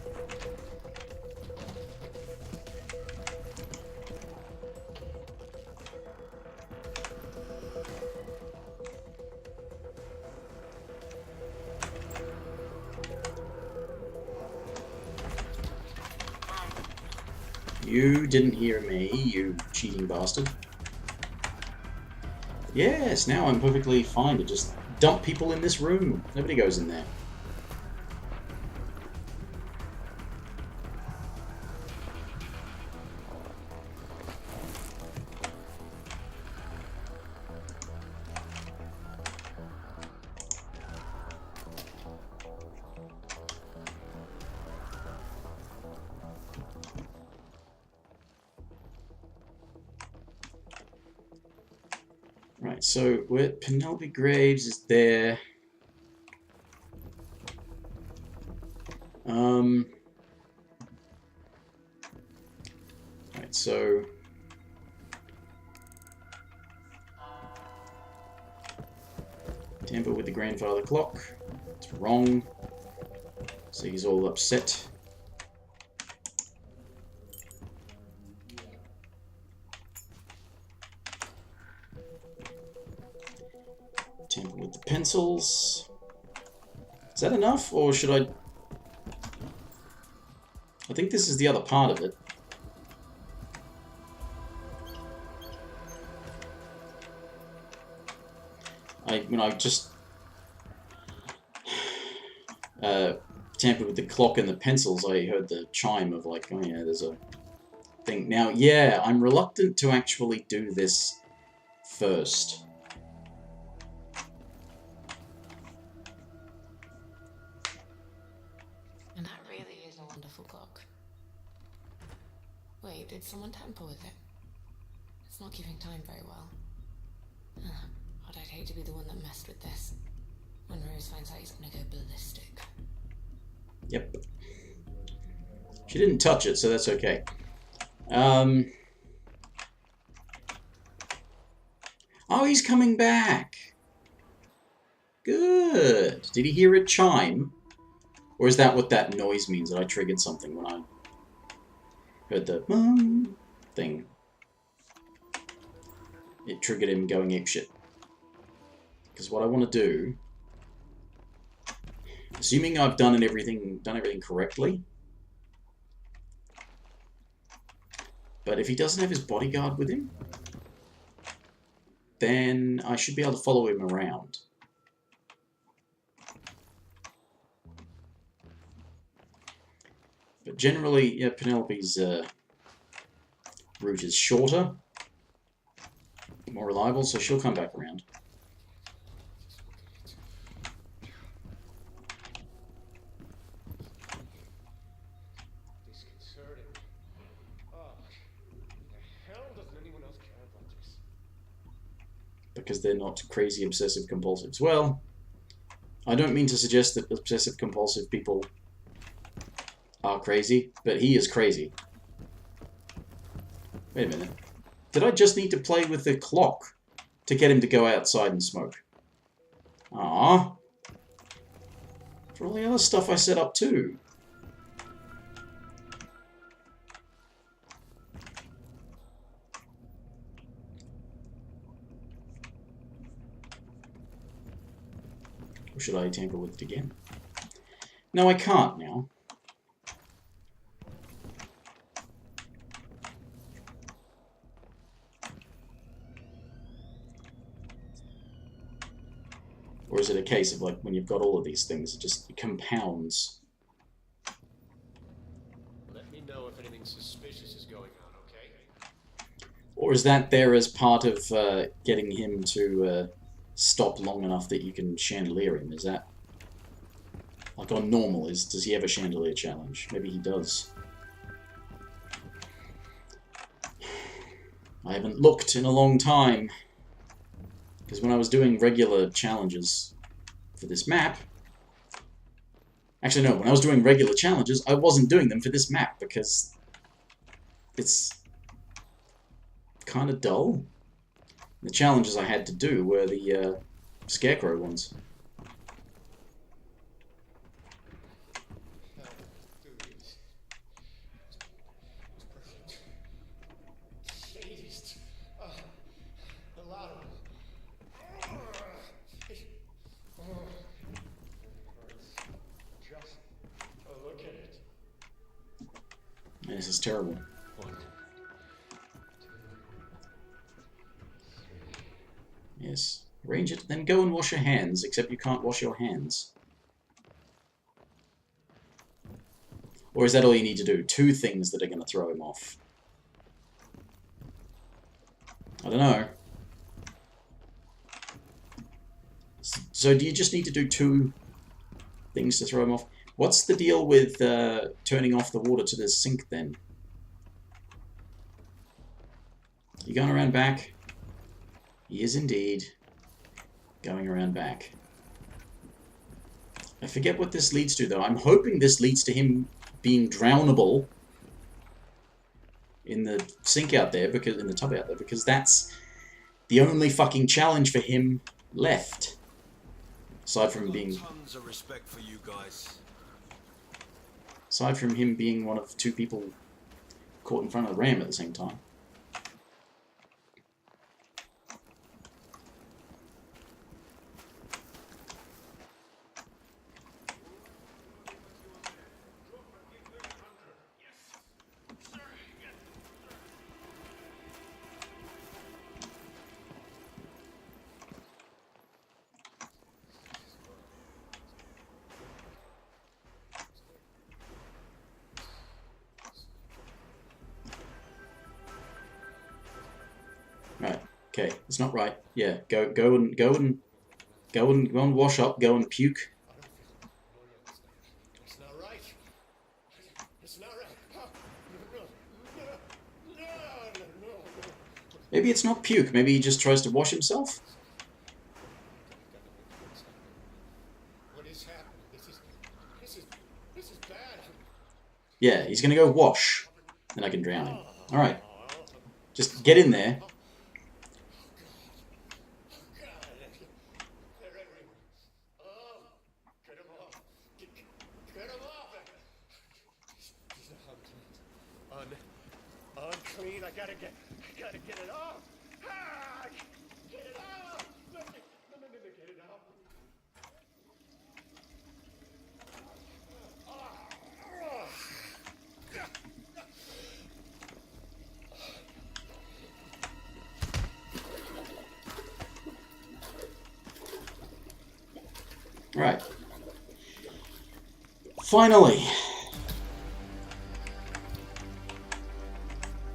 You didn't hear me, you cheating bastard. Yes, now I'm perfectly fine to just dump people in this room. Nobody goes in there. Right, so where Penelope Graves is there. Right, so tamper with the grandfather clock. It's wrong. So he's all upset. Tamper with the pencils. Is that enough, or should I... I think this is the other part of it. When I just tampered with the clock and the pencils, I heard the chime of like, oh yeah, there's a thing. Now, yeah, I'm reluctant to actually do this first. And that really is a wonderful clock. Wait, did someone tamper with it? It's not keeping time very well. God, I'd hate to be the one that messed with this. When Rose finds out, he's gonna go ballistic. Yep. She didn't touch it, so that's okay. Oh, he's coming back. Good. Did he hear it chime? Or is that what that noise means, that I triggered something when I heard the thing? It triggered him going apeshit. Because what I want to do, assuming I've done everything correctly, but if he doesn't have his bodyguard with him, then I should be able to follow him around. But generally, yeah, Penelope's route is shorter, more reliable, so she'll come back around. Disconcerting. Oh, the hell doesn't anyone else care about this? Because they're not crazy obsessive compulsives. Well, I don't mean to suggest that obsessive compulsive people are crazy, but he is crazy. Wait a minute. Did I just need to play with the clock to get him to go outside and smoke? Ah. For all the other stuff I set up too. Or should I tamper with it again? No, I can't now. Or is it a case of like when you've got all of these things, it just compounds? Let me know if anything suspicious is going on, okay? Or is that there as part of getting him to stop long enough that you can chandelier him? Is that like on normal? Does he have a chandelier challenge? Maybe he does. I haven't looked in a long time. Because when I was doing regular challenges for this map... Actually, no, when I was doing regular challenges, I wasn't doing them for this map because it's kind of dull. The challenges I had to do were the Scarecrow ones. This is terrible. One. Arrange it, then go and wash your hands, except you can't wash your hands. Or is that all you need to do? 2 things that are going to throw him off. I don't know. So do you just need to do 2 things to throw him off? What's the deal with turning off the water to the sink then? You going around back? He is indeed going around back. I forget what this leads to though. I'm hoping this leads to him being drownable in the sink out there, because in the tub out there, because that's the only fucking challenge for him left. Aside from being Tons of respect for you guys. Aside from him being one of 2 people caught in front of the ram at the same time. Right. Okay. It's not right. Yeah. Go and wash up. Go and puke. It's not right. It's not right. No. Maybe it's not puke. Maybe he just tries to wash himself. What is happening? This is bad. Yeah. He's gonna go wash. Then I can drown him. All right. Just get in there. Unclean. I gotta get it off. Get it off. No, get it off. Right. Finally.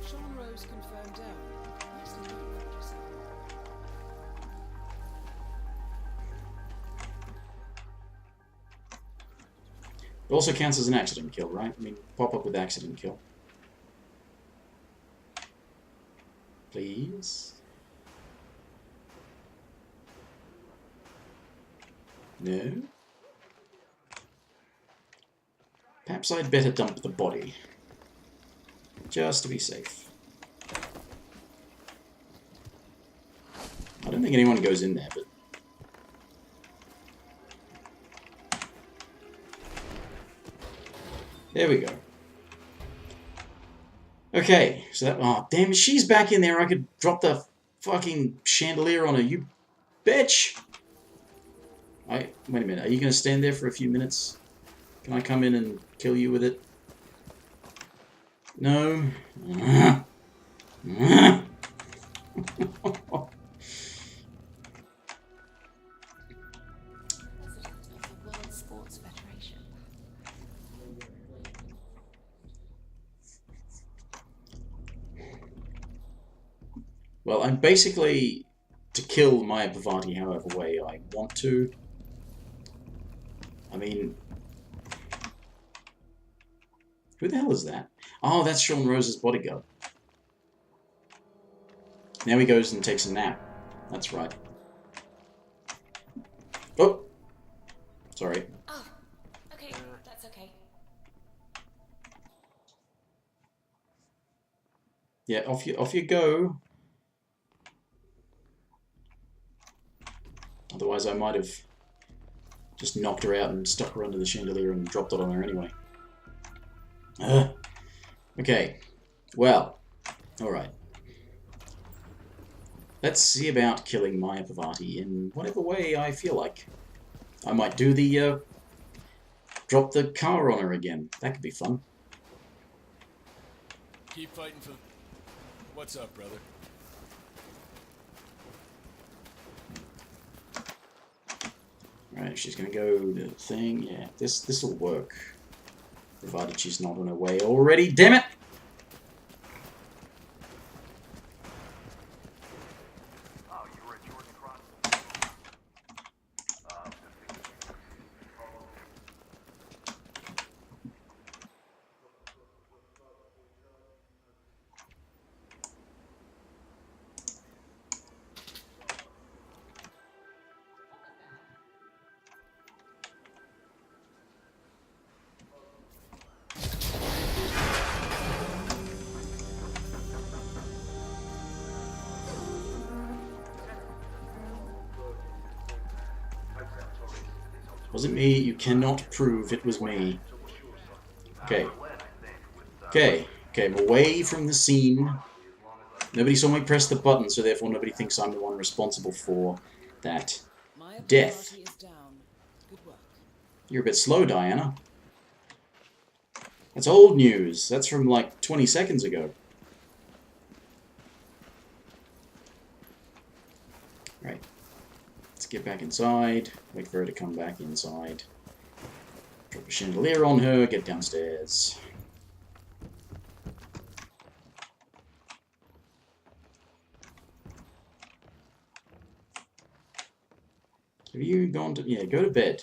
Sean Rose confirmed down. Nicely done, Roger. It also counts as an accident kill, right? I mean, pop up with accident kill. Please. No? Perhaps I'd better dump the body. Just to be safe. I don't think anyone goes in there, but... There we go. Okay, so that... Oh, damn, she's back in there. I could drop the fucking chandelier on her. You bitch! Wait a minute. Are you going to stand there for a few minutes? Can I come in and kill you with it? No. President of the World Sports Federation. Well, I'm basically to kill Maya Bhavati however way I want to. I mean... Who the hell is that? Oh, that's Sean Rose's bodyguard. Now he goes and takes a nap. That's right. Oh! Sorry. Oh, okay, that's okay. Yeah, off you go. Otherwise I might have just knocked her out and stuck her under the chandelier and dropped it on her anyway. Okay, well, alright. Let's see about killing Maya Bhavati in whatever way I feel like. I might do the, drop the car on her again. That could be fun. Keep fighting for... What's up, brother? Right, she's gonna go to the thing. Yeah, this'll work. Provided she's not on her way already. Damn it! Oh, you were at Jordan Cross? Wasn't me. You cannot prove it was me. Okay. Okay. Okay, I'm away from the scene. Nobody saw me press the button, so therefore nobody thinks I'm the one responsible for that My death. party is down. Good work. You're a bit slow, Diana. That's old news. That's from like 20 seconds ago. Right. Let's get back inside. Wait for her to come back inside. Drop a chandelier on her. Get downstairs. Have you gone to... Yeah, go to bed.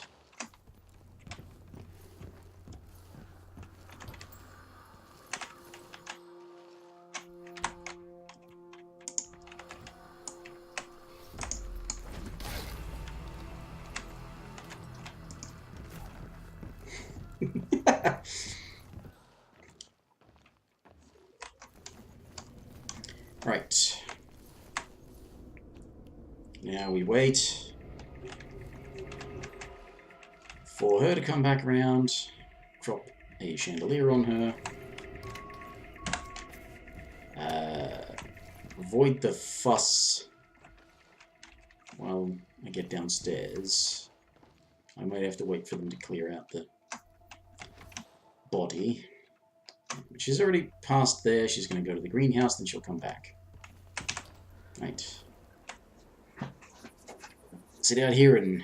Right. Now we wait for her to come back around. Drop a chandelier on her. Avoid the fuss while I get downstairs. I might have to wait for them to clear out the body. She's already passed there. She's going to go to the greenhouse, then she'll come back. Right. Sit out here and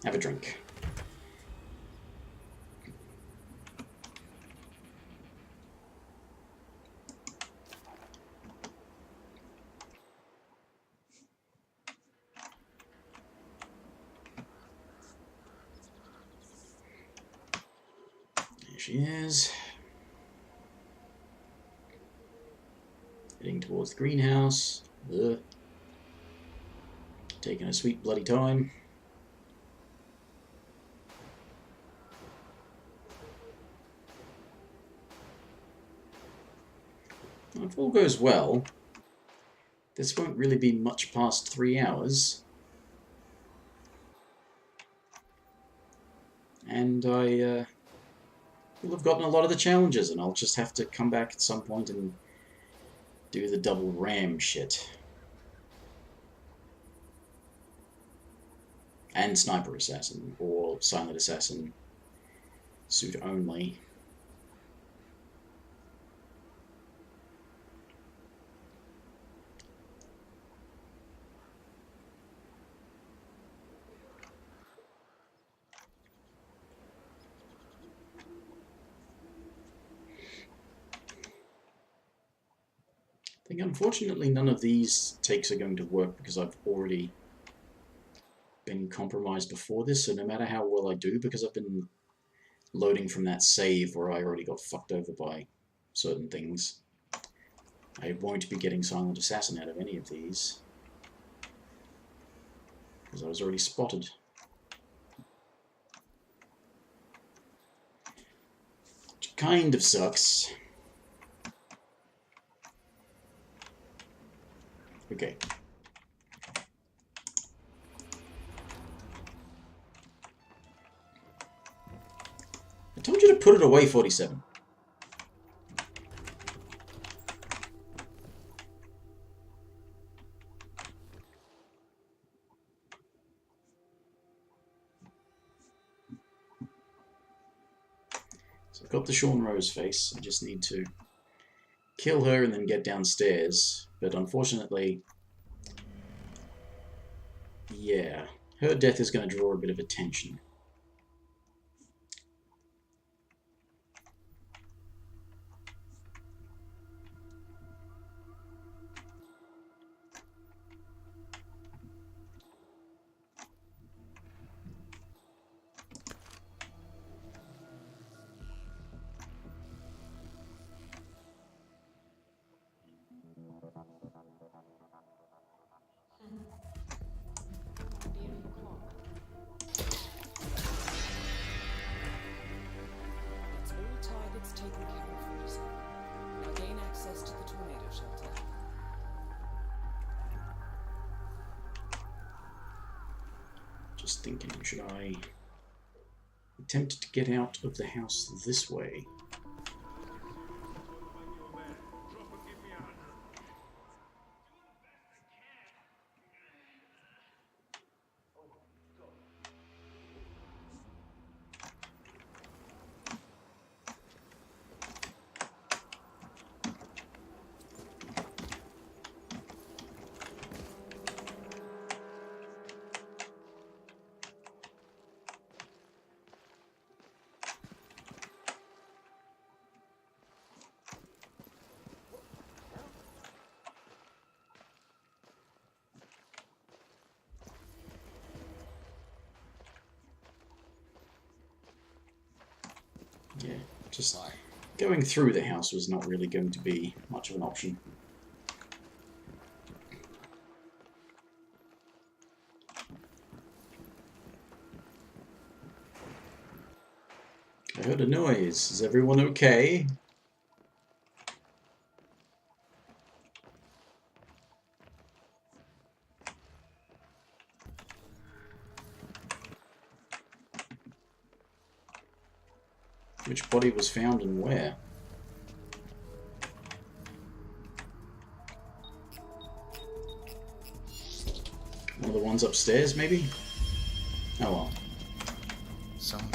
have a drink. There she is. Heading towards the greenhouse. Ugh. Taking a sweet bloody time. If all goes well, this won't really be much past 3 hours. And I will have gotten a lot of the challenges, and I'll just have to come back at some point and do the double ram shit. And Sniper Assassin, or Silent Assassin, suit only. I think unfortunately none of these takes are going to work because I've already been compromised before this, so no matter how well I do, because I've been loading from that save where I already got fucked over by certain things, I won't be getting Silent Assassin out of any of these because I was already spotted. Which kind of sucks. Okay. I told you to put it away, 47. So I've got the Sean Rose face. I just need to kill her and then get downstairs. But unfortunately, yeah, Her death is going to draw a bit of attention. That's all targets taken care of, 47. Now gain access to the tornado shelter. Just thinking, should I attempt to get out of the house this way? Yeah, just going through the house was not really going to be much of an option. I heard a noise. Is everyone okay? Which body was found and where? One of the ones upstairs, maybe? Oh well. Someone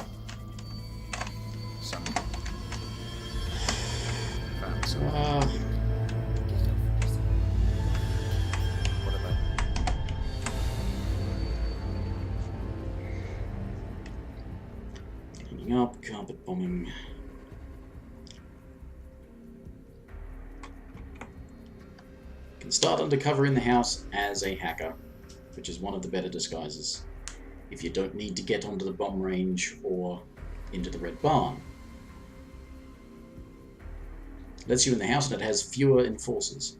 found someone. What about? Cleaning up, carpet bombing. Can start undercover in the house as a hacker, which is one of the better disguises, if you don't need to get onto the bomb range or into the Red Barn. Lets you in the house and it has fewer enforcers.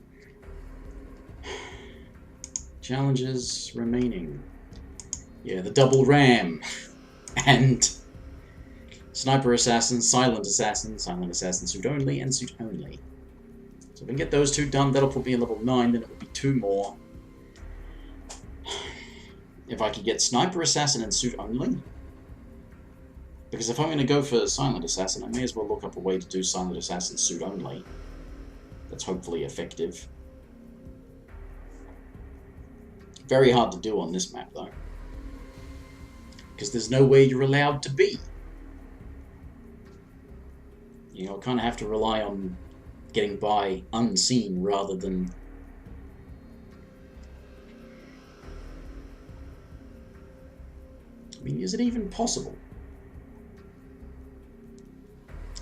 Challenges remaining. Yeah, the double ram. And sniper assassin, silent assassin, suit only, and suit only. So if I can get those two done, that'll put me at level 9, then it will be 2 more. If I could get sniper assassin and suit only. Because if I'm going to go for silent assassin, I may as well look up a way to do silent assassin suit only. That's hopefully effective. Very hard to do on this map though. Because there's nowhere you're allowed to be. You know, I kind of have to rely on getting by unseen rather than... I mean, is it even possible?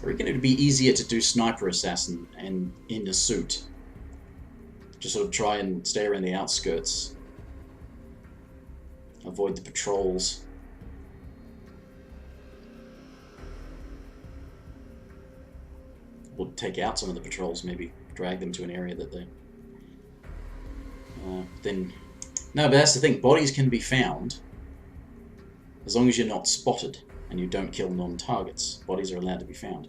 I reckon it would be easier to do sniper assassin and in a suit. Just sort of try and stay around the outskirts. Avoid the patrols. Or take out some of the patrols, maybe drag them to an area that they... then... No, but that's the thing, bodies can be found as long as you're not spotted and you don't kill non-targets. Bodies are allowed to be found.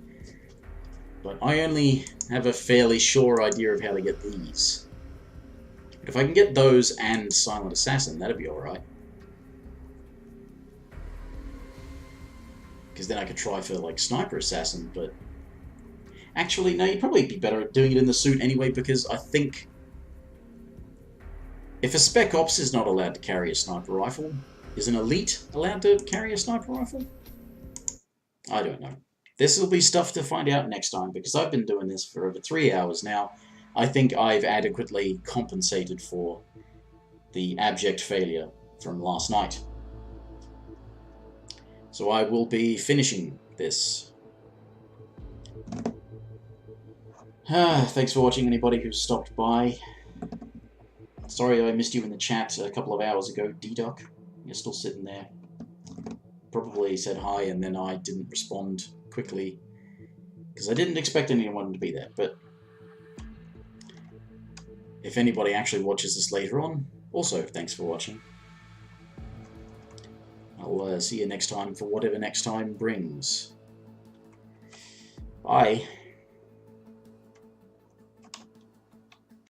But I only have a fairly sure idea of how to get these. But if I can get those and silent assassin, that'd be alright. Because then I could try for, like, sniper assassin, but... Actually, no, you'd probably be better at doing it in the suit anyway, because I think... If a Spec Ops is not allowed to carry a sniper rifle, is an elite allowed to carry a sniper rifle? I don't know. This will be stuff to find out next time, because I've been doing this for over 3 hours now. I think I've adequately compensated for the abject failure from last night. So I will be finishing this. Thanks for watching, anybody who stopped by. Sorry I missed you in the chat a couple of hours ago, D-Duck. You're still sitting there. Probably said hi and then I didn't respond quickly because I didn't expect anyone to be there. But if anybody actually watches this later on, also thanks for watching. I'll see you next time for whatever next time brings. Bye.